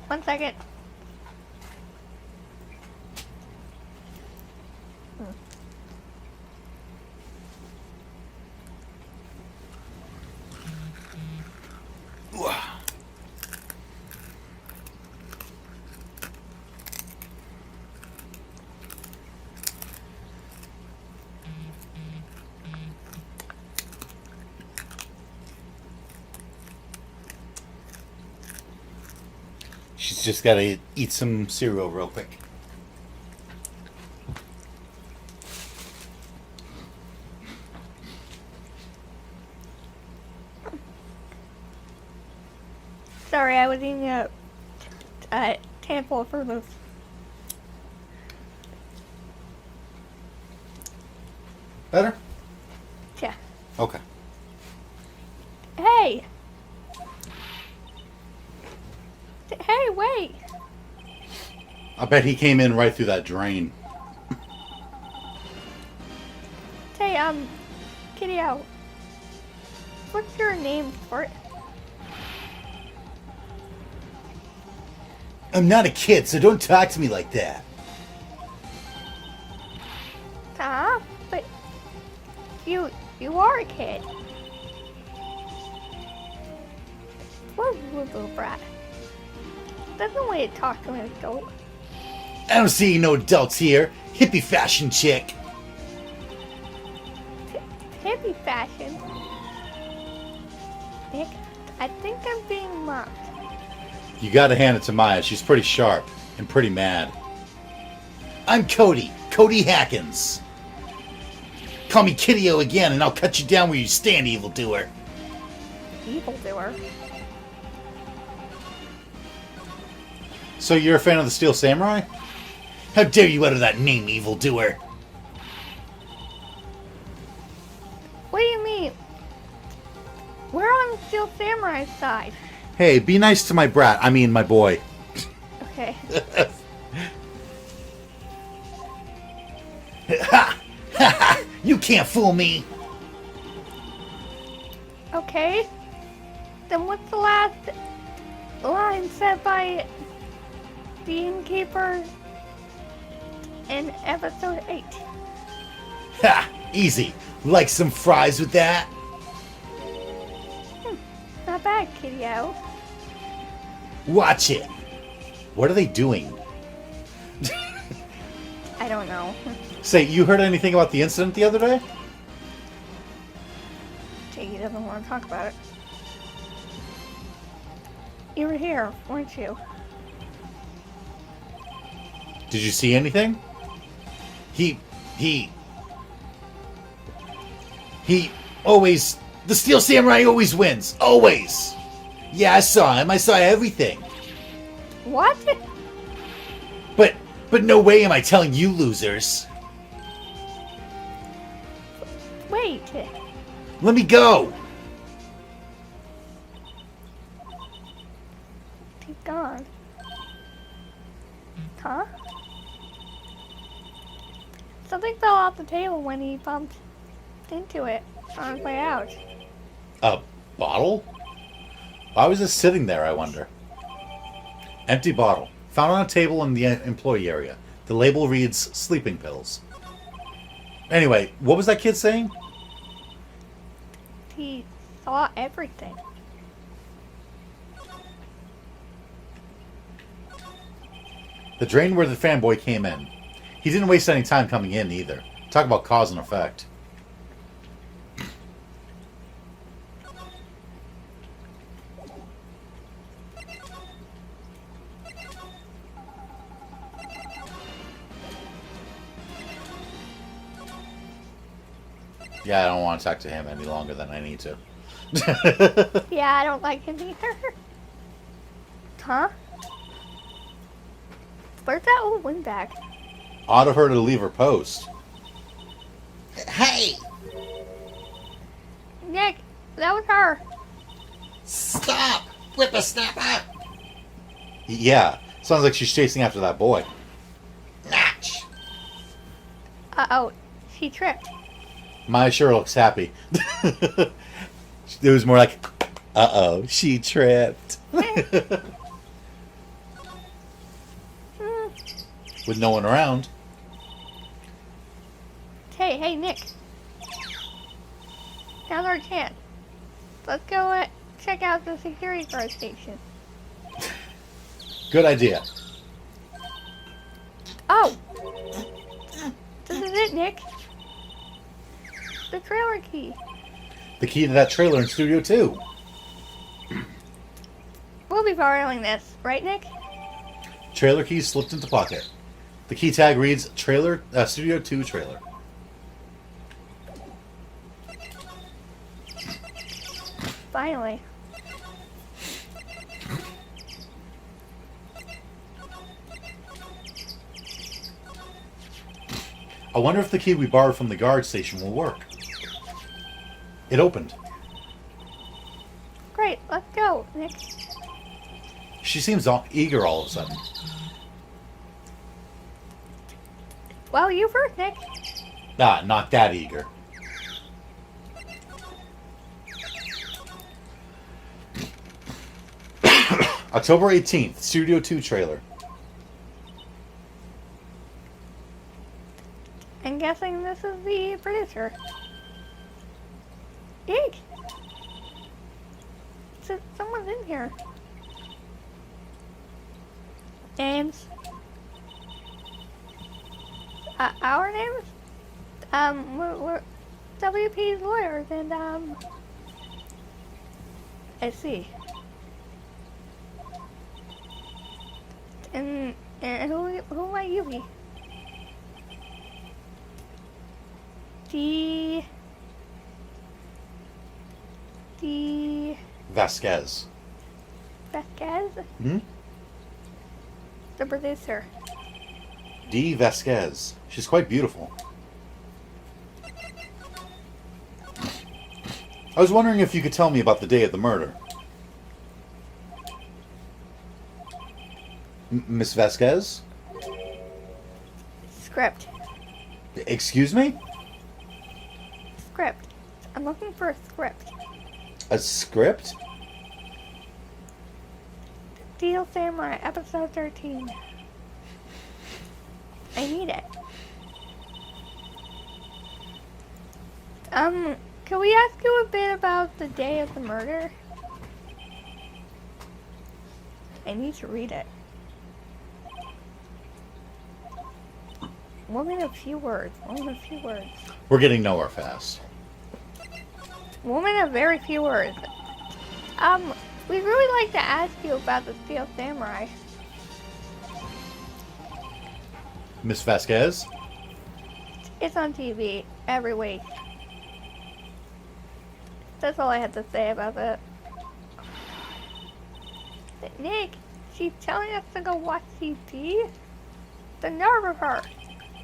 One second. She's just gotta eat some cereal real quick. Sorry, I was eating a handful of Fruit Loops. Better? Yeah. Okay. Hey! Hey, wait! I bet he came in right through that drain. Hey, Kitty out. What's your name for it? I'm not a kid, so don't talk to me like that. Huh? But you are a kid. Whoa, little brat. That's no way to talk to an adult. I don't see no adults here. Hippie fashion chick. Hippie fashion. Nick, I think I'm being mocked. You gotta hand it to Maya. She's pretty sharp and pretty mad. I'm Cody. Cody Hackins. Call me Kiddio again and I'll cut you down where you stand, evildoer. Evildoer. So you're a fan of the Steel Samurai? How dare you utter that name, evildoer? What do you mean? We're on the Steel Samurai side. Hey, be nice to my brat. I mean, my boy. Okay. Ha! Ha ha! You can't fool me! Okay. Then what's the last line said by the innkeeper in episode 8? Ha! Easy. Like some fries with that? Not bad, kiddo. Watch it. What are they doing? I don't know. Say, you heard anything about the incident the other day? Jiggy doesn't want to talk about it. You were here, weren't you? Did you see anything? He always... The Steel Samurai always wins. Always. Yeah, I saw him. I saw everything. What? But no way am I telling you losers. Wait. Let me go. He's gone. Huh? Something fell off the table when he bumped into it on his way out. A bottle? Why was it sitting there, I wonder? Empty bottle. Found on a table in the employee area. The label reads sleeping pills. Anyway, what was that kid saying? He saw everything. The drain where the fanboy came in. He didn't waste any time coming in either. Talk about cause and effect. Yeah, I don't want to talk to him any longer than I need to. Yeah, I don't like him either. Huh? Where's that old windbag? Odd of her to leave her post. Hey! Nick, that was her. Stop! Whippersnapper! Yeah, sounds like she's chasing after that boy. Natch! Uh-oh, she tripped. Maya sure looks happy. It was more like, uh-oh, she tripped. With no one around. Hey, Nick. Now's our chance. Let's go check out the security guard station. Good idea. Oh! This is it, Nick. The trailer key. The key to that trailer in Studio 2. We'll be borrowing this, right, Nick? Trailer key slipped into pocket. The key tag reads trailer Studio 2 trailer. Finally. I wonder if the key we borrowed from the guard station will work. It opened. Great, let's go, Nick. She seems eager all of a sudden. Well, you first, Nick. Ah, not that eager. October 18th, Studio 2 trailer. I'm guessing this is the producer. Eek! So someone's in here. Names. Our names? We're WP's lawyers, and, I see. And who might you be? Vasquez. Vasquez? Hmm? The producer. D. Vasquez. She's quite beautiful. I was wondering if you could tell me about the day of the murder. Miss Vasquez? Script. Excuse me? Script. I'm looking for a script. A script? Steel Samurai, episode 13. I need it. Can we ask you a bit about the day of the murder? I need to read it. Woman of few words. Woman of few words. We're getting nowhere fast. Woman of very few words. We'd really like to ask you about the Steel Samurai. Miss Vasquez? It's on TV every week. That's all I had to say about that. Nick, she's telling us to go watch TV? The nerve of her.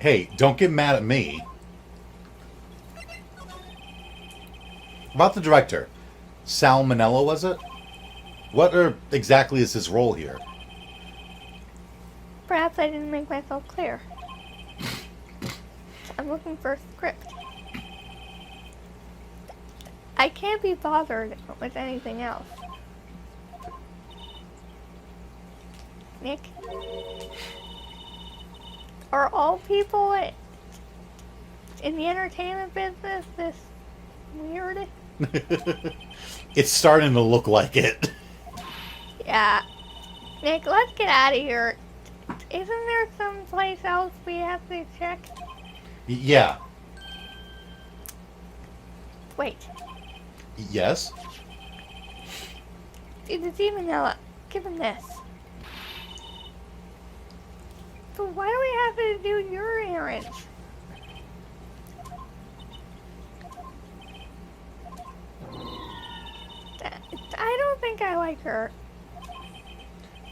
Hey, don't get mad at me. About the director. Sal Manello, was it? What exactly is his role here? Perhaps I didn't make myself clear. I'm looking for a script. I can't be bothered with anything else. Nick? Are all people in the entertainment business this weird? It's starting to look like it. Yeah. Nick, let's get out of here. Isn't there someplace else we have to check? Yeah. Wait. Yes? It's even Manila. Give him this. But why do we have to do your errands? I don't think I like her.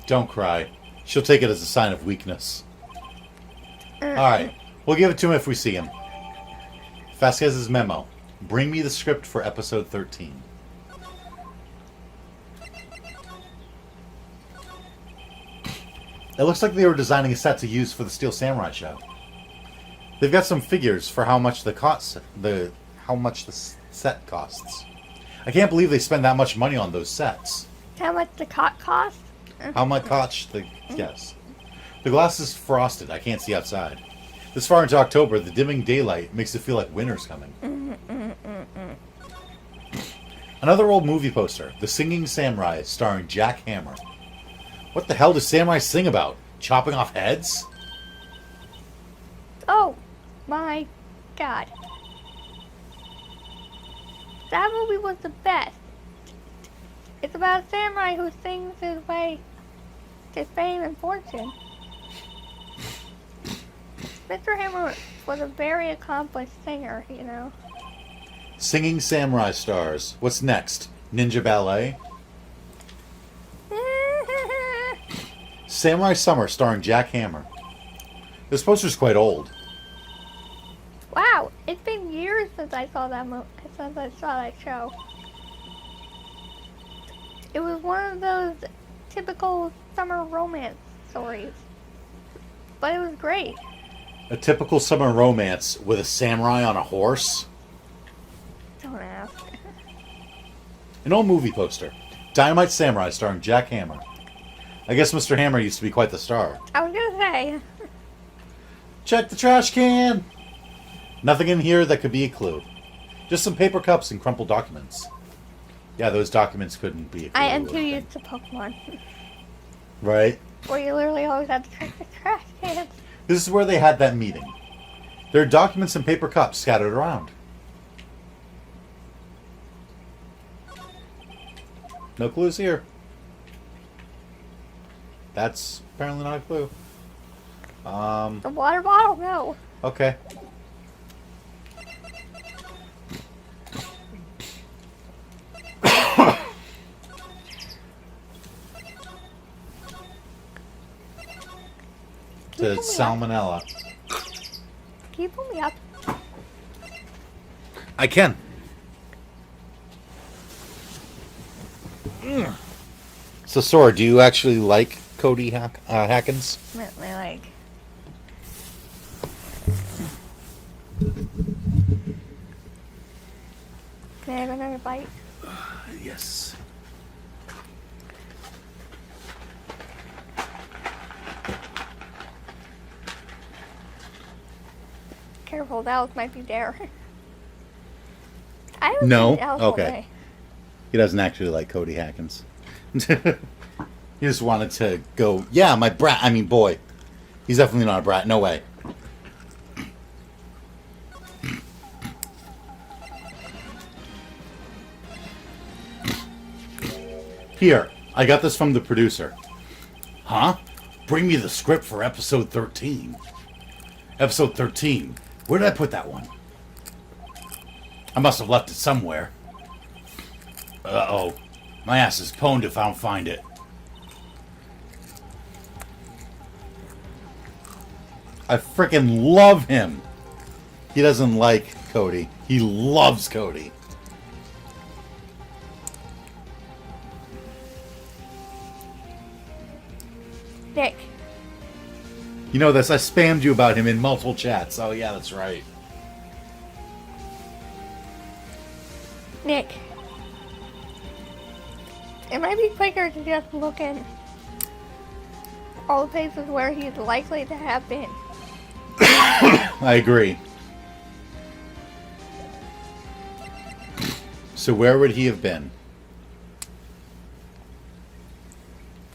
Don't cry. She'll take it as a sign of weakness. Alright. We'll give it to him if we see him. Vasquez's memo. Bring me the script for episode 13. It looks like they were designing a set to use for the Steel Samurai show. They've got some figures for how much the set costs. I can't believe they spend that much money on those sets. How much the cot cost? How much cost yes. The glass is frosted. I can't see outside. This far into October, the dimming daylight makes it feel like winter's coming. Another old movie poster, The Singing Samurai, starring Jack Hammer. What the hell does samurai sing about? Chopping off heads? Oh my god. That movie was the best. It's about a samurai who sings his way to fame and fortune. Mr. Hammer was a very accomplished singer, you know. Singing Samurai stars. What's next? Ninja Ballet? Samurai Summer starring Jack Hammer. This poster's quite old. Wow, it's been years since I saw that show. It was one of those typical summer romance stories. But it was great. A typical summer romance with a samurai on a horse? Don't ask. An old movie poster. Dynamite Samurai starring Jack Hammer. I guess Mr. Hammer used to be quite the star. I was gonna say. Check the trash can! Nothing in here that could be a clue. Just some paper cups and crumpled documents. Yeah, those documents couldn't be a clue. I am too used to Pokemon. Right? Where you literally always have to check the trash cans. This is where they had that meeting. There are documents and paper cups scattered around. No clues here. That's apparently not a clue. The water bottle, no. Okay. To salmonella. Can you pull me up? I can. So, Sora, do you actually like Cody Hackins? My leg. Can I have another bite? Yes. Careful, the owls might be there. I haven't No? seen owls all Okay. day. He doesn't actually like Cody Hackins. He just wanted to go, yeah, my brat. I mean, boy. He's definitely not a brat. No way. Here, I got this from the producer. Huh? Bring me the script for episode 13. Episode 13. Where did I put that one? I must have left it somewhere. Uh-oh. My ass is pwned if I don't find it. I freaking love him. He doesn't like Cody. He loves Cody. Nick, You know this. I spammed you about him in multiple chats. Oh, yeah, that's right. Nick. It might be quicker to just look in all the places where he's likely to have been. I agree. So where would he have been?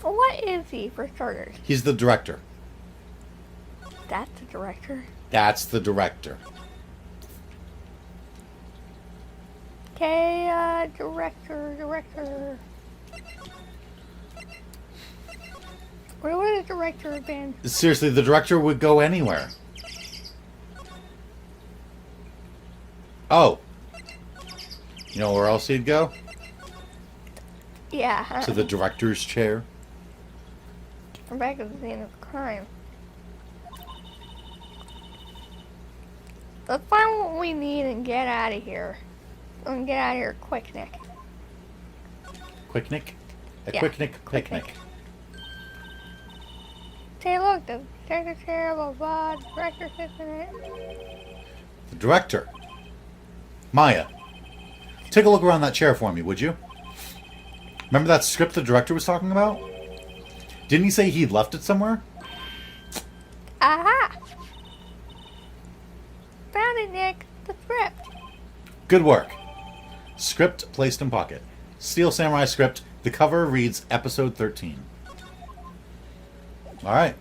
Well, what is he, for starters? He's the director. That's the director. That's the director. Okay, director. Where would the director have been? Seriously, the director would go anywhere. Oh. You know where else he'd go? Yeah. To the director's chair. We're back at the scene of crime. Let's find what we need and get out of here. And get out of here quick, Nick. Quick Nick? A Yeah, quick Nick quick picnic. Nick. Say, look, the secretary, blah, blah, director sits in it. The director. Maya. Take a look around that chair for me, would you? Remember that script the director was talking about? Didn't he say he'd left it somewhere? Aha! Found it, Nick. The script. Good work. Script placed in pocket. Steel Samurai script. The cover reads Episode 13. Alright.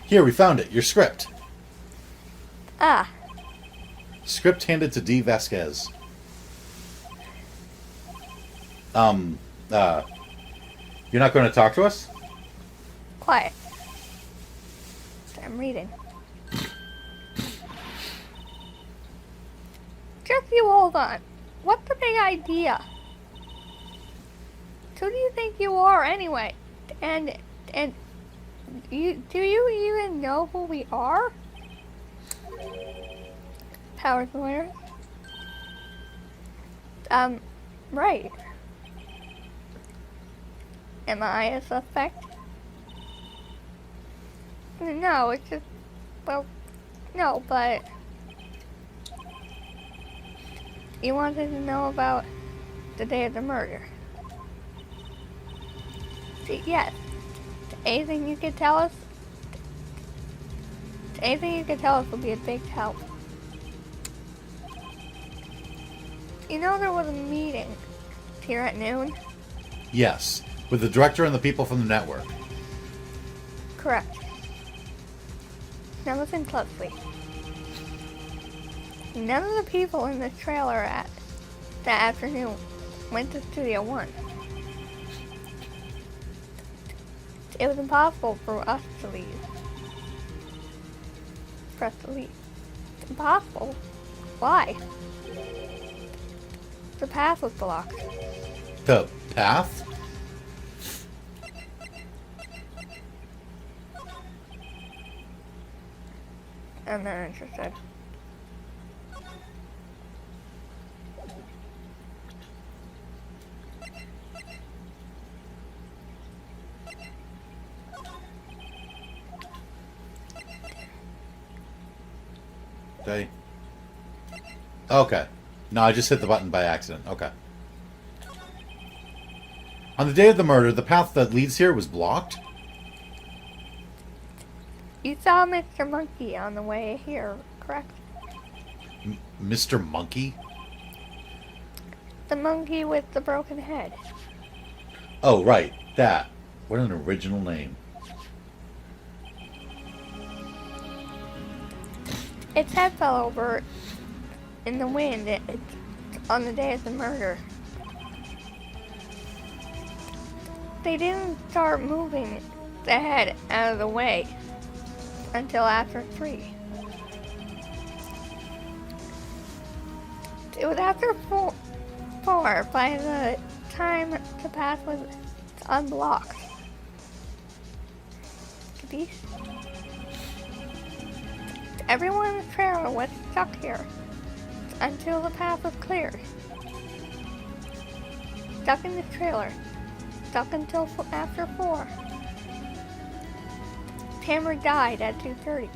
Here, we found it. Your script. Ah. Script handed to D. Vasquez. You're not going to talk to us? Quiet. I'm reading. Just you hold on. What's the big idea? Who do you think you are anyway? And do you even know who we are? Howard Lawyer. Right. Am I a suspect? No, it's just, well, no, but you wanted to know about the day of the murder. See, yes. Anything you could tell us? Anything you could tell us would be a big help. You know there was a meeting here at noon? Yes, with the director and the people from the network. Correct. Now listen closely. None of the people in the trailer at that afternoon went to Studio One. It was impossible for us to leave. For us to leave. It's impossible? Why? The path was blocked. The path? I'm not interested. They. Okay. No, I just hit the button by accident. Okay. On the day of the murder, the path that leads here was blocked? You saw Mr. Monkey on the way here, correct? Mr. Monkey? The monkey with the broken head. Oh, right. That. What an original name. Its head fell over in the wind on the day of the murder. They didn't start moving the head out of the way until after 3. It was after 4 by the time the path was unblocked. Capiche? Everyone in the trailer was stuck here until the path was cleared. Stuck in the trailer. Stuck until after 4. Hammer died at 2:30.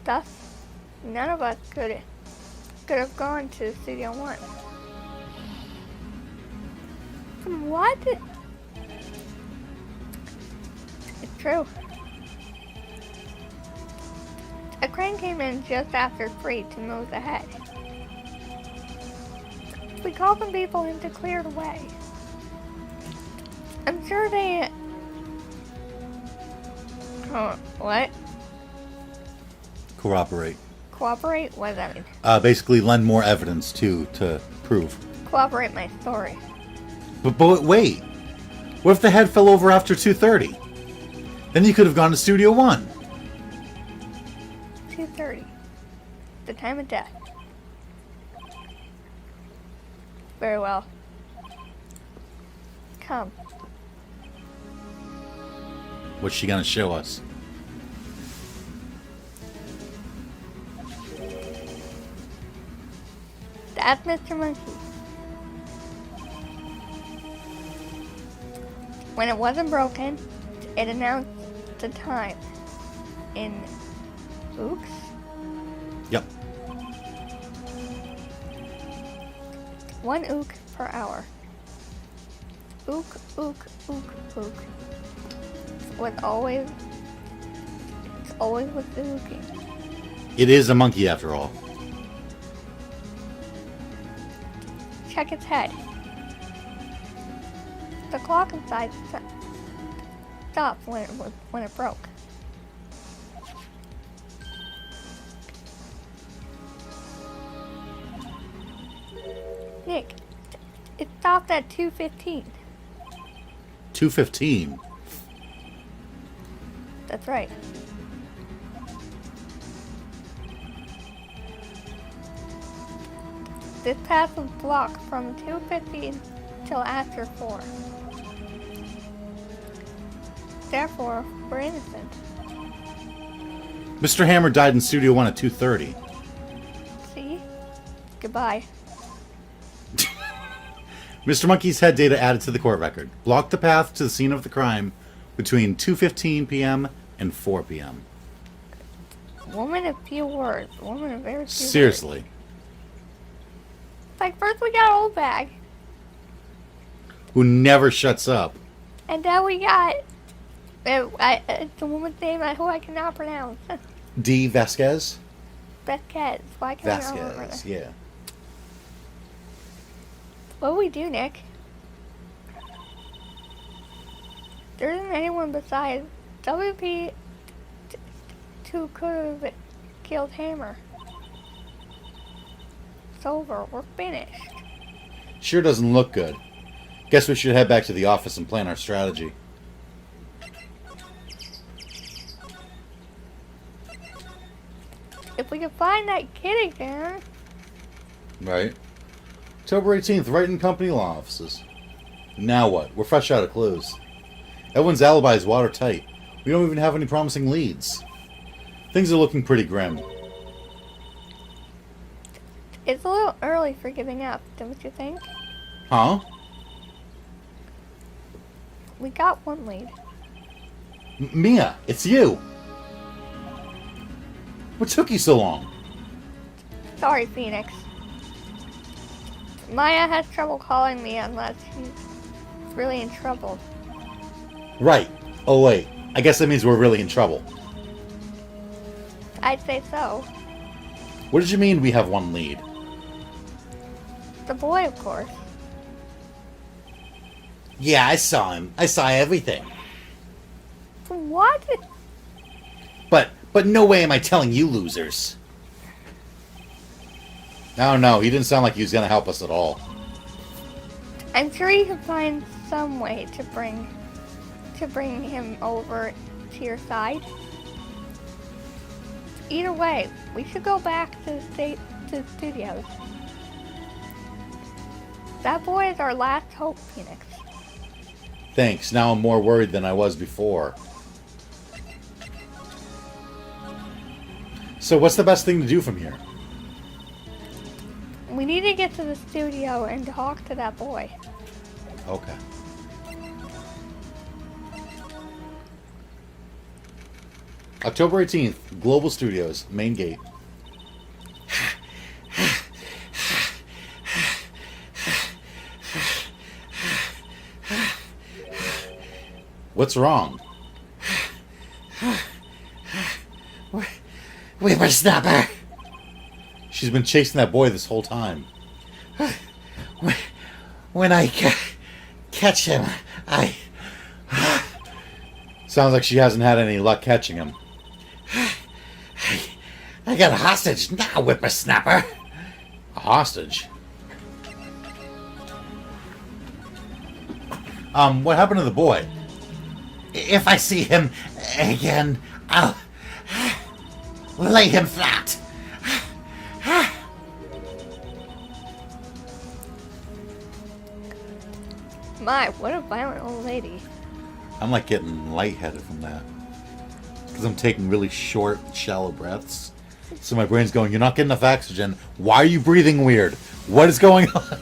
Thus, none of us could have gone to Studio One. What? It's true. A crane came in just after 3 to move the head. We called some people in to clear the way. I'm sure they... Oh, what? Corroborate. Cooperate? What does that mean? Basically lend more evidence to prove. Cooperate my story. But wait. What if the head fell over after 2:30? Then you could have gone to Studio One. 2:30. The time of death. Very well. Come. What's she gonna show us? That's Mr. Monkey. When it wasn't broken, it announced the time in ooks. Yep. 1 ook per hour. Ook, ook, ook, ook. It's always with the ooking. It is a monkey after all. Check its head. The clock inside stopped when it broke. Nick, it stopped at 2:15. 2:15. That's right. This path was blocked from 2:15 till after 4. Therefore, we're innocent. Mr. Hammer died in Studio One at 2:30. See? Goodbye. Mr. Monkey's head data added to the court record. Blocked the path to the scene of the crime between 2:15 p.m. and 4 p.m. Woman of few words. Woman of very few Seriously. words. Like, first we got Old Bag. Who never shuts up. And then we got... it's a woman's name who I cannot pronounce. D. Vasquez? Vasquez. Why can't I remember Vasquez, that? yeah. What do we do, Nick? There isn't anyone besides WP who could have killed Hammer. It's over. We're finished. Sure doesn't look good. Guess we should head back to the office and plan our strategy. If we can find that kid again. Right. October 18th, Wright and Company law offices. Now what? We're fresh out of clues. Everyone's alibi is watertight. We don't even have any promising leads. Things are looking pretty grim. It's a little early for giving up, don't you think? Huh? We got one lead. Mia, it's you! What took you so long? Sorry, Phoenix. Maya has trouble calling me unless she's really in trouble. Right. Oh wait, I guess that means we're really in trouble. I'd say so. What did you mean we have one lead? The boy, of course. Yeah, I saw him. I saw everything. What? But no way am I telling you losers. I don't know, he didn't sound like he was gonna help us at all. I'm sure you can find some way to bring him over to your side. Either way, we should go back to the studios. That boy is our last hope, Phoenix. Thanks, now I'm more worried than I was before. So what's the best thing to do from here? We need to get to the studio and talk to that boy. Okay. October 18th, Global Studios, main gate. What's wrong? Whippersnapper! She's been chasing that boy this whole time. When I catch him, Sounds like she hasn't had any luck catching him. I got a hostage now, whippersnapper. A hostage? What happened to the boy? If I see him again, I'll lay him flat. My, what a violent old lady. I'm like getting lightheaded from that. Because I'm taking really short, shallow breaths. So my brain's going, you're not getting enough oxygen. Why are you breathing weird? What is going on?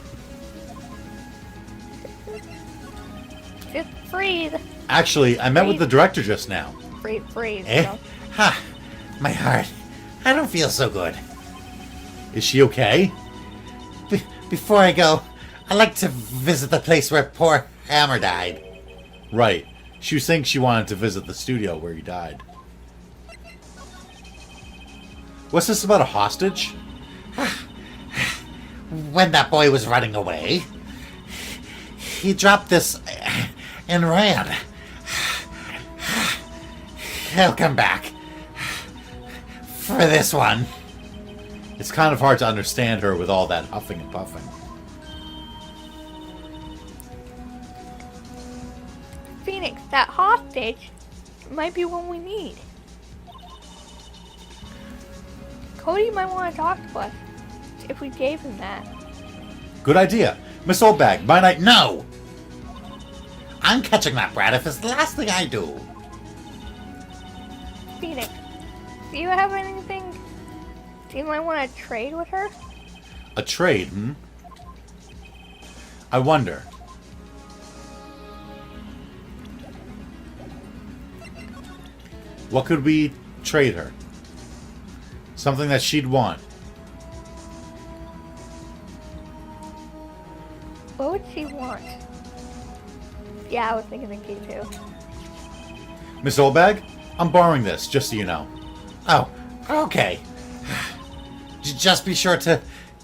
Just breathe. Actually, I met with the director just now. Breathe. Eh? So. Ha! My heart. I don't feel so good. Is she okay? Before I go, I'd like to visit the place where poor Hammer died. Right. She was saying she wanted to visit the studio where he died. What's this about a hostage? When that boy was running away, he dropped this and ran. He'll come back for this one. It's kind of hard to understand her with all that huffing and puffing. Phoenix, that hostage might be one we need. Cody might want to talk to us if we gave him that. Good idea. Miss Oldbag, might I... No! I'm catching that brat if it's the last thing I do. Phoenix, do you have anything? Do you might want to trade with her? A trade, hmm? I wonder. What could we trade her? Something that she'd want. What would she want? Yeah, I was thinking the key too. Miss Oldbag, I'm borrowing this, just so you know. Oh, okay. Just be sure to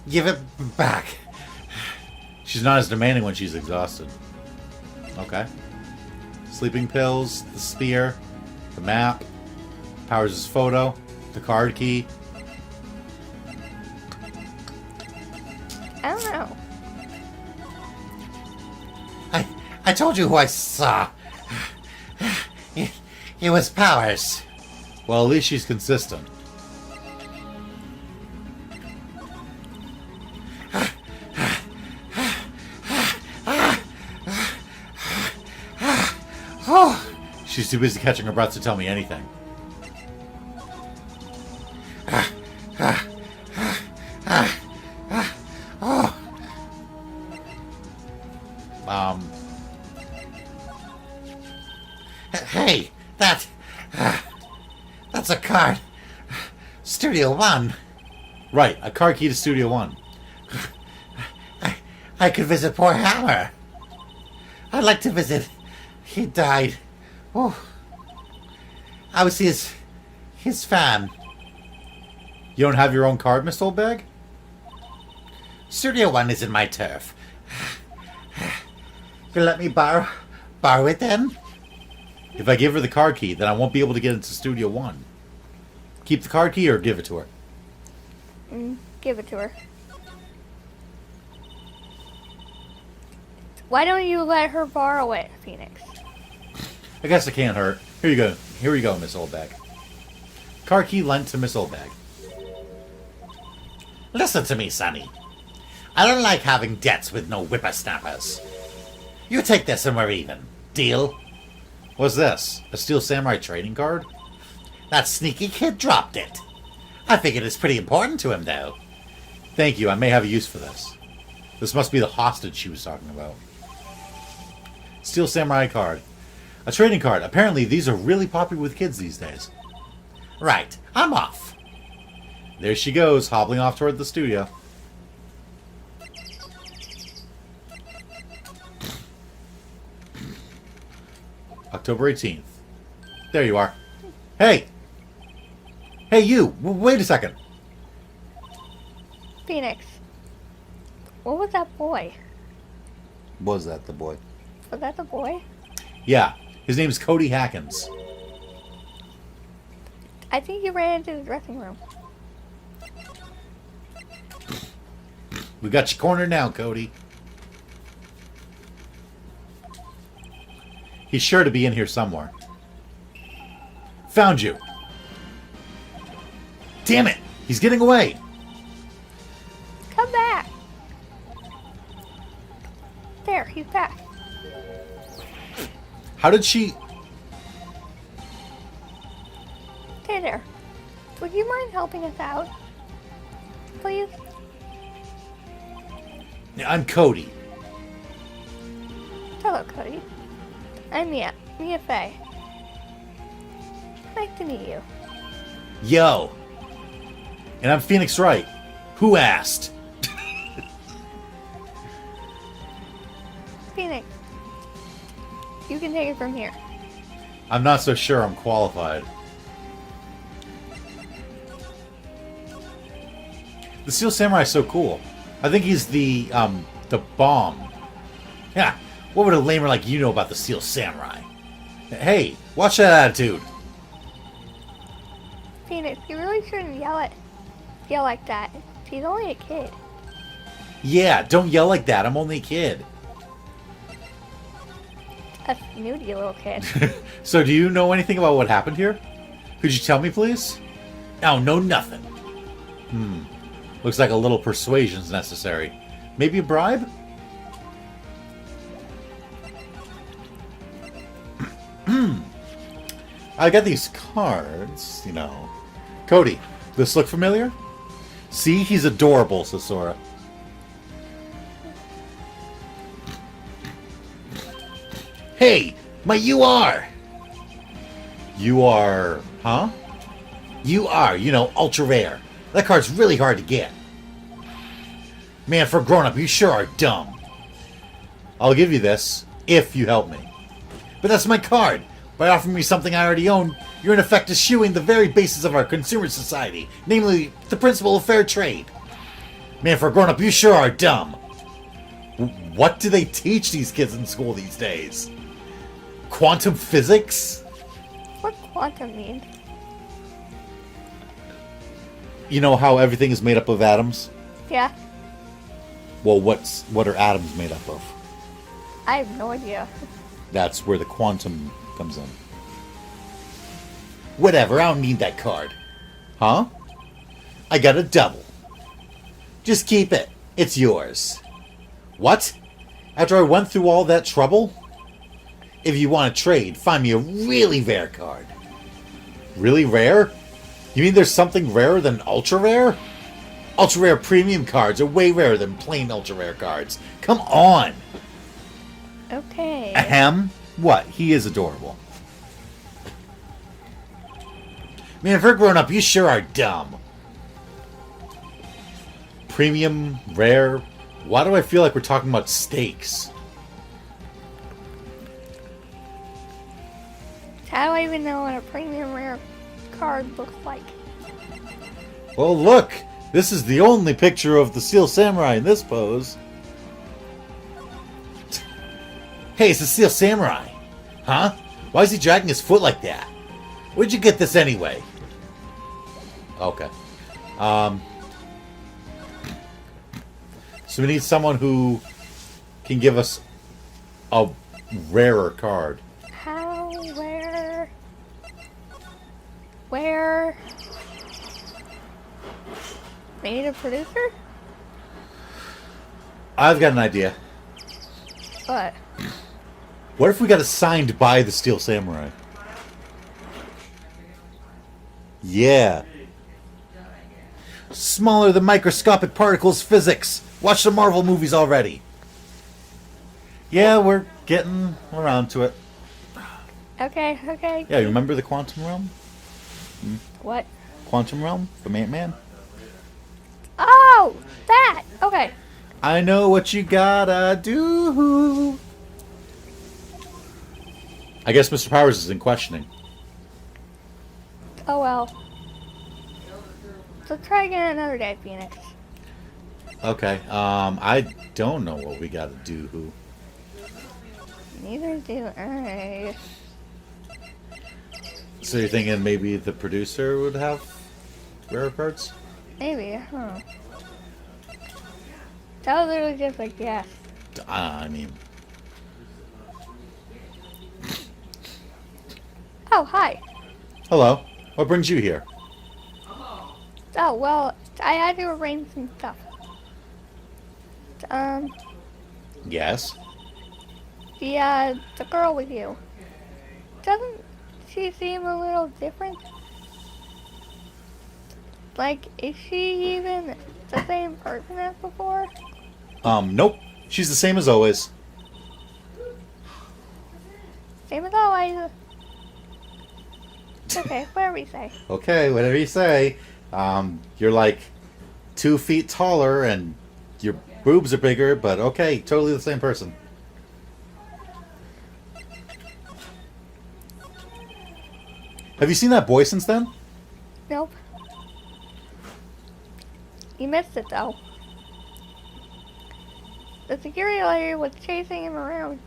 give it back. She's not as demanding when she's exhausted. Okay. Sleeping pills, the spear, the map, Powers' photo, the card key. I don't know. I told you who I saw. It was Powers. Well, at least she's consistent. She's too busy catching her breath to tell me anything. Hey, that's a card. Studio One. Right, a card key to Studio One. I could visit poor Hammer. I'd like to visit. He died. Oh, I was his fan. You don't have your own card, Miss Oldbag? Studio One isn't my turf. You'll let me borrow it then? If I give her the card key, then I won't be able to get into Studio One. Keep the card key or give it to her? Give it to her. Why don't you let her borrow it, Phoenix? I guess it can't hurt. Here you go. Here you go, Miss Oldbag. Card key lent to Miss Oldbag. Listen to me, Sonny. I don't like having debts with no whippersnappers. You take this and we're even. Deal? What's this? A Steel Samurai trading card? That sneaky kid dropped it. I figured it's pretty important to him, though. Thank you. I may have a use for this. This must be the hostage she was talking about. Steel Samurai card. A trading card. Apparently, these are really popular with kids these days. Right. I'm off. There she goes, hobbling off toward the studio. October 18th. There you are. Hey! Hey, you! Wait a second. Phoenix. What was that boy? Was that the boy? Was that the boy? Yeah. His name's Cody Hackins. I think you ran into the dressing room. We got you cornered now, Cody. He's sure to be in here somewhere. Found you. Damn it! He's getting away. Come back. There, he's back. How did she... Stay there. Would you mind helping us out? Please? I'm Cody. Hello, Cody. I'm Mia. Mia Fey. Nice to meet you. Yo. And I'm Phoenix Wright. Who asked? Phoenix. You can take it from here. I'm not so sure I'm qualified. The Steel Samurai is so cool. I think he's the bomb. Yeah, what would a lamer like you know about the Steel Samurai? Hey, watch that attitude. Phoenix, you really shouldn't yell like that. He's only a kid. Yeah, don't yell like that. I'm only a kid. A snooty little kid. So do you know anything about what happened here? Could you tell me, please? Oh, no, nothing. Looks like a little persuasion's necessary. Maybe a bribe? I got these cards, you know. Cody, this look familiar? See, he's adorable, says Sora. Hey, my UR! You are... Huh? You are, ultra rare. That card's really hard to get. Man, for a grown-up, you sure are dumb. I'll give you this, if you help me. But that's my card. By offering me something I already own, you're in effect eschewing the very basis of our consumer society, namely the principle of fair trade. Man, for a grown-up, you sure are dumb. What do they teach these kids in school these days? Quantum physics? What quantum means? You know how everything is made up of atoms? Yeah, Well, what are atoms made up of? I have no idea. That's where the quantum comes in. Whatever, I don't need that card. Huh? I got a double. Just keep it. It's yours. What? After I went through all that trouble? If you want to trade, find me a really rare card. Really rare? You mean there's something rarer than ultra rare? Ultra rare premium cards are way rarer than plain ultra rare cards. Come on! Okay. Ahem? What? He is adorable. Man, if you're grown up, you sure are dumb. Premium, rare. Why do I feel like we're talking about steaks? How do I even know what a premium rare card looks like? Well, look! This is the only picture of the Steel Samurai in this pose. Hey, it's the Steel Samurai. Huh? Why is he dragging his foot like that? Where'd you get this anyway? Okay. So we need someone who can give us a rarer card. How? Where? Need a producer? I've got an idea. What? What if we got it signed by the Steel Samurai? Yeah. Smaller than microscopic particles physics. Watch the Marvel movies already. Yeah, we're getting around to it. Okay. Yeah, you remember the Quantum Realm? What? Quantum Realm from Ant-Man? Oh! That! Okay. I know what you gotta do. I guess Mr. Powers is in questioning. Oh well. So try again another day, Phoenix. Okay, I don't know what we gotta do. Neither do I. So you're thinking maybe the producer would have rare cards? Maybe, huh? That was literally just like, yes. I mean... Oh, hi. Hello. What brings you here? Oh, well, I had to arrange some stuff. Yes? The girl with you. Doesn't she seem a little different? Like, is she even the same person as before? Nope. She's the same as always. Same as always. Okay, whatever you say. Okay, whatever you say. You're like 2 feet taller and your boobs are bigger, but okay, totally the same person. Have you seen that boy since then? Nope. You missed it though. The security lady was chasing him around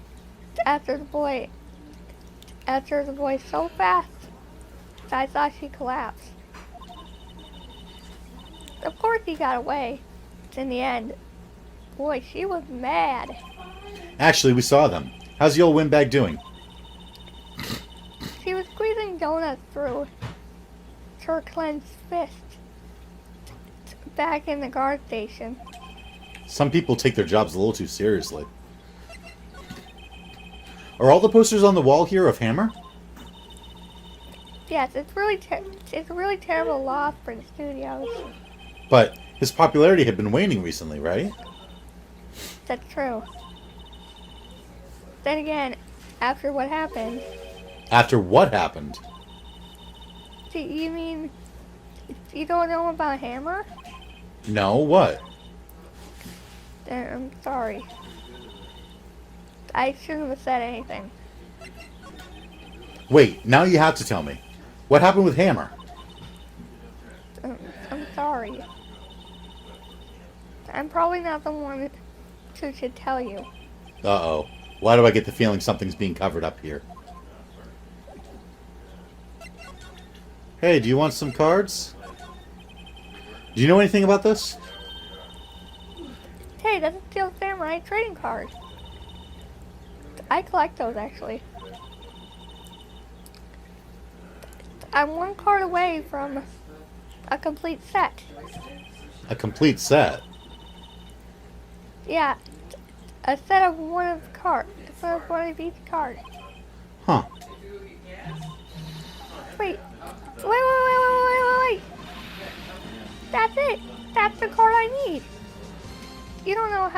after the boy so fast that I thought she collapsed. Of course he got away. In the end, boy, she was mad. Actually, we saw them. How's the old windbag doing? She was squeezing donuts through her clenched fist back in the guard station. Some people take their jobs a little too seriously. Are all the posters on the wall here of Hammer? Yes, it's a really terrible loss for the studios. But his popularity had been waning recently, right? That's true. Then again, after what happened, After what happened? You mean you don't know about Hammer? No, what? I'm sorry. I shouldn't have said anything. Wait, now you have to tell me. What happened with Hammer? I'm sorry. I'm probably not the one who should tell you. Uh-oh. Why do I get the feeling something's being covered up here? Hey, do you want some cards? Do you know anything about this? Hey, that's a Steel Samurai trading card. I collect those, actually. I'm one card away from a complete set. A complete set. Yeah, a set of one of the cards. One of each card. Huh. Wait. Wait. That's it. That's the card I need. You don't know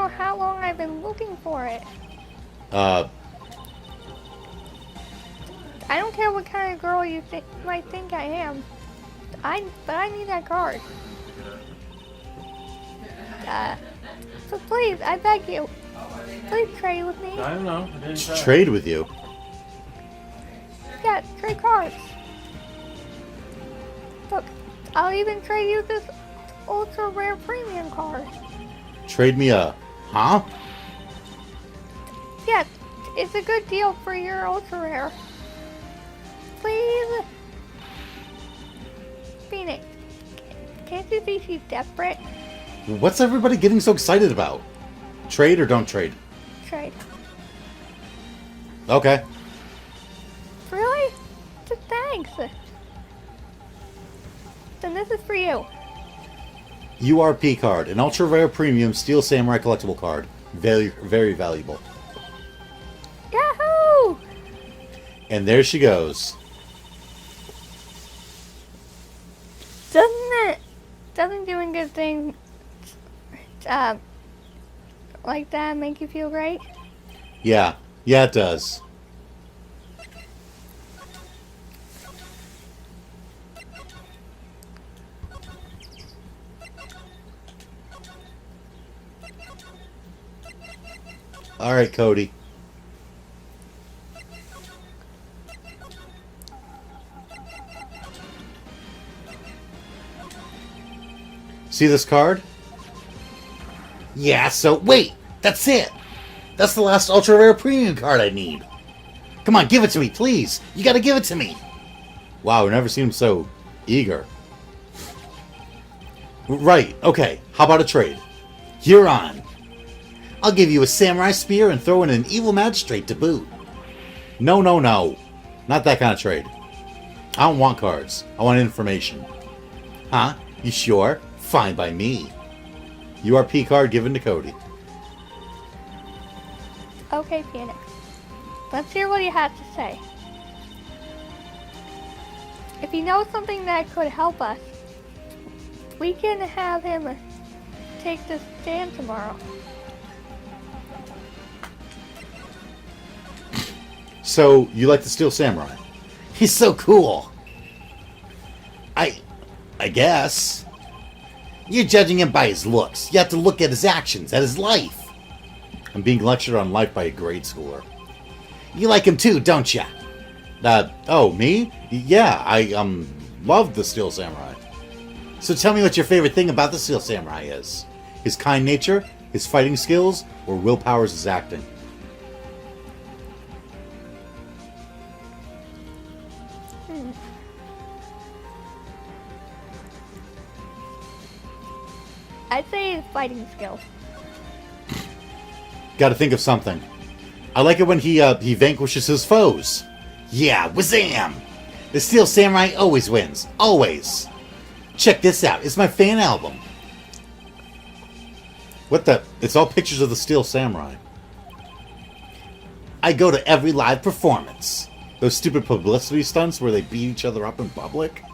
how long I've been looking for it. I don't care what kind of girl you might think I am. But I need that card. So please, I beg you, please trade with me. I don't know. I didn't try. Trade with you? Yeah, trade cards. Look, I'll even trade you this ultra rare premium card. Trade me a... Huh? Yeah, it's a good deal for your ultra rare. Please. Phoenix, can't you see she's desperate? What's everybody getting so excited about? Trade or don't trade? Trade. Okay. Really? Thanks. Then this is for you. URP card, an ultra rare premium Steel Samurai collectible card. Very, very valuable. Yahoo! And there she goes. Doesn't doing good things like that make you feel great? Yeah, it does. All right, Cody. See this card? Yeah, so wait, that's it. That's the last ultra rare premium card I need. Come on, give it to me, please. You gotta give it to me. Wow, I've never seen him so eager. Right, okay. How about a trade? You're on. I'll give you a samurai spear and throw in an evil magistrate to boot. No. Not that kind of trade. I don't want cards. I want information. Huh? You sure? Fine by me. URP card given to Cody. Okay, Phoenix. Let's hear what he has to say. If he knows something that could help us, we can have him take this stand tomorrow. So, you like the Steel Samurai? He's so cool. I guess. You're judging him by his looks. You have to look at his actions, at his life. I'm being lectured on life by a grade schooler. You like him too, don't ya? Oh, me? Yeah, I, love the Steel Samurai. So tell me what your favorite thing about the Steel Samurai is. His kind nature, his fighting skills, or Will Powers' acting. I'd say his fighting skills. Gotta think of something. I like it when he vanquishes his foes. Yeah, wazam! The Steel Samurai always wins. Always. Check this out. It's my fan album. What the? It's all pictures of the Steel Samurai. I go to every live performance. Those stupid publicity stunts where they beat each other up in public?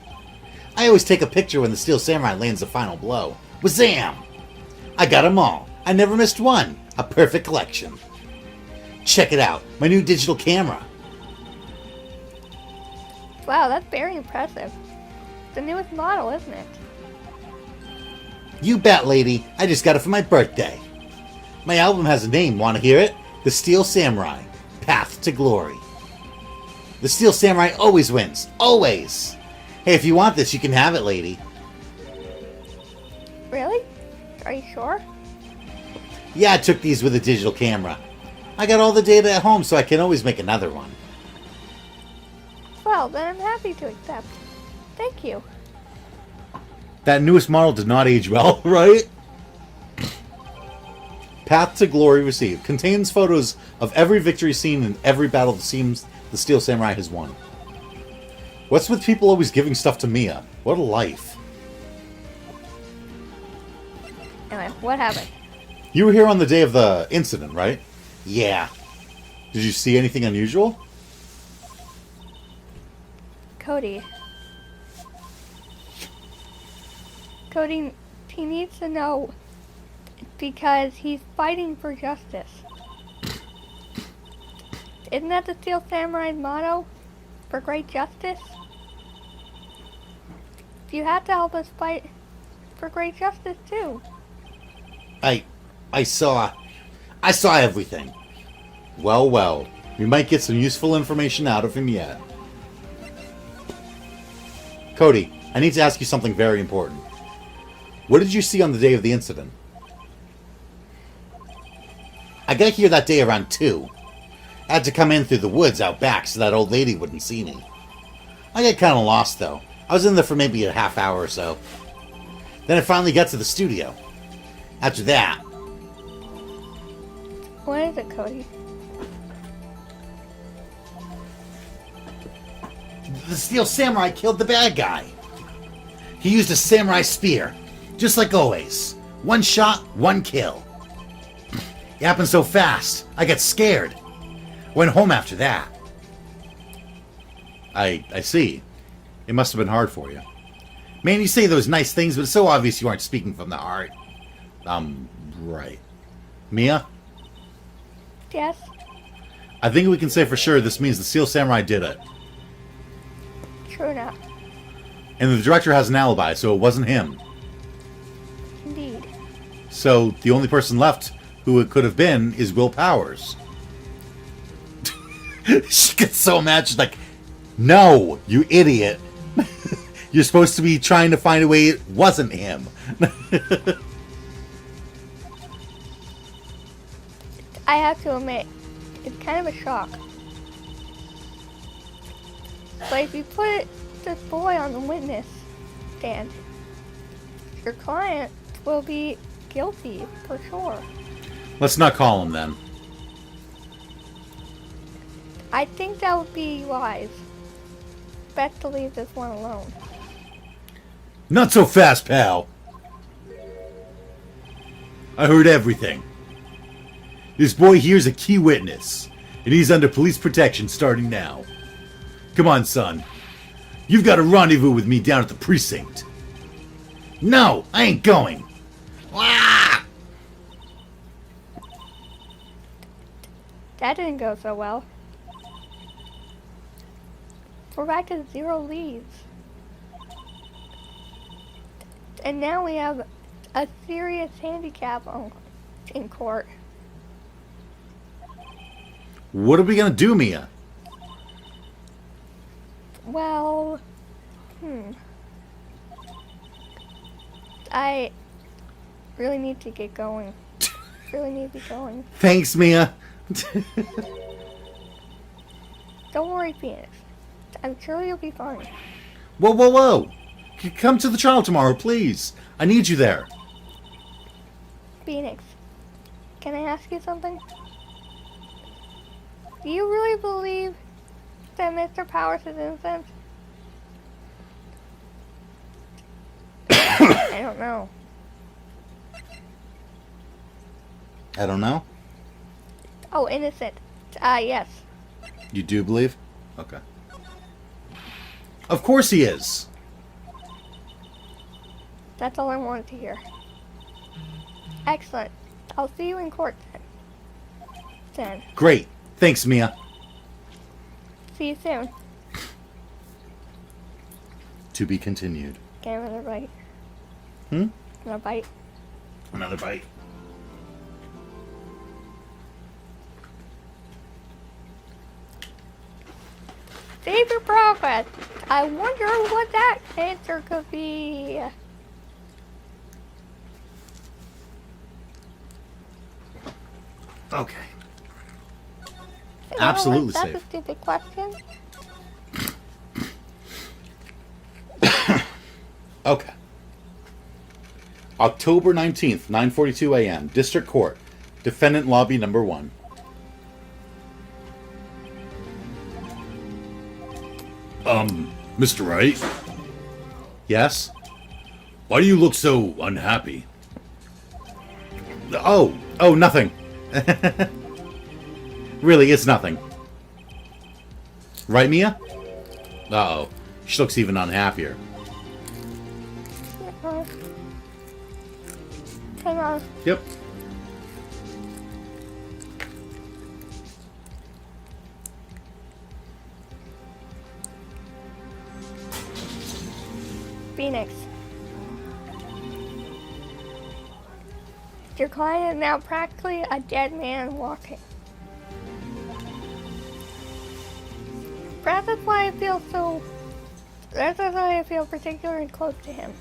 I always take a picture when the Steel Samurai lands the final blow. Wazam! I got 'em all. I never missed one. A perfect collection. Check it out. My new digital camera. Wow, that's very impressive. The newest model, isn't it? You bet, lady. I just got it for my birthday. My album has a name. Want to hear it? The Steel Samurai. Path to Glory. The Steel Samurai always wins. Always. Hey, if you want this, you can have it, lady. Really? Are you sure? Yeah, I took these with a digital camera. I got all the data at home, so I can always make another one. Well, then I'm happy to accept. Thank you. That newest model did not age well, right? Path to Glory received. Contains photos of every victory scene and every battle that seems the Steel Samurai has won. What's with people always giving stuff to Mia? What a life. Anyway, what happened? You were here on the day of the incident, right? Yeah. Did you see anything unusual? Cody, he needs to know because he's fighting for justice. Isn't that the Steel Samurai's motto? For great justice? You have to help us fight for great justice too. I saw everything. Well, well. We might get some useful information out of him yet. Cody, I need to ask you something very important. What did you see on the day of the incident? I got here that day around 2. I had to come in through the woods out back so that old lady wouldn't see me. I got kind of lost, though. I was in there for maybe a half hour or so. Then I finally got to the studio. After that, What is it, Cody? the Steel Samurai killed the bad guy. He used a samurai spear, just like always. One shot, one kill. It happened so fast, I got scared. Went home after that. I see. It must have been hard for you. Man, you say those nice things, but it's so obvious you aren't speaking from the heart. Right. Mia? Yes? I think we can say for sure this means the Steel Samurai did it. True enough. And the director has an alibi, so it wasn't him. Indeed. So the only person left who it could have been is Will Powers. She gets so mad, she's like, no, you idiot. You're supposed to be trying to find a way it wasn't him. I have to admit, it's kind of a shock. But if you put this boy on the witness stand, your client will be guilty for sure. Let's not call him then. I think that would be wise. Best to leave this one alone. Not so fast, pal. I heard everything. This boy here's a key witness, and he's under police protection starting now. Come on, son. You've got a rendezvous with me down at the precinct. No, I ain't going. Ah! That didn't go so well. We're back to 0 leads. And now we have a serious handicap in court. What are we gonna do, Mia? Well, I really need to get going. Really need to be going. Thanks, Mia. Don't worry, Phoenix. I'm sure you'll be fine. Whoa, whoa, whoa. Come to the trial tomorrow, please. I need you there. Phoenix, can I ask you something? Do you really believe that Mr. Powers is innocent? I don't know. I don't know. Oh, innocent. Yes. You do believe? Okay. Of course he is. That's all I wanted to hear. Excellent. I'll see you in court then. Great. Thanks, Mia. See you soon. To be continued. Get another bite. Hmm? Another bite. Another bite. Save your progress. I wonder what that answer could be. Okay. You know Absolutely what? That's safe. a stupid question. Okay. October 19th, 9:42 a.m. District Court. Defendant Lobby Number 1. Mr. Wright, Yes? why do you look so unhappy? Oh, nothing. Really, it's nothing. Right, Mia? Uh-oh. She looks even unhappier. Hang on. Yep. Phoenix. Your client is now practically a dead man walking. Perhaps that's why I feel so. That's why I feel particularly close to him.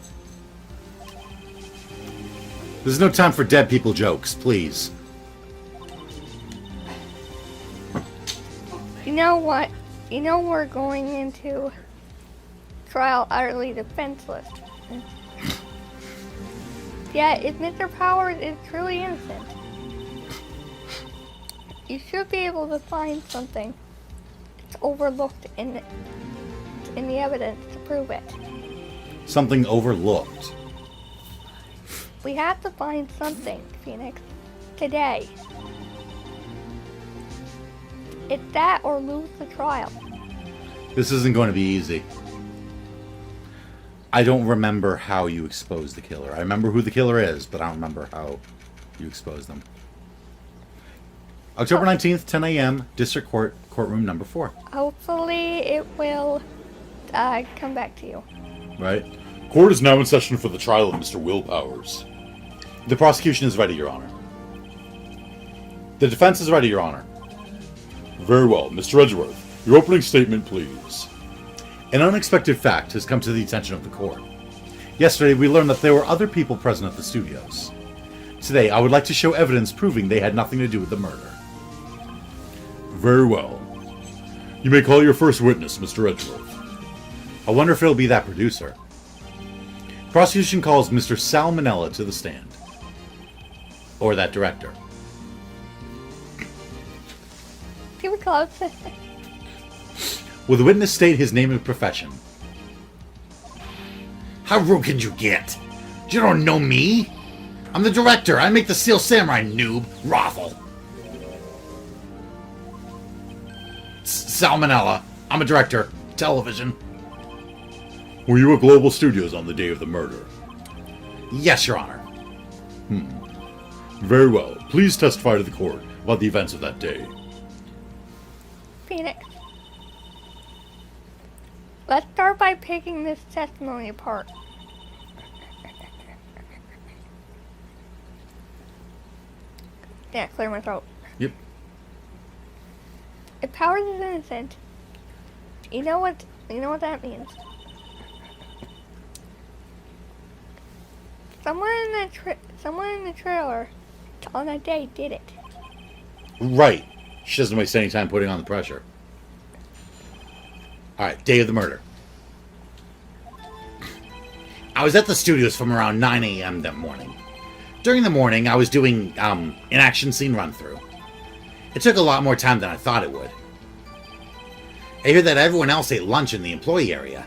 There's no time for dead people jokes, please. You know what? You know we're going into trial utterly defenseless. Yet, if Mr. Powers is truly innocent, you should be able to find something that's overlooked in the evidence to prove it. Something overlooked. We have to find something, Phoenix, today. It's that or lose the trial. This isn't going to be easy. I don't remember how you exposed the killer. I remember who the killer is, but I don't remember how you exposed them. October 19th, 10 a.m., District Court, Courtroom Number 4. Hopefully it will come back to you. Right? Court is now in session for the trial of Mr. Will Powers. The prosecution is ready, Your Honor. The defense is ready, Your Honor. Very well. Mr. Edgeworth, your opening statement, please. An unexpected fact has come to the attention of the court. Yesterday, we learned that there were other people present at the studios. Today, I would like to show evidence proving they had nothing to do with the murder. Very well. You may call your first witness, Mr. Edgeworth. I wonder if it'll be that producer. Prosecution calls Mr. Sal Manella to the stand. Or that director. Too close. Will the witness state his name and profession? How rude can you get? You don't know me? I'm the director. I make the Steel Samurai, noob. Rothel. Salmonella. I'm a director. Television. Were you at Global Studios on the day of the murder? Yes, Your Honor. Very well. Please testify to the court about the events of that day. Phoenix. Let's start by picking this testimony apart. Yeah, clear my throat. Yep. If Powers is innocent, you know what that means. Someone in the trailer on that day did it. Right. She doesn't waste any time putting on the pressure. Alright, day of the murder. I was at the studios from around 9 a.m. that morning. During the morning, I was doing, an action scene run-through. It took a lot more time than I thought it would. I hear that everyone else ate lunch in the employee area.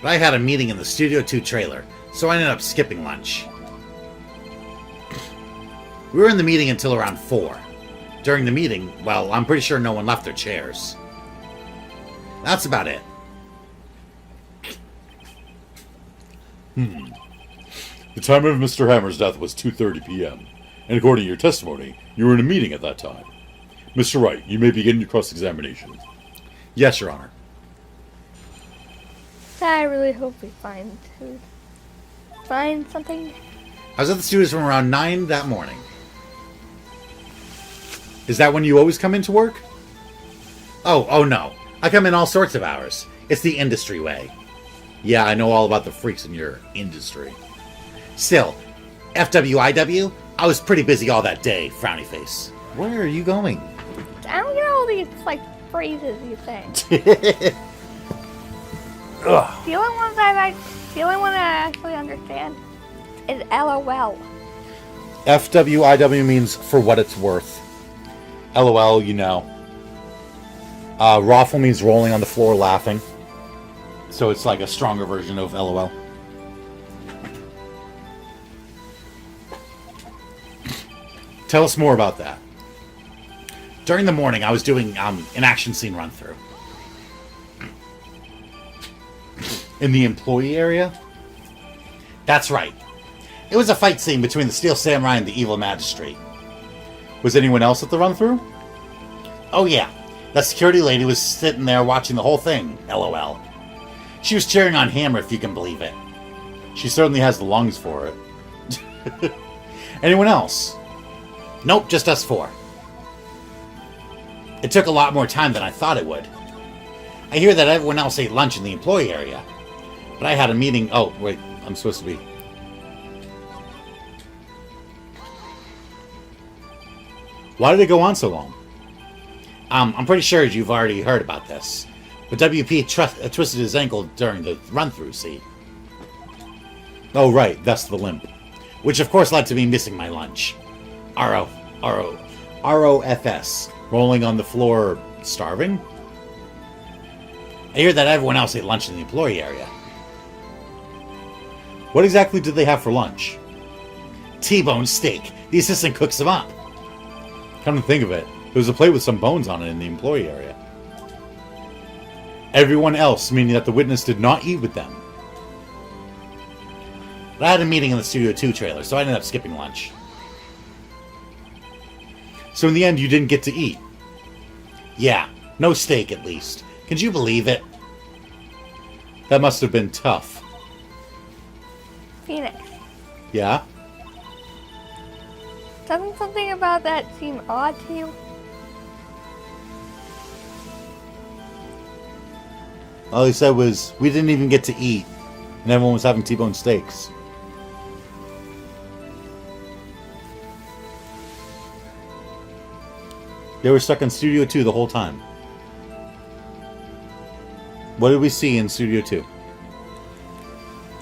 But I had a meeting in the Studio 2 trailer, so I ended up skipping lunch. We were in the meeting until around 4. During the meeting, well, I'm pretty sure no one left their chairs. That's about it. The time of Mr. Hammer's death was 2:30 p.m., and according to your testimony, you were in a meeting at that time. Mr. Wright, you may begin your cross-examination. Yes, Your Honor. I really hope we find something. I was at the studios from around 9 that morning. Is that when you always come into work? Oh no. I come in all sorts of hours. It's the industry way. Yeah, I know all about the freaks in your industry. Still, FWIW, I was pretty busy all that day, frowny face. Where are you going? I don't get all these like phrases you say. Ugh. The only one I actually understand is LOL. FWIW means for what it's worth. LOL, you know. Raffle means rolling on the floor laughing. So it's like a stronger version of LOL. Tell us more about that. During the morning, I was doing an action scene run through. In the employee area? That's right. It was a fight scene between the Steel Samurai and the Evil Magistrate. Was anyone else at the run through? Oh yeah. That security lady was sitting there watching the whole thing, LOL. She was cheering on Hammer, if you can believe it. She certainly has the lungs for it. Anyone else? Nope, just us four. It took a lot more time than I thought it would. I hear that everyone else ate lunch in the employee area. But I had a meeting... Oh, wait, I'm supposed to be... Why did it go on so long? I'm pretty sure you've already heard about this. But WP twisted his ankle during the run-through, see? Oh, right, that's the limp. Which, of course, led to me missing my lunch. ROFS. Rolling on the floor, starving? I hear that everyone else ate lunch in the employee area. What exactly did they have for lunch? T-bone steak. The assistant cooks them up. Come to think of it, there was a plate with some bones on it in the employee area. Everyone else, meaning that the witness did not eat with them. But I had a meeting in the Studio 2 trailer, so I ended up skipping lunch. So in the end, you didn't get to eat? Yeah, no steak at least. Can you believe it? That must have been tough. Phoenix. Yeah? Doesn't something about that seem odd to you? All he said was, we didn't even get to eat, and everyone was having T-bone steaks. They were stuck in Studio 2 the whole time. What did we see in Studio 2?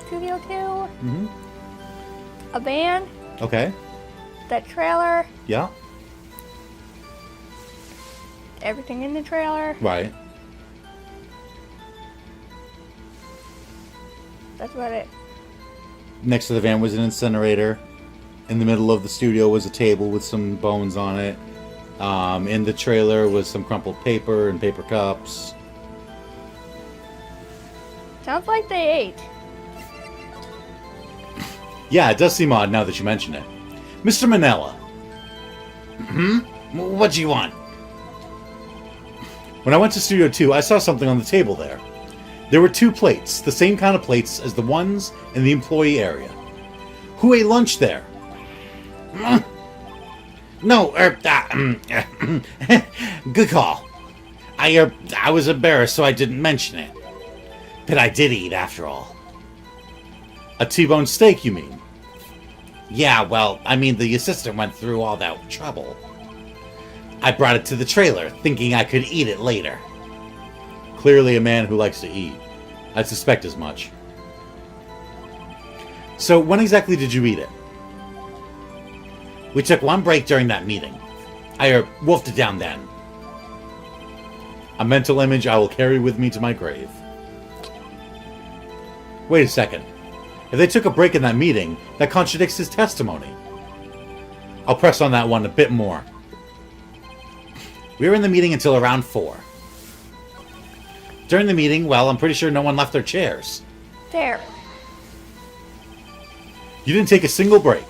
Studio 2? Mm-hmm. A van? Okay. That trailer? Yeah. Everything in the trailer? Right. That's about it. Next to the van was an incinerator. In the middle of the studio was a table with some bones on it. In the trailer was some crumpled paper and paper cups. Sounds like they ate. Yeah, it does seem odd now that you mention it. Mr. Manella. What do you want? When I went to Studio 2, I saw something on the table there. There were 2 plates, the same kind of plates as the ones in the employee area. Who ate lunch there? No, good call. I was embarrassed, so I didn't mention it. But I did eat, after all. A T-bone steak, you mean? Yeah, well, I mean, the assistant went through all that trouble. I brought it to the trailer, thinking I could eat it later. Clearly a man who likes to eat. I'd suspect as much. So, when exactly did you eat it? We took one break during that meeting. I wolfed it down then. A mental image I will carry with me to my grave. Wait a second. If they took a break in that meeting, that contradicts his testimony. I'll press on that one a bit more. We were in the meeting until around 4. During the meeting, well, I'm pretty sure no one left their chairs. There. You didn't take a single break.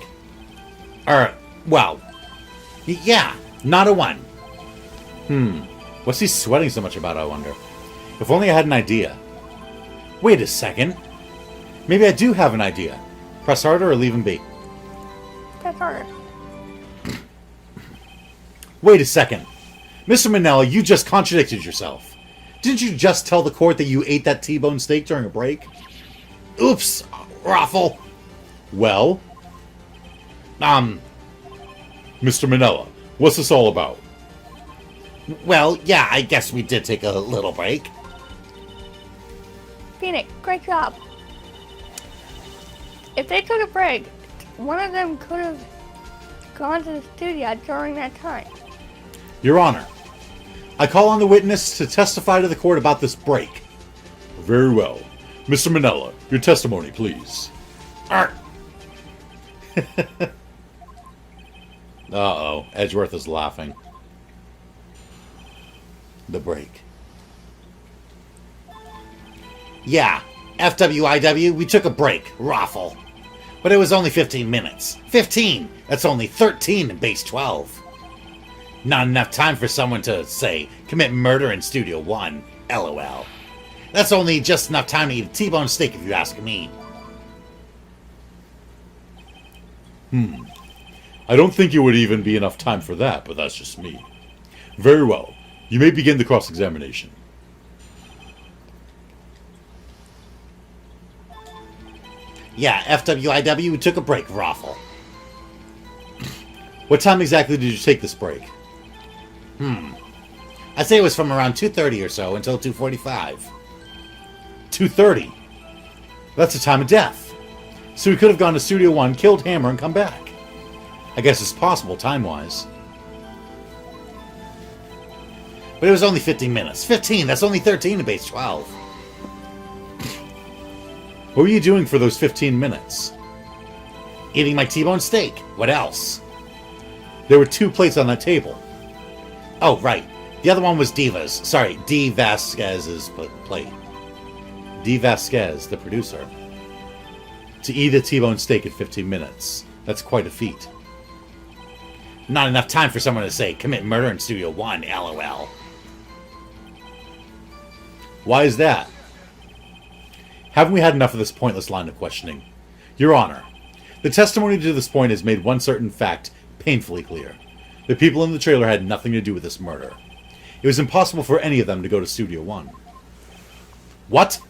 Well, yeah, not a one. What's he sweating so much about, I wonder? If only I had an idea. Wait a second. Maybe I do have an idea. Press harder or leave him be. That's harder. Wait a second. Mr. Manella, you just contradicted yourself. Didn't you just tell the court that you ate that T-bone steak during a break? Oops, Raffle. Well? Mr. Manella, what's this all about? Well, yeah, I guess we did take a little break. Phoenix, great job. If they took a break, one of them could have gone to the studio during that time. Your Honor, I call on the witness to testify to the court about this break. Very well. Mr. Manella, your testimony, please. Uh-oh. Edgeworth is laughing. The break. Yeah, FWIW, we took a break, Raffle. But it was only 15 minutes. 15! That's only 13 in base 12. Not enough time for someone to, say, commit murder in Studio 1. LOL. That's only just enough time to eat a T-bone steak if you ask me. I don't think it would even be enough time for that, but that's just me. Very well. You may begin the cross-examination. Yeah, FWIW, we took a break, Raffle. What time exactly did you take this break? I'd say it was from around 2:30 or so until 2:45. 2:30. That's the time of death. So we could have gone to Studio 1, killed Hammer, and come back. I guess it's possible, time-wise. But it was only 15 minutes. 15, that's only 13 in base 12. What were you doing for those 15 minutes? Eating my T-bone steak. What else? There were 2 plates on that table. Oh, right. The other one was Diva's. Sorry, D. Vasquez's plate. D. Vasquez, the producer. To eat a T-bone steak in 15 minutes. That's quite a feat. Not enough time for someone to, say, commit murder in Studio 1, LOL. Why is that? Haven't we had enough of this pointless line of questioning? Your Honor, the testimony to this point has made one certain fact painfully clear. The people in the trailer had nothing to do with this murder. It was impossible for any of them to go to Studio 1. What?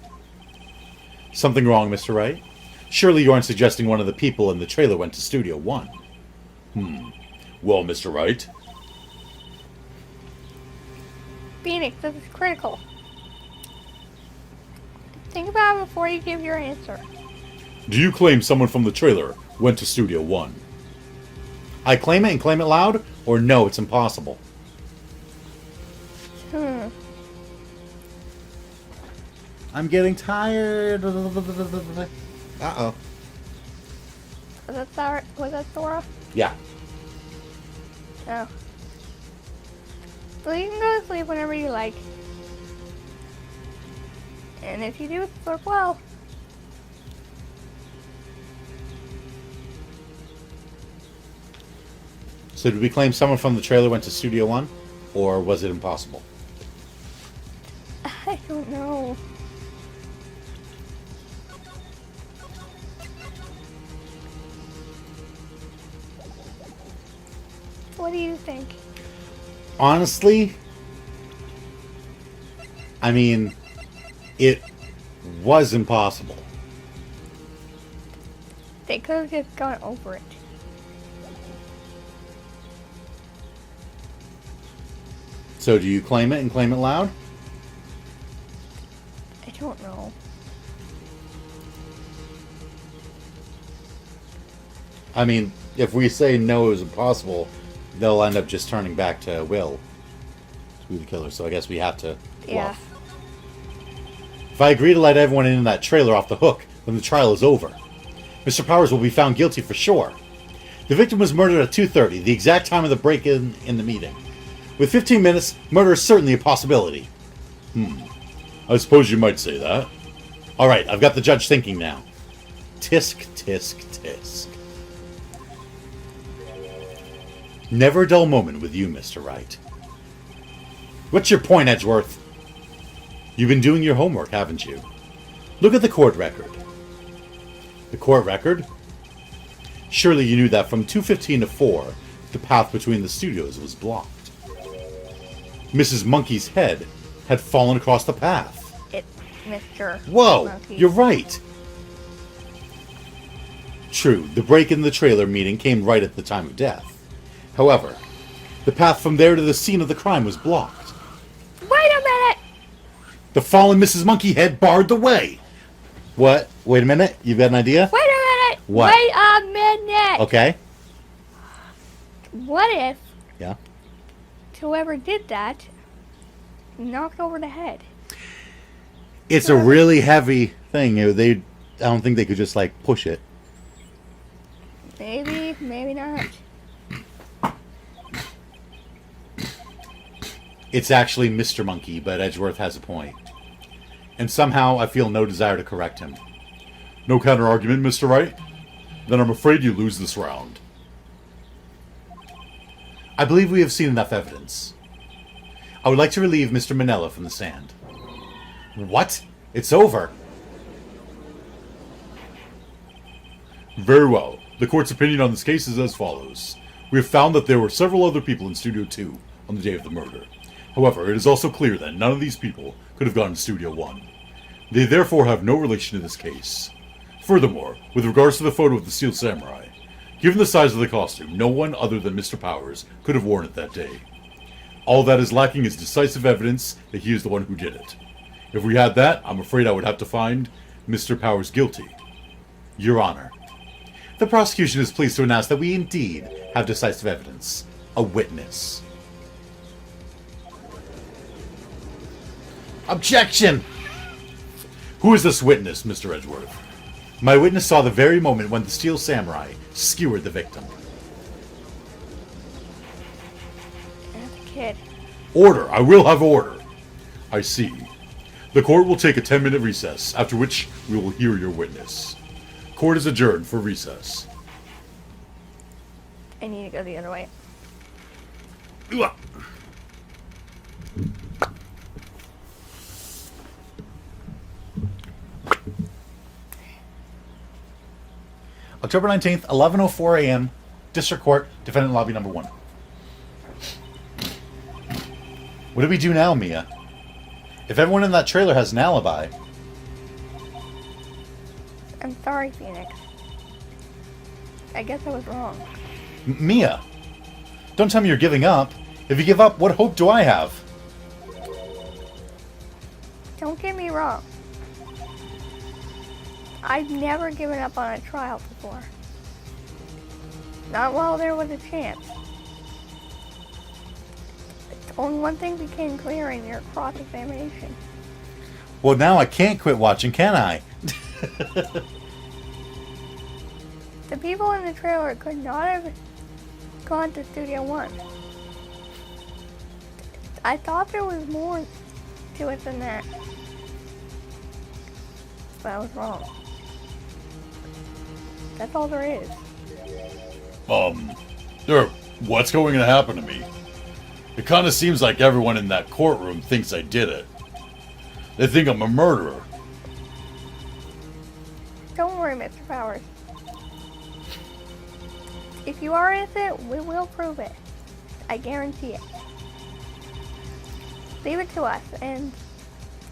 Something wrong, Mr. Wright? Surely you aren't suggesting one of the people in the trailer went to Studio 1. Well, Mr. Wright? Phoenix, this is critical. Think about it before you give your answer. Do you claim someone from the trailer went to Studio 1? I claim it and claim it loud, or no, it's impossible? I'm getting tired. Uh-oh. Was that Thora? Yeah. Oh. So you can go to sleep whenever you like. And if you do, sleep well. So did we claim someone from the trailer went to Studio 1? Or was it impossible? I don't know. What do you think? Honestly, I mean, it was impossible. They could have just gone over it. So do you claim it and claim it loud? I don't know. I mean, if we say no, it was impossible, they'll end up just turning back to Will to be the killer. So I guess we have to bluff. Yeah. If I agree to let everyone in that trailer off the hook, then the trial is over. Mr. Powers will be found guilty for sure. The victim was murdered at 2:30, the exact time of the break-in in the meeting. With 15 minutes, murder is certainly a possibility. I suppose you might say that. Alright, I've got the judge thinking now. Tisk, tisk, tisk. Never a dull moment with you, Mr. Wright. What's your point, Edgeworth? You've been doing your homework, haven't you? Look at the court record. The court record? Surely you knew that from 2:15 to 4, the path between the studios was blocked. Mrs. Monkey's head had fallen across the path. It's Mr. Whoa, Monkey. you're right. True, the break in the trailer meeting came right at the time of death. However, the path from there to the scene of the crime was blocked. Wait a minute! The fallen Mrs. Monkey head barred the way. What? Wait a minute. You've got an idea? Wait a minute! What? Wait a minute! Okay. What if Yeah. whoever did that knocked over the head? It's a really heavy thing. I don't think they could just like push it. Maybe, maybe not. It's actually Mr. Monkey, but Edgeworth has a point. And somehow I feel no desire to correct him. No counter-argument, Mr. Wright? Then I'm afraid you lose this round. I believe we have seen enough evidence. I would like to relieve Mr. Manella from the stand. What? It's over. Very well. The court's opinion on this case is as follows. We have found that there were several other people in Studio 2 on the day of the murder. However, it is also clear that none of these people could have gone to Studio 1. They therefore have no relation to this case. Furthermore, with regards to the photo of the Steel Samurai, given the size of the costume, no one other than Mr. Powers could have worn it that day. All that is lacking is decisive evidence that he is the one who did it. If we had that, I'm afraid I would have to find Mr. Powers guilty. Your Honor, the prosecution is pleased to announce that we indeed have decisive evidence. A witness. Objection! Who is this witness, Mr. Edgeworth? My witness saw the very moment when the Steel Samurai skewered the victim. That's a kid. Order! I will have order! I see. The court will take a 10-minute recess, after which we will hear your witness. Court is adjourned for recess. I need to go the other way. October 19th, 11:04 a.m., District Court, Defendant Lobby Number 1. What do we do now, Mia? If everyone in that trailer has an alibi... I'm sorry, Phoenix. I guess I was wrong. Mia! Don't tell me you're giving up. If you give up, what hope do I have? Don't get me wrong. I've never given up on a trial before. Not while there was a chance. Only one thing became clear in your cross-examination. Well, now I can't quit watching, can I? The people in the trailer could not have gone to Studio 1. I thought there was more to it than that. But I was wrong. That's all there is. What's going to happen to me? It kind of seems like everyone in that courtroom thinks I did it. They think I'm a murderer. Don't worry, Mr. Powers. If you are innocent, we will prove it. I guarantee it. Leave it to us and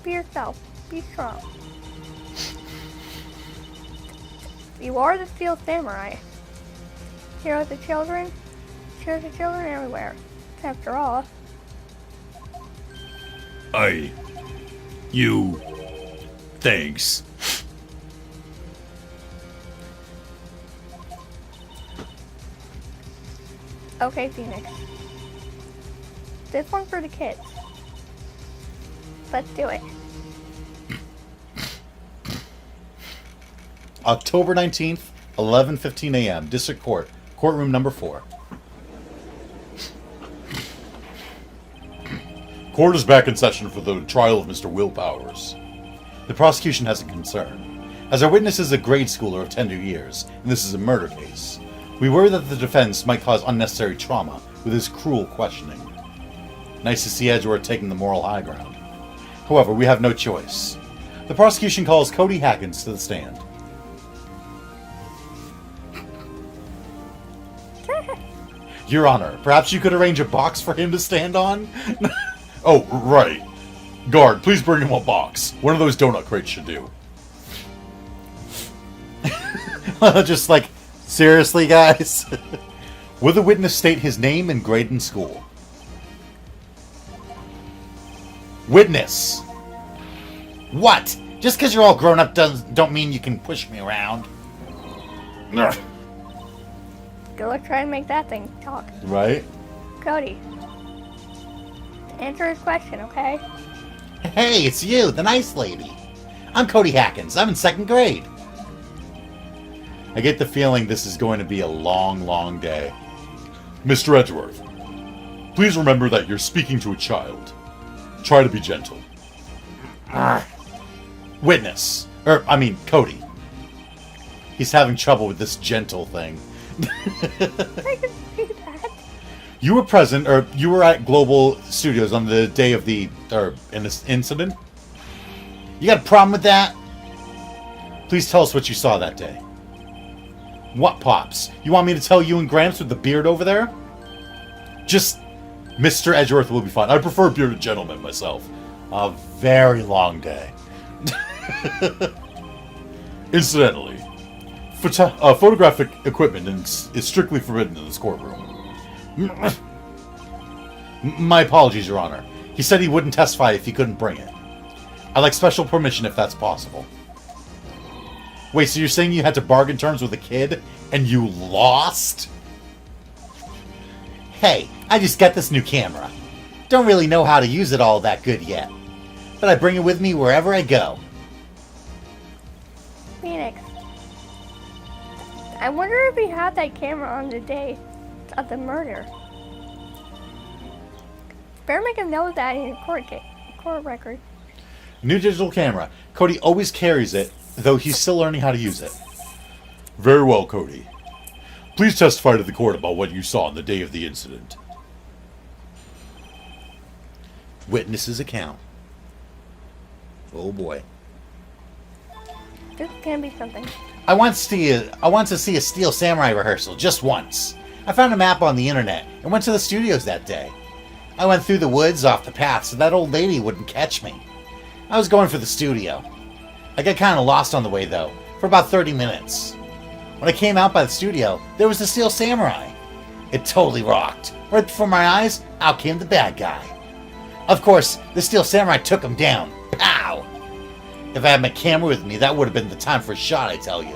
be yourself. Be strong. You are the Steel Samurai. Here are the children. Here's the children everywhere. After all. Thanks. Okay, Phoenix. This one's for the kids. Let's do it. October 19th, 11:15 a.m., District Court, Courtroom Number 4. Court is back in session for the trial of Mr. Will Powers. The prosecution has a concern. As our witness is a grade schooler of tender years, and this is a murder case, we worry that the defense might cause unnecessary trauma with his cruel questioning. Nice to see Edgeworth taking the moral high ground. However, we have no choice. The prosecution calls Cody Hackins to the stand. Your Honor, perhaps you could arrange a box for him to stand on? Oh, right. Guard, please bring him a box. One of those donut crates should do. Just like, seriously, guys? Will the witness state his name and grade in school? Witness! What? Just because you're all grown up don't mean you can push me around. Ugh. Good luck trying to make that thing talk. Right? Cody, answer his question, okay? Hey, it's you, the nice lady. I'm Cody Hackins. I'm in 2nd grade. I get the feeling this is going to be a long, long day. Mr. Edgeworth, please remember that you're speaking to a child. Try to be gentle. Witness. Cody. He's having trouble with this gentle thing. I can see that. You were present, or you were at Global Studios on the day of the, in this incident? You got a problem with that? Please tell us what you saw that day. What, Pops? You want me to tell you and Gramps with the beard over there? Just, Mr. Edgeworth will be fine. I prefer bearded gentlemen myself. A very long day. Incidentally, photographic equipment is strictly forbidden in this courtroom. My apologies, Your Honor. He said he wouldn't testify if he couldn't bring it. I'd like special permission if that's possible. Wait, so you're saying you had to bargain terms with a kid and you lost? Hey, I just got this new camera. Don't really know how to use it all that good yet. But I bring it with me wherever I go. Phoenix, I wonder if he had that camera on the day of the murder. Better make a note of that in your court record. New digital camera. Cody always carries it, though he's still learning how to use it. Very well, Cody. Please testify to the court about what you saw on the day of the incident. Witness's account. Oh boy. This can be something. I want to see a Steel Samurai rehearsal just once. I found a map on the internet and went to the studios that day. I went through the woods off the path so that old lady wouldn't catch me. I was going for the studio. I got kind of lost on the way though, for about 30 minutes. When I came out by the studio, there was the Steel Samurai. It totally rocked. Right before my eyes, out came the bad guy. Of course, the Steel Samurai took him down. Pow! If I had my camera with me, that would have been the time for a shot, I tell you.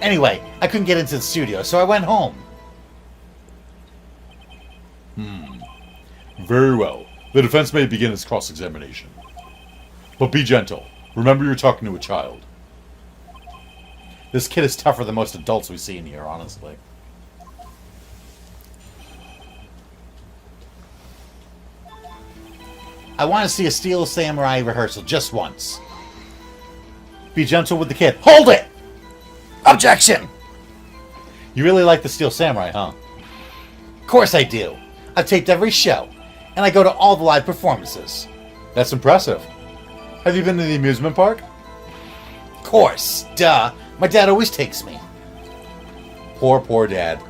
Anyway, I couldn't get into the studio, so I went home. Very well. The defense may begin its cross-examination. But be gentle. Remember you're talking to a child. This kid is tougher than most adults we see in here, honestly. I want to see a Steel Samurai rehearsal just once. Be gentle with the kid. Hold it! Objection! You really like the Steel Samurai, huh? Of course I do. I've taped every show, and I go to all the live performances. That's impressive. Have you been to the amusement park? Of course, duh. My dad always takes me. Poor dad.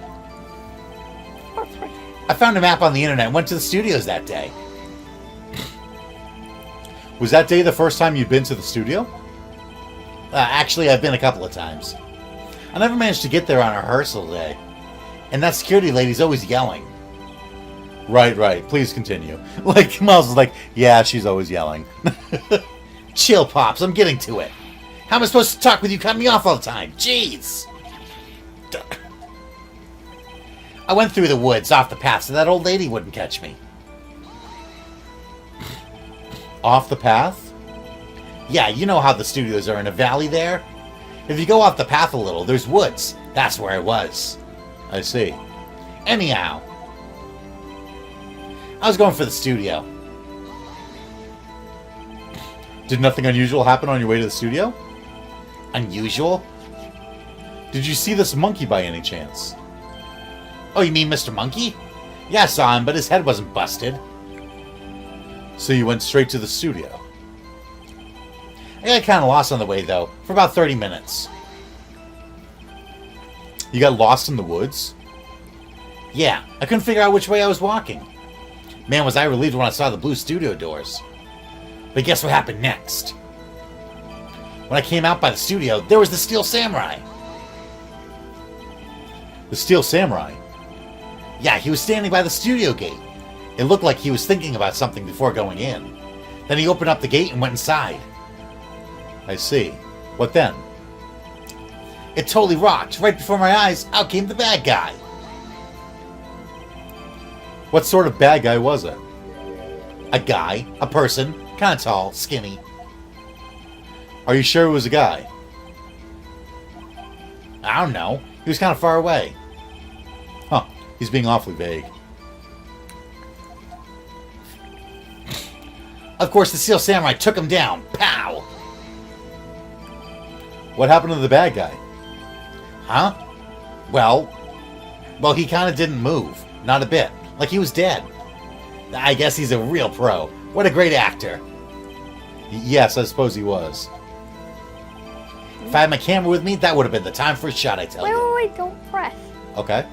I found a map on the internet and went to the studios that day. Was that day the first time you'd been to the studio? Actually, I've been a couple of times. I never managed to get there on rehearsal day. And that security lady's always yelling. Right. Please continue. Like, Miles is like, yeah, she's always yelling. Chill, Pops. I'm getting to it. How am I supposed to talk with you cutting me off all the time? Jeez. I went through the woods off the path so that old lady wouldn't catch me. Off the path? Yeah, you know how the studios are in a valley there? If you go off the path a little, there's woods. That's where I was. I see. Anyhow, I was going for the studio. Did nothing unusual happen on your way to the studio? Unusual? Did you see this monkey by any chance? Oh, you mean Mr. Monkey? Yeah, I saw him, but his head wasn't busted. So you went straight to the studio? I got kind of lost on the way, though, for about 30 minutes. You got lost in the woods? Yeah, I couldn't figure out which way I was walking. Man, was I relieved when I saw the blue studio doors. But guess what happened next? When I came out by the studio, there was the Steel Samurai. The Steel Samurai? Yeah, he was standing by the studio gate. It looked like he was thinking about something before going in. Then he opened up the gate and went inside. I see. What then? It totally rocked. Right before my eyes, out came the bad guy. What sort of bad guy was it? A guy, a person, kind of tall, skinny. Are you sure it was a guy? I don't know. He was kind of far away. Huh. He's being awfully vague. Of course, the Steel Samurai took him down. Pow! What happened to the bad guy? Huh? Well, he kind of didn't move. Not a bit. Like he was dead. I guess he's a real pro. What a great actor. Yes, I suppose he was. If I had my camera with me, that would have been the time for a shot, I tell Wait, you. wait, wait, don't press. Okay.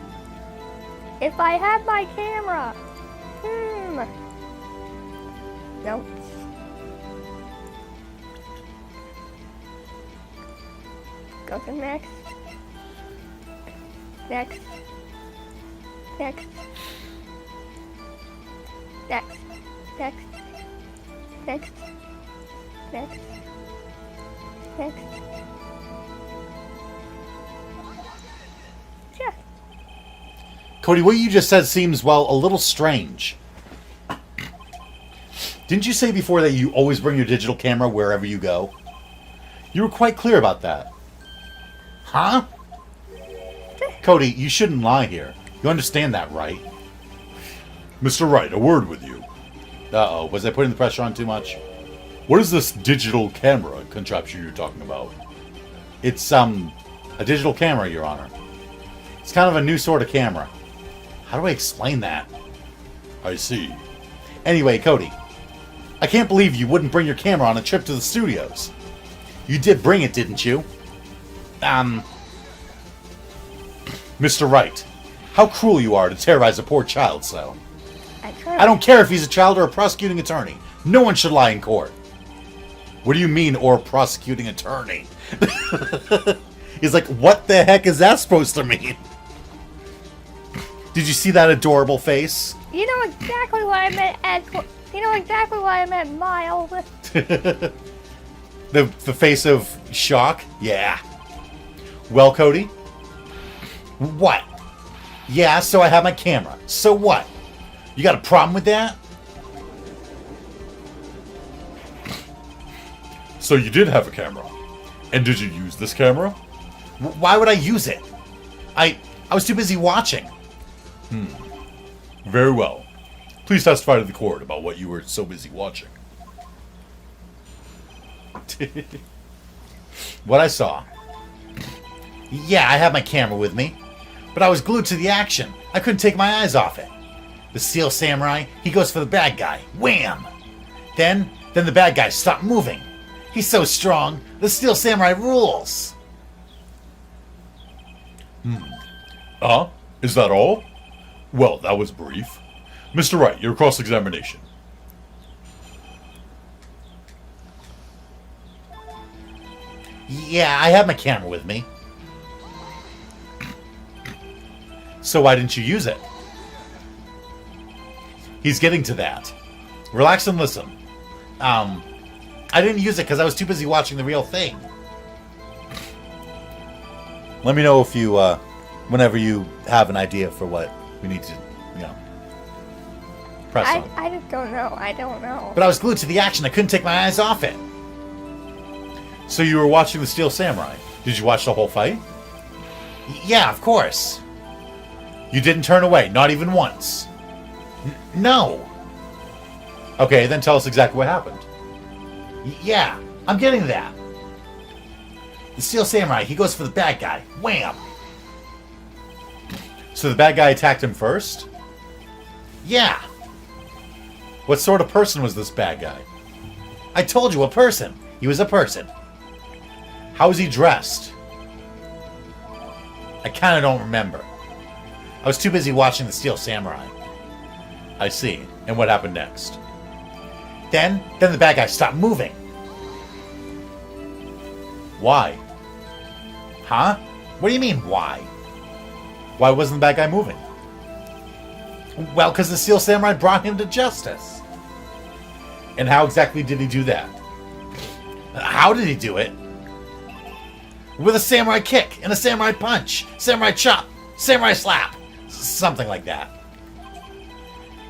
If I had my camera. No. Go to next. Next. Next. Next. Next. Next. Next. Next. Yeah. Cody, what you just said seems, well, a little strange. Didn't you say before that you always bring your digital camera wherever you go? You were quite clear about that. Huh? Cody, you shouldn't lie here. You understand that, right? Mr. Wright, a word with you. Uh-oh, was I putting the pressure on too much? What is this digital camera contraption you're talking about? It's, a digital camera, Your Honor. It's kind of a new sort of camera. How do I explain that? I see. Anyway, Cody, I can't believe you wouldn't bring your camera on a trip to the studios. You did bring it, didn't you? Mr. Wright, how cruel you are to terrorize a poor child so. I don't care if he's a child or a prosecuting attorney. No one should lie in court. What do you mean, or prosecuting attorney? He's like, what the heck is that supposed to mean? Did you see that adorable face? You know exactly what I meant, Ed. You know exactly what I meant, Miles. The face of shock? Yeah. Well, Cody? What? Yeah, so I have my camera. So what? You got a problem with that? So you did have a camera. And did you use this camera? Why would I use it? I was too busy watching. Very well. Please testify to the court about what you were so busy watching. What I saw. Yeah, I have my camera with me. But I was glued to the action. I couldn't take my eyes off it. The Steel Samurai, he goes for the bad guy. Wham! Then the bad guy stopped moving. He's so strong. The Steel Samurai rules. Is that all? Well, that was brief. Mr. Wright, your cross-examination. Yeah, I have my camera with me. So why didn't you use it? He's getting to that. Relax and listen. I didn't use it because I was too busy watching the real thing. Let me know if you, whenever you have an idea for what we need to, press on. I just don't know. I don't know. But I was glued to the action. I couldn't take my eyes off it. So you were watching the Steel Samurai. Did you watch the whole fight? Yeah, of course. You didn't turn away, not even once. No. Okay, then tell us exactly what happened. Yeah, I'm getting that. The Steel Samurai, he goes for the bad guy. Wham! So the bad guy attacked him first? Yeah. What sort of person was this bad guy? I told you, a person. He was a person. How was he dressed? I kind of don't remember. I was too busy watching The Steel Samurai. I see. And what happened next? Then the bad guy stopped moving. Why? Huh? What do you mean, why? Why wasn't the bad guy moving? Well, because the Steel Samurai brought him to justice. And how exactly did he do that? How did he do it? With a samurai kick and a samurai punch, samurai chop, samurai slap, something like that.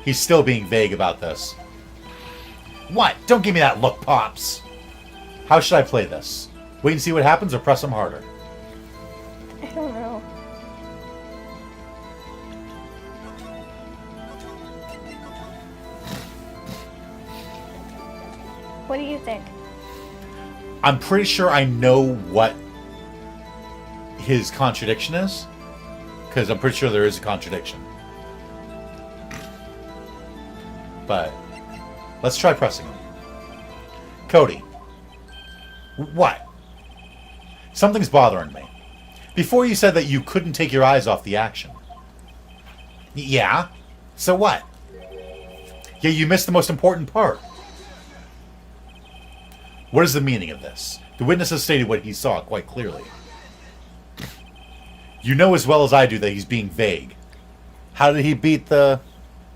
He's still being vague about this. What? Don't give me that look, Pops. How should I play this? Wait and see what happens or press him harder? I don't know. What do you think? I'm pretty sure I know what his contradiction is. Because I'm pretty sure there is a contradiction. But let's try pressing him. Cody. What? Something's bothering me. Before you said that you couldn't take your eyes off the action. Yeah? So what? Yeah, you missed the most important part. What is the meaning of this? The witness has stated what he saw quite clearly. You know as well as I do that he's being vague. How did he beat the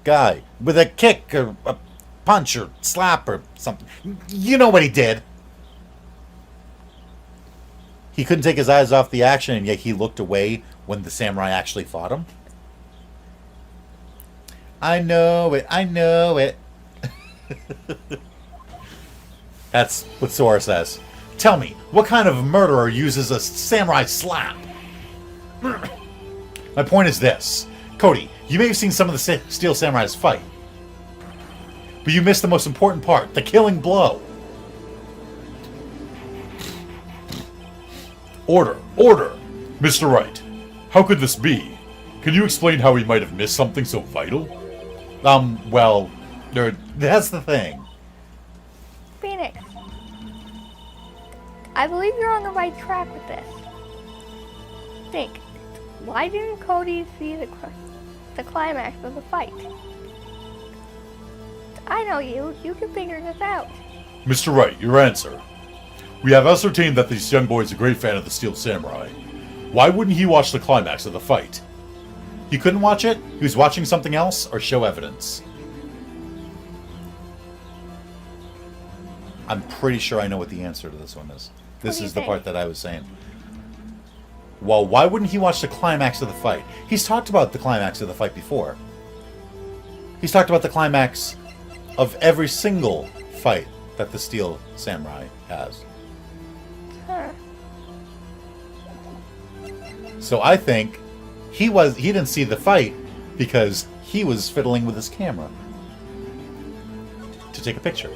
guy? With a kick or a punch or slap or something. You know what he did. He couldn't take his eyes off the action, and yet he looked away when the samurai actually fought him. I know it. I know it. That's what Sora says. Tell me, what kind of murderer uses a samurai slap? My point is this. Cody, you may have seen some of the Steel Samurais fight. But you missed the most important part, the killing blow. Order! Order! Mr. Wright, how could this be? Can you explain how he might have missed something so vital? Well, that's the thing. Phoenix, I believe you're on the right track with this. Think, why didn't Cody see the climax of the fight? I know you. You can figure this out. Mr. Wright, your answer. We have ascertained that this young boy is a great fan of the Steel Samurai. Why wouldn't he watch the climax of the fight? He couldn't watch it? He was watching something else or show evidence? I'm pretty sure I know what the answer to this one is. This is the part that I was saying. Well, why wouldn't he watch the climax of the fight? He's talked about the climax of the fight before. He's talked about the climax of every single fight that the Steel Samurai has. Huh. So I think he didn't see the fight because he was fiddling with his camera to take a picture.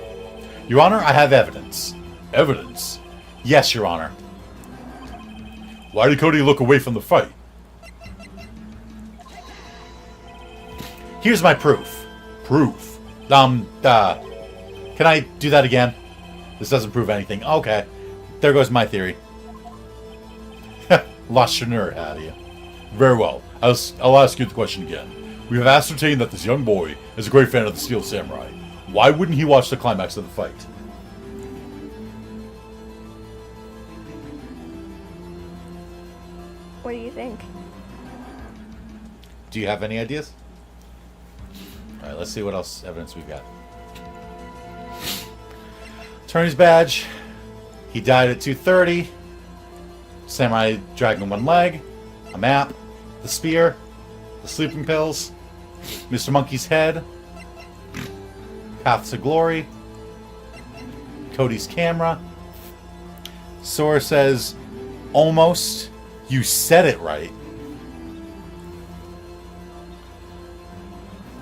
Your Honor, I have evidence. Evidence? Yes, Your Honor. Why did Cody look away from the fight? Here's my proof. Proof. Can I do that again? This doesn't prove anything. Okay. There goes my theory. Lost your nerve out of you. Very well. I'll ask you the question again. We have ascertained that this young boy is a great fan of the Steel Samurai. Why wouldn't he watch the climax of the fight? What do you think? Do you have any ideas? Alright, let's see what else evidence we've got. Attorney's badge. He died at 2:30. Samurai dragging one leg. A map. The spear. The sleeping pills. Mr. Monkey's head. Path to Glory. Cody's camera. Sora says, almost. You said it right.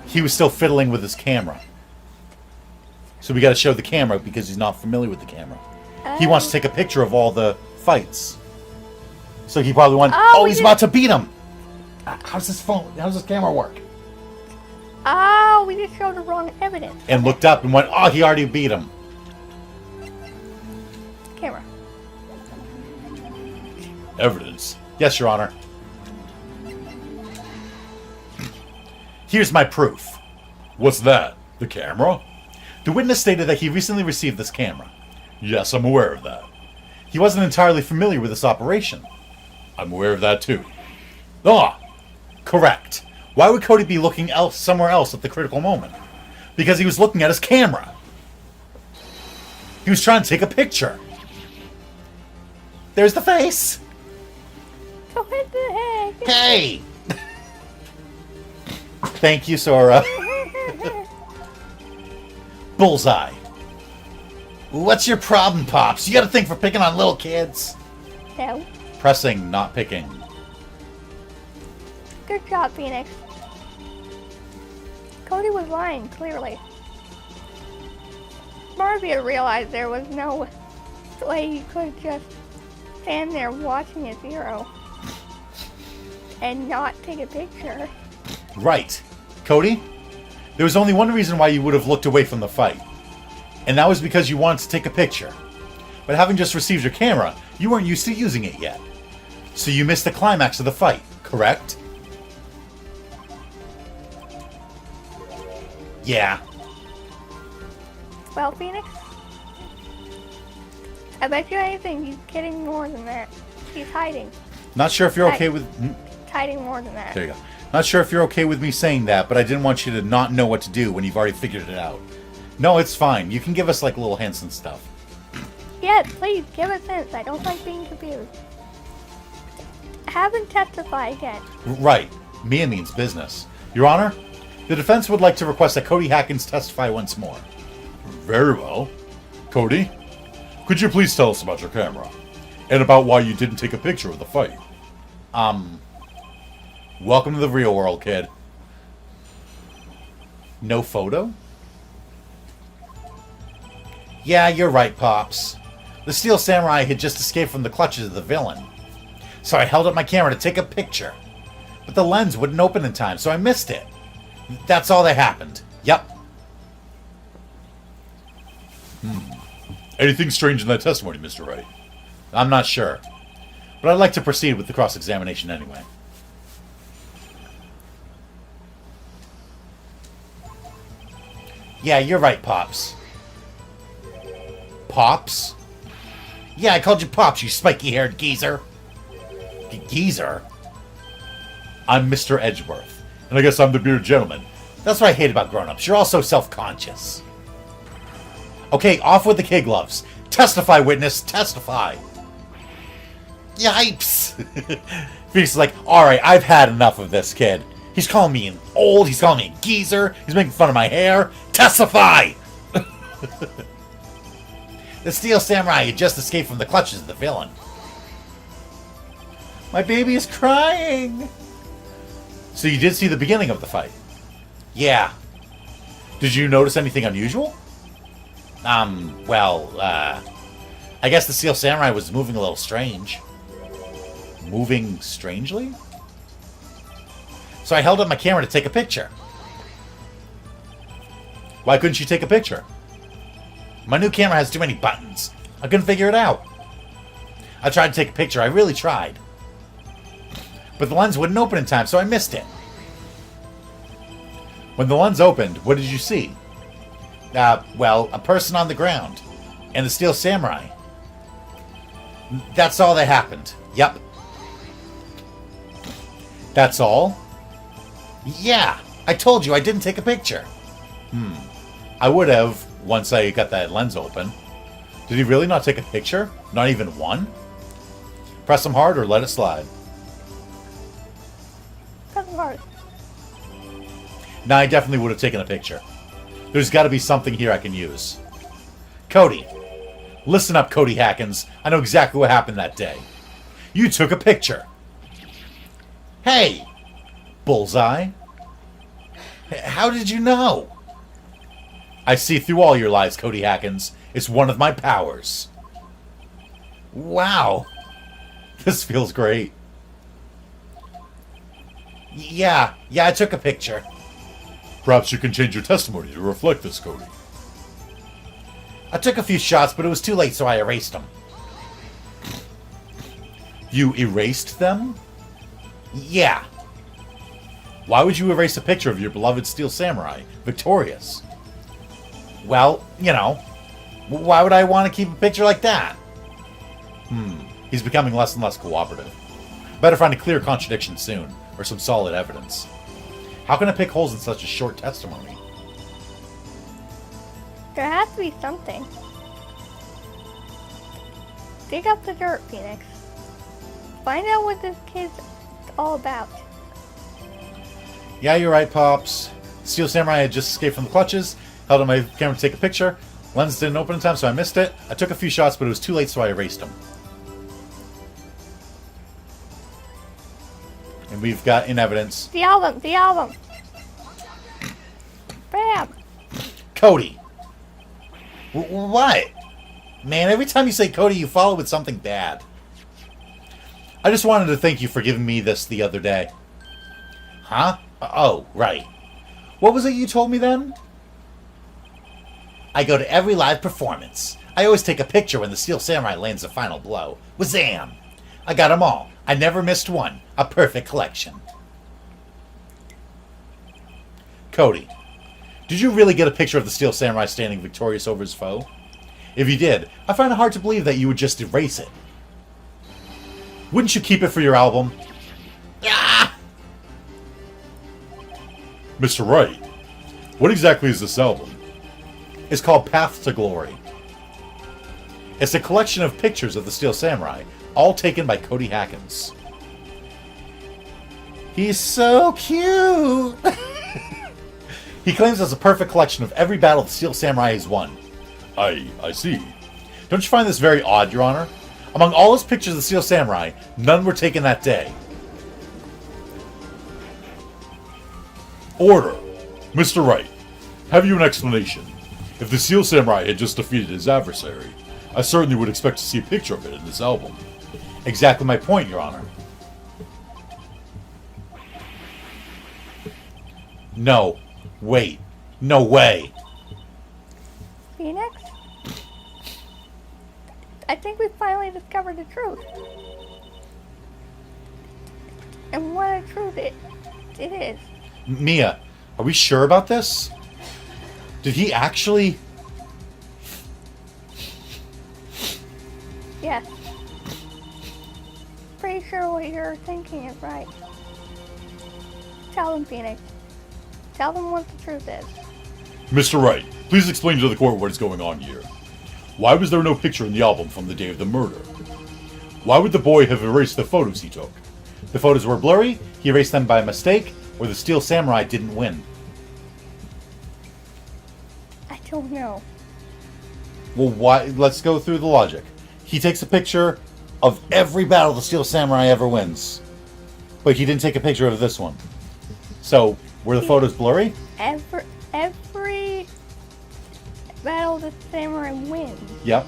He was still fiddling with his camera. So we got to show the camera because he's not familiar with the camera. He wants to take a picture of all the fights. So he probably went, he's about to beat him. How's this camera work? Oh, we just showed the wrong evidence. And looked up and went, he already beat him. camera. Evidence? Yes, Your Honor. Here's my proof. What's that? The camera? The witness stated that he recently received this camera. Yes, I'm aware of that. He wasn't entirely familiar with this operation. I'm aware of that too. Ah! Correct. Why would Cody be looking somewhere else at the critical moment? Because he was looking at his camera. He was trying to take a picture. There's the face. So what the heck? Hey! Thank you, Sora. Bullseye. What's your problem, Pops? You gotta think for picking on little kids. No. Pressing, not picking. Good job, Phoenix. Cody was lying, clearly. Marvia realized there was no way you could just stand there watching his hero and not take a picture. Right. Cody, there was only one reason why you would have looked away from the fight. And that was because you wanted to take a picture. But having just received your camera, you weren't used to using it yet. So you missed the climax of the fight, correct? Yeah. Well, Phoenix, I bet you anything he's kidding more than that. He's hiding. Not sure if you're okay with... He's hiding more than that. There you go. Not sure if you're okay with me saying that, but I didn't want you to not know what to do when you've already figured it out. No, it's fine. You can give us, like, little hints and stuff. Yes, please, give us hints. I don't like being confused. Have him testify again. Right. Mia means business. Your Honor, the defense would like to request that Cody Hackins testify once more. Very well. Cody, could you please tell us about your camera? And about why you didn't take a picture of the fight? Welcome to the real world, kid. No photo? Yeah, you're right, Pops. The Steel Samurai had just escaped from the clutches of the villain. So I held up my camera to take a picture. But the lens wouldn't open in time, so I missed it. That's all that happened. Yep. Anything strange in that testimony, Mr. Wright? I'm not sure. But I'd like to proceed with the cross-examination anyway. Yeah, you're right, Pops. Pops? Yeah, I called you Pops, you spiky-haired geezer. Geezer? I'm Mr. Edgeworth. And I guess I'm the bearded gentleman. That's what I hate about grown-ups. You're all so self-conscious. Okay, off with the kid gloves. Testify, witness. Testify. Yipes. Phoenix is like, alright, I've had enough of this kid. He's calling me an old, he's calling me a geezer, he's making fun of my hair. Testify! The Steel Samurai had just escaped from the clutches of the villain. My baby is crying. So you did see the beginning of the fight? Yeah. Did you notice anything unusual? I guess the Steel Samurai was moving a little strange. Moving strangely? So I held up my camera to take a picture. Why couldn't you take a picture? My new camera has too many buttons. I couldn't figure it out. I tried to take a picture. I really tried. But the lens wouldn't open in time, so I missed it. When the lens opened, what did you see? A person on the ground. And the Steel Samurai. That's all that happened. Yep. That's all? Yeah, I told you I didn't take a picture. I would have, once I got that lens open. Did he really not take a picture? Not even one? Press him hard or let it slide? Press hard. Nah, I definitely would have taken a picture. There's got to be something here I can use. Cody. Listen up, Cody Hackins. I know exactly what happened that day. You took a picture. Hey! Bullseye. How did you know? I see through all your lies, Cody Hackins. It's one of my powers. Wow. This feels great. Yeah, I took a picture. Perhaps you can change your testimony to reflect this, Cody. I took a few shots, but it was too late, so I erased them. You erased them? Yeah. Why would you erase a picture of your beloved Steel Samurai, victorious? Well, you know, why would I want to keep a picture like that? He's becoming less and less cooperative. Better find a clear contradiction soon, or some solid evidence. How can I pick holes in such a short testimony? There has to be something. Dig up the dirt, Phoenix. Find out what this kid's all about. Yeah, you're right, Pops. Steel Samurai had just escaped from the clutches, held on my camera to take a picture. Lens didn't open in time, so I missed it. I took a few shots, but it was too late, so I erased them. And we've got in evidence... The album! The album! Bam! Cody! What? Man, every time you say Cody, you follow with something bad. I just wanted to thank you for giving me this the other day. Huh? Oh, right. What was it you told me then? I go to every live performance. I always take a picture when the Steel Samurai lands the final blow. Wazam! I got 'em all. I never missed one. A perfect collection. Cody, did you really get a picture of the Steel Samurai standing victorious over his foe? If you did, I find it hard to believe that you would just erase it. Wouldn't you keep it for your album? Ah! Mr. Wright, what exactly is this album? It's called Path to Glory. It's a collection of pictures of the Steel Samurai, all taken by Cody Hackins. He's so cute! He claims it's a perfect collection of every battle the Steel Samurai has won. I see. Don't you find this very odd, Your Honor? Among all his pictures of the Steel Samurai, none were taken that day. Order. Mr. Wright, have you an explanation? If the Steel Samurai had just defeated his adversary, I certainly would expect to see a picture of it in this album. Exactly my point, Your Honor. No. Wait. No way. Phoenix? I think we finally discovered the truth. And what a truth it is. Mia, are we sure about this? Did he actually... Yes. Pretty sure what you're thinking is right. Tell them, Phoenix. Tell them what the truth is. Mr. Wright, please explain to the court what is going on here. Why was there no picture in the album from the day of the murder? Why would the boy have erased the photos he took? The photos were blurry, he erased them by mistake, or the Steel Samurai didn't win? I don't know. Well, why? Let's go through the logic. He takes a picture of every battle the Steel Samurai ever wins. But he didn't take a picture of this one. So, were the photos blurry? Every battle the samurai wins. Yep.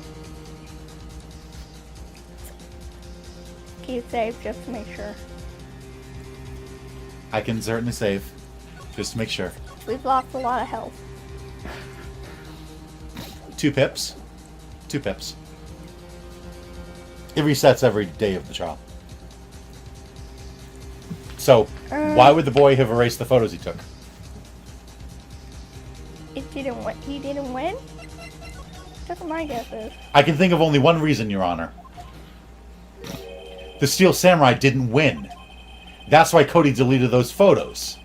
Keep safe just to make sure. I can certainly save. Just to make sure. We've lost a lot of health. 2 pips. 2 pips. It resets every day of the trial. So, why would the boy have erased the photos he took? It didn't win. He didn't win? That's what my guess is. I can think of only one reason, Your Honor. The Steel Samurai didn't win. That's why Cody deleted those photos.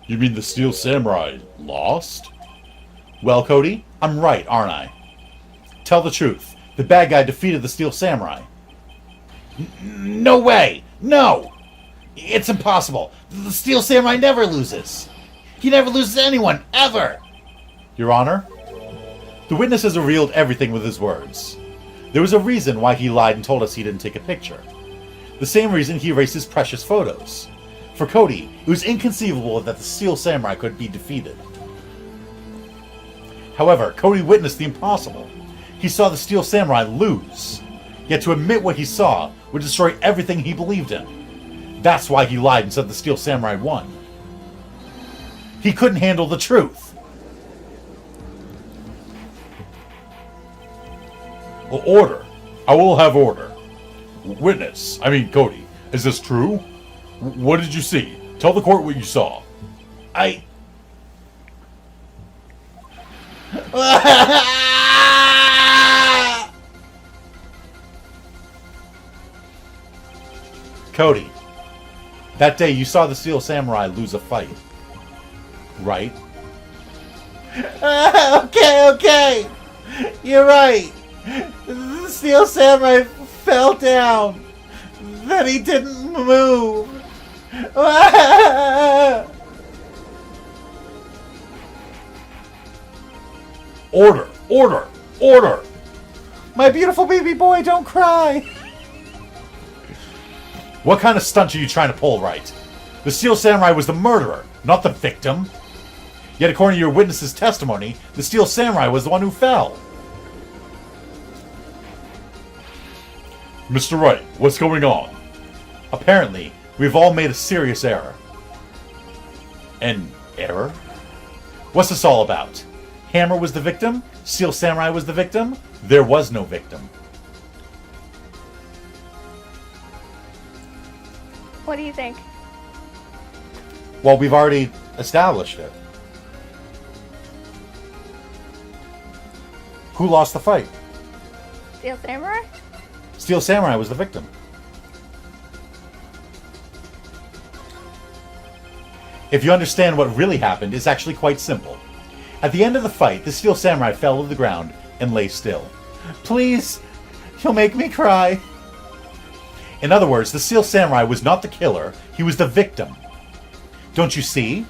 You mean the Steel Samurai lost? Well, Cody, I'm right, aren't I? Tell the truth. The bad guy defeated the Steel Samurai. No way! No! It's impossible. The Steel Samurai never loses. He never loses to anyone, ever! Your Honor, the witness has revealed everything with his words. There was a reason why he lied and told us he didn't take a picture. The same reason he erased his precious photos. For Cody, it was inconceivable that the Steel Samurai could be defeated. However, Cody witnessed the impossible. He saw the Steel Samurai lose. Yet to admit what he saw would destroy everything he believed in. That's why he lied and said the Steel Samurai won. He couldn't handle the truth. Well, order. I will have order. Witness, I mean Cody, is this true? What did you see? Tell the court what you saw. Cody, that day you saw the Steel Samurai lose a fight, right? Okay. You're right. The Steel Samurai fell down. Then he didn't move. Order! Order! Order! My beautiful baby boy, don't cry. What kind of stunt are you trying to pull, Wright? The Steel Samurai was the murderer, not the victim. Yet according to your witness's testimony, the Steel Samurai was the one who fell. Mr. Wright, what's going on? Apparently, we've all made a serious error. An error? What's this all about? Hammer was the victim? Steel Samurai was the victim? There was no victim. What do you think? Well, we've already established it. Who lost the fight? Steel Samurai? Steel Samurai was the victim. If you understand what really happened, it's actually quite simple. At the end of the fight, the Steel Samurai fell to the ground and lay still. Please, you'll make me cry. In other words, the Steel Samurai was not the killer, he was the victim. Don't you see?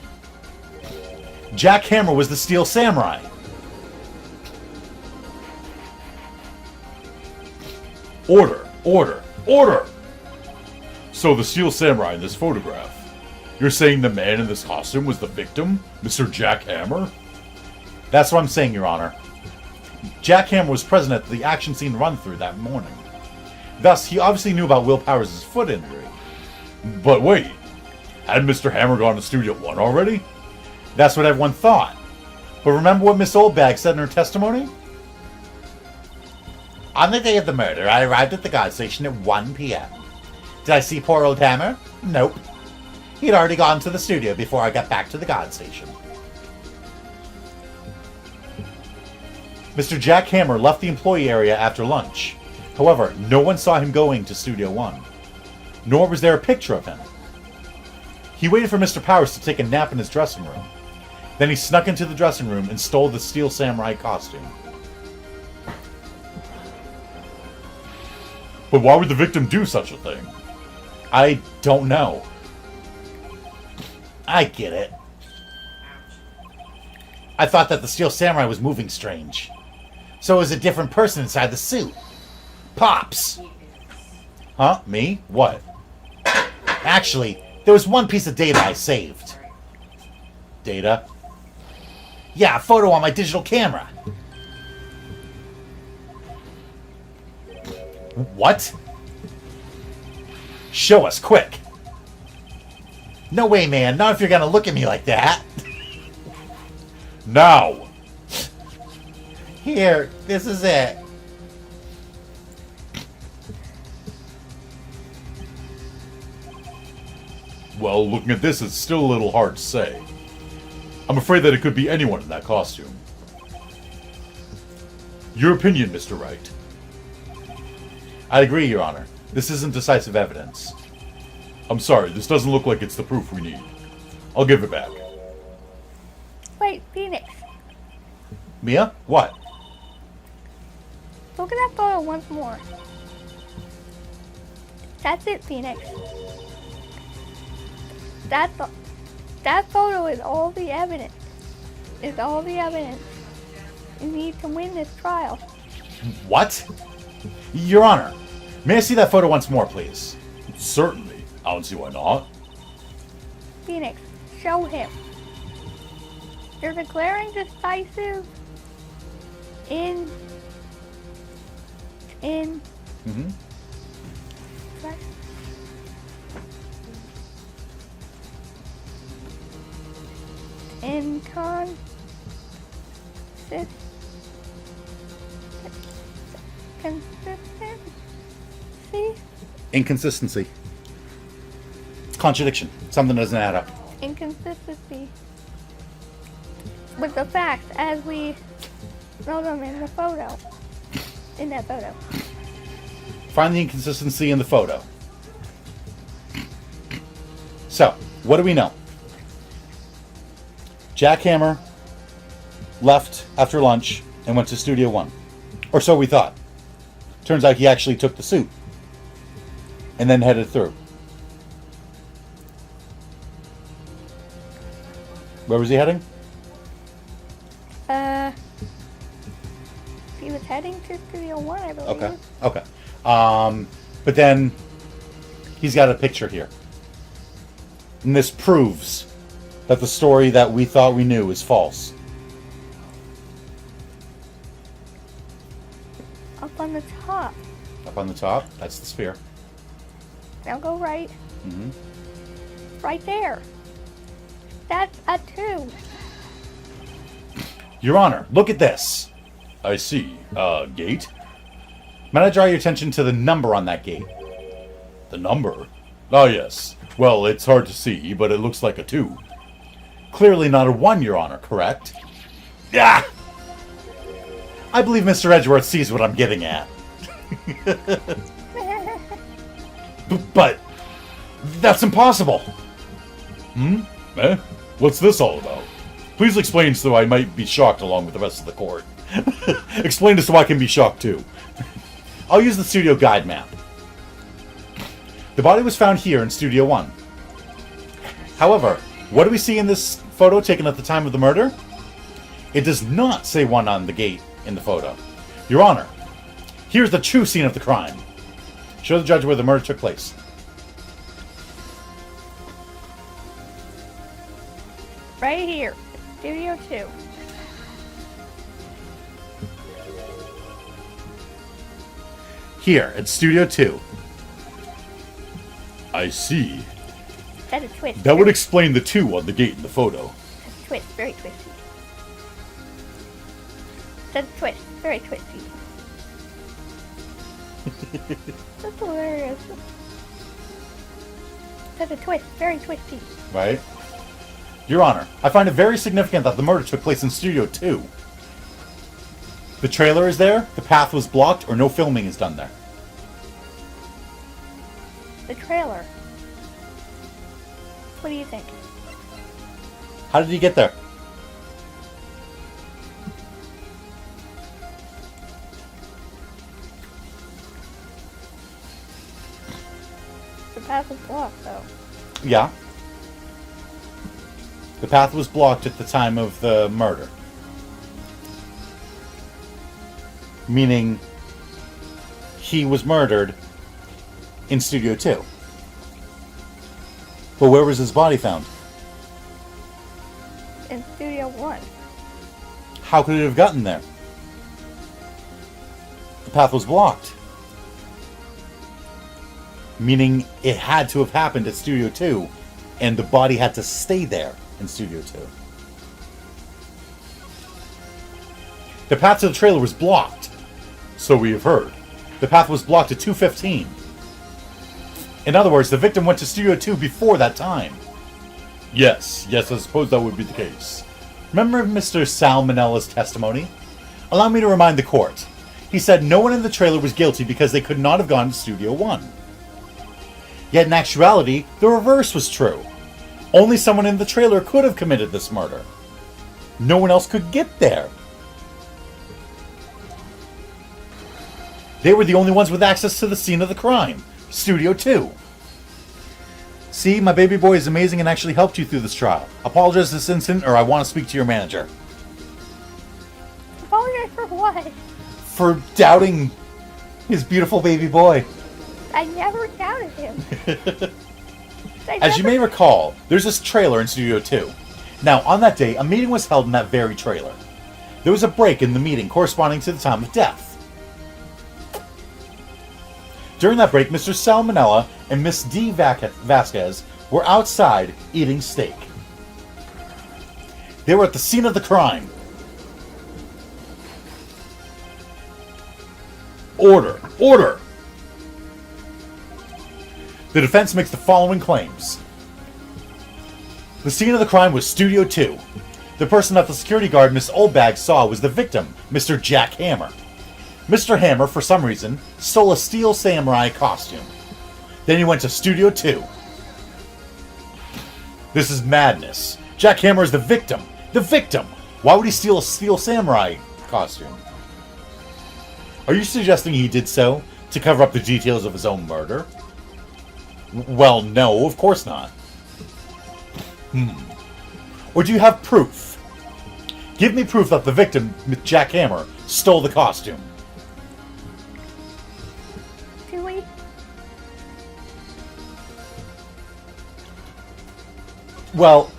Jack Hammer was the Steel Samurai. Order! Order! Order! So the Steel Samurai in this photograph. You're saying the man in this costume was the victim? Mr. Jack Hammer? That's what I'm saying, Your Honor. Jack Hammer was present at the action scene run-through that morning. Thus, he obviously knew about Will Powers' foot injury. But wait, had Mr. Hammer gone to Studio One already? That's what everyone thought. But remember what Miss Oldbag said in her testimony? On the day of the murder, I arrived at the guard station at 1 p.m. Did I see poor old Hammer? Nope. He'd already gone to the studio before I got back to the guard station. Mr. Jack Hammer left the employee area after lunch. However, no one saw him going to Studio One. Nor was there a picture of him. He waited for Mr. Powers to take a nap in his dressing room. Then he snuck into the dressing room and stole the Steel Samurai costume. But why would the victim do such a thing? I don't know. I get it. I thought that the Steel Samurai was moving strange. So it was a different person inside the suit. Pops! Huh? Me? What? Actually, there was one piece of data I saved. Data? Yeah, a photo on my digital camera. What? Show us, quick! No way, man. Not if you're gonna look at me like that. Now! Here, this is it. Well, looking at this, it's still a little hard to say. I'm afraid that it could be anyone in that costume. Your opinion, Mr. Wright. I agree, Your Honor. This isn't decisive evidence. I'm sorry, this doesn't look like it's the proof we need. I'll give it back. Wait, Phoenix. Mia? What? Look at that photo once more. That's it, Phoenix. That photo is all the evidence. Is all the evidence. You need to win this trial. What? Your Honor, may I see that photo once more, please? Certainly. I don't see why not. Phoenix, show him. You're declaring decisive in Mm-hmm. inconsistent Inconsistency? Inconsistency. Contradiction. Something doesn't add up. Inconsistency. With the facts as we know them in the photo. In that photo. Find the inconsistency in the photo. So, what do we know? Jack Hammer left after lunch and went to Studio One. Or so we thought. Turns out he actually took the suit. And then headed through. Where was he heading? He was heading to Studio One, I believe. Okay. But then he's got a picture here. And this proves that the story that we thought we knew is false. Up on the top. Up on the top, that's the sphere. Now go right. Mm-hmm. Right there. That's a 2. Your Honor, look at this. I see. Gate? Might I draw your attention to the number on that gate? The number? Ah, yes. Well, it's hard to see, but it looks like a 2. Clearly not a 1, Your Honor, correct? Ah! I believe Mr. Edgeworth sees what I'm getting at. But that's impossible. Eh? What's this all about? Please explain so I might be shocked along with the rest of the court. Explain it so I can be shocked too. I'll use the studio guide map. The body was found here in Studio 1. However, what do we see in this photo taken at the time of the murder? It does not say 1 on the gate in the photo. Your Honor, here's the true scene of the crime. Show the judge where the murder took place. Right here. Studio 2. Here, at Studio 2. I see. That's a twist. That would explain the 2 on the gate in the photo. That's a twist. Very twisty. That's a twist. Very twisty. That's hilarious. That's a twist. Very twisty. Right? Your Honor, I find it very significant that the murder took place in Studio 2. The trailer is there, the path was blocked, or no filming is done there. The trailer. What do you think? How did he get there? The path was blocked, though. Yeah. The path was blocked at the time of the murder. Meaning, he was murdered in Studio 2. But where was his body found? In Studio 1. How could it have gotten there? The path was blocked. Meaning, it had to have happened at Studio 2, and the body had to stay there in Studio 2. The path to the trailer was blocked. So we have heard. The path was blocked at 2:15. In other words, the victim went to Studio 2 before that time. Yes, I suppose that would be the case. Remember Mr. Sal Manella's testimony? Allow me to remind the court. He said no one in the trailer was guilty because they could not have gone to Studio 1. Yet in actuality, the reverse was true. Only someone in the trailer could have committed this murder. No one else could get there. They were the only ones with access to the scene of the crime, Studio 2. See, my baby boy is amazing and actually helped you through this trial. Apologize this instant or I want to speak to your manager. Apologize for what? For doubting his beautiful baby boy. I never doubted him. As you may recall, there's this trailer in Studio 2. Now, on that day, a meeting was held in that very trailer. There was a break in the meeting corresponding to the time of death. During that break, Mr. Salmonella and Miss D. Vasquez were outside eating steak. They were at the scene of the crime. Order! Order! The defense makes the following claims. The scene of the crime was Studio 2. The person that the security guard, Miss Oldbag, saw was the victim, Mr. Jack Hammer. Mr. Hammer, for some reason, stole a steel samurai costume. Then he went to Studio 2. This is madness. Jack Hammer is the victim. The victim! Why would he steal a steel samurai costume? Are you suggesting he did so to cover up the details of his own murder? Well, no, of course not. Or do you have proof? Give me proof that the victim, Jack Hammer, stole the costume. Do we? Well,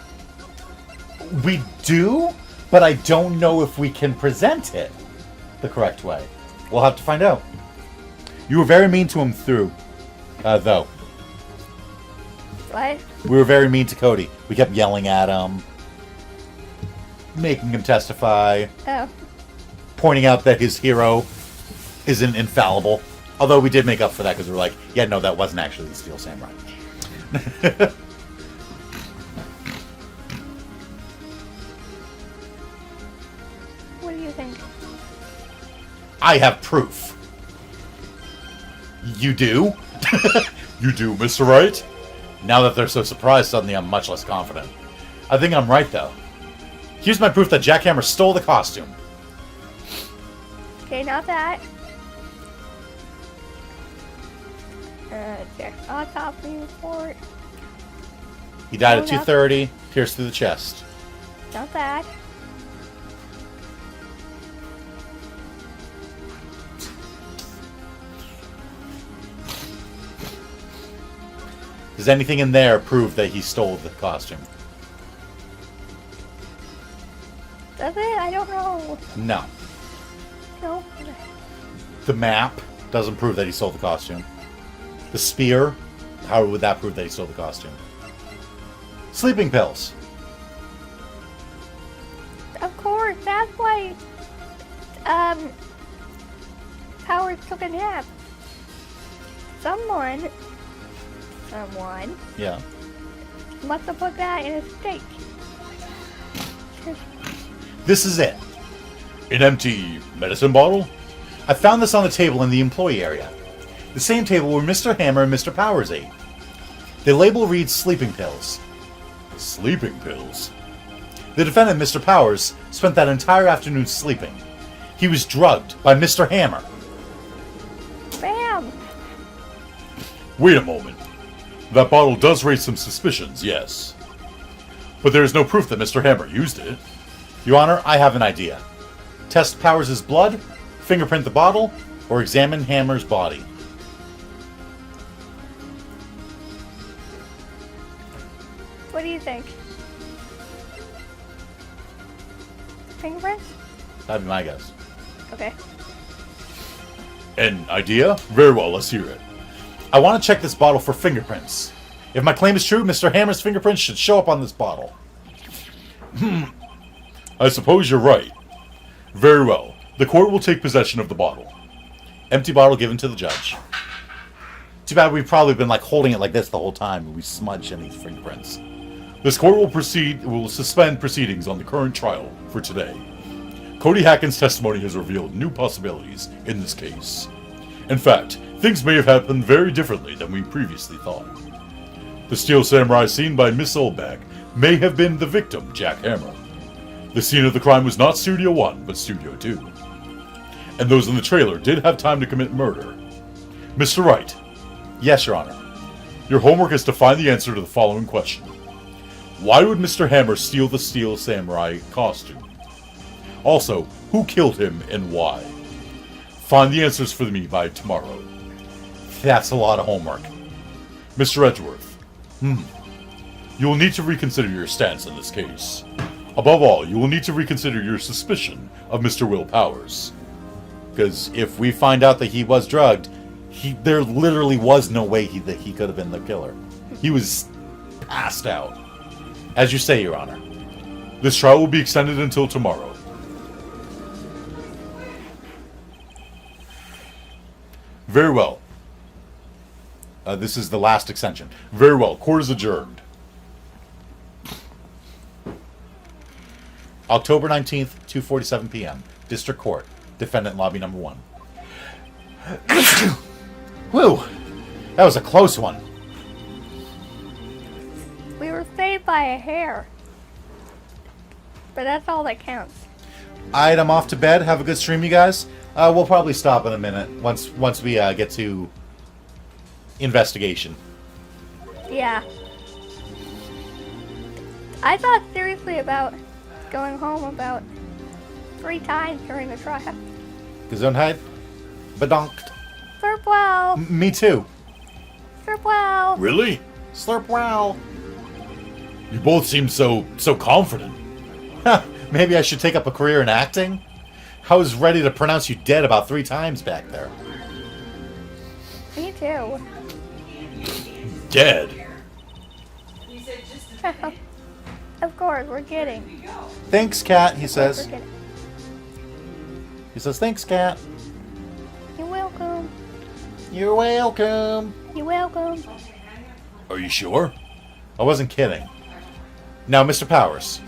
we do, but I don't know if we can present it the correct way. We'll have to find out. You were very mean to him though. What? We were very mean to Cody. We kept yelling at him, making him testify, Oh. pointing out that his hero isn't infallible. Although we did make up for that because we were like, yeah, no, that wasn't actually the Steel Samurai. What do you think? I have proof. You do? You do, Mr. Wright? Now that they're so surprised, suddenly I'm much less confident. I think I'm right, though. Here's my proof that Jack Hammer stole the costume. Okay, not that. Check autopsy report. He died at No, 2:30, pierced through the chest. Not that. Does anything in there prove that he stole the costume? Does it? I don't know. No. No. The map doesn't prove that he stole the costume. The spear, how would that prove that he stole the costume? Sleeping pills. Of course, that's why Howard took a nap. Someone Yeah. must have put that in a steak. This is it. An empty medicine bottle? I found this on the table in the employee area. The same table where Mr. Hammer and Mr. Powers ate. The label reads sleeping pills. Sleeping pills? The defendant, Mr. Powers, spent that entire afternoon sleeping. He was drugged by Mr. Hammer. Bam! Wait a moment. That bottle does raise some suspicions, yes. But there is no proof that Mr. Hammer used it. Your Honor, I have an idea. Test Powers' blood, fingerprint the bottle, or examine Hammer's body. What do you think? Fingerprints? That'd be my guess. Okay. An idea? Very well, let's hear it. I want to check this bottle for fingerprints. If my claim is true, Mr. Hammer's fingerprints should show up on this bottle. I suppose you're right. Very well. The court will take possession of the bottle. Empty bottle given to the judge. Too bad we've probably been like holding it like this the whole time and we smudged any fingerprints. This court will suspend proceedings on the current trial for today. Cody Hacken's testimony has revealed new possibilities in this case. In fact, things may have happened very differently than we previously thought. The Steel Samurai seen by Miss Oldbag may have been the victim, Jack Hammer. The scene of the crime was not Studio 1, but Studio 2. And those in the trailer did have time to commit murder. Mr. Wright, Yes, Your Honor. your homework is to find the answer to the following question. Why would Mr. Hammer steal the Steel Samurai costume? Also, who killed him and why? Find the answers for me by tomorrow. That's a lot of homework. Mr. Edgeworth, you will need to reconsider your stance in this case. Above all, you will need to reconsider your suspicion of Mr. Will Powers. Because if we find out that he was drugged, there literally was no way that he could have been the killer. He was passed out. As you say, Your Honor. This trial will be extended until tomorrow. Very well. This is the last extension. Very well. Court is adjourned. October 19th, 2:47 p.m. District Court. Defendant lobby number 1. Whew. That was a close one. We were saved by a hair. But that's all that counts. Alright, I'm off to bed. Have a good stream, you guys. We'll probably stop in a minute once we get to investigation. Yeah. I thought seriously about going home about 3 times during the trial. Gesundheit. Bedankt. Slurp well. Me too. Slurp well. Really? Slurp wow. You both seem so confident. Maybe I should take up a career in acting? I was ready to pronounce you dead about 3 times back there. Me too. Dead. Of course, we're kidding. Thanks, Cat, he We're says. kidding. He says, thanks, Cat. You're welcome. You're welcome. You're welcome. Are you sure? I wasn't kidding. Now, Mr. Powers,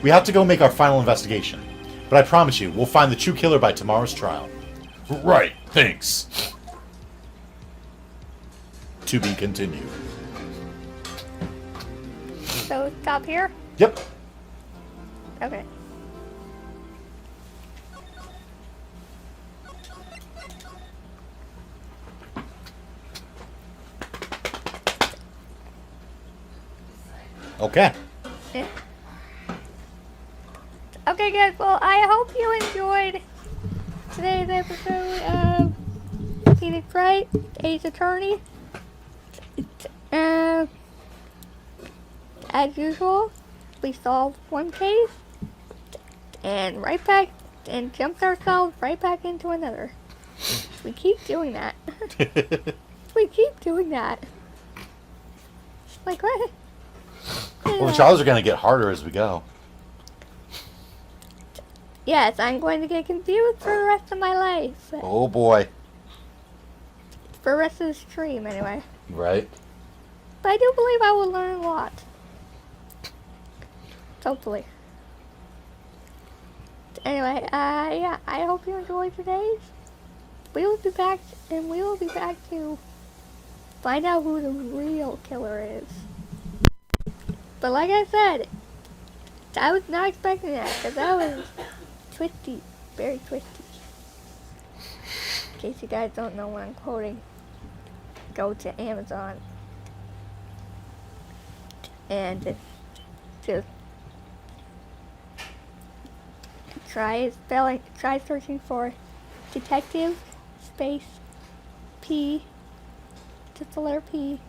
we have to go make our final investigation. But I promise you, we'll find the true killer by tomorrow's trial. Right, thanks. To be continued. So, stop here? Yep. Okay. Okay. Yeah. Okay, guys. Well, I hope you enjoyed today's episode of Phoenix Wright, Ace Attorney. As usual, we solved one case and jumped ourselves right back into another. We keep doing that. We keep doing that. Like what? Well, the trials are going to get harder as we go. Yes, I'm going to get confused for the rest of my life. Oh, boy. For the rest of the stream, anyway. Right? But I do believe I will learn a lot. Hopefully. Anyway, yeah, I hope you enjoyed today's. We will be back to find out who the real killer is. But like I said, I was not expecting that, because that was twisty, very twisty. In case you guys don't know what I'm quoting, go to Amazon and just try searching for detective space P, just the letter P,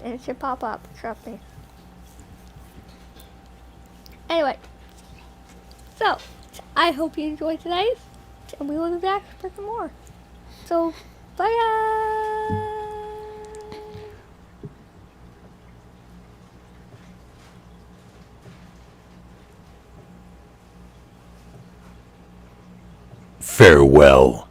and it should pop up, trust me. Anyway, so I hope you enjoyed today's, and we will be back for some more. So, bye guys! Farewell.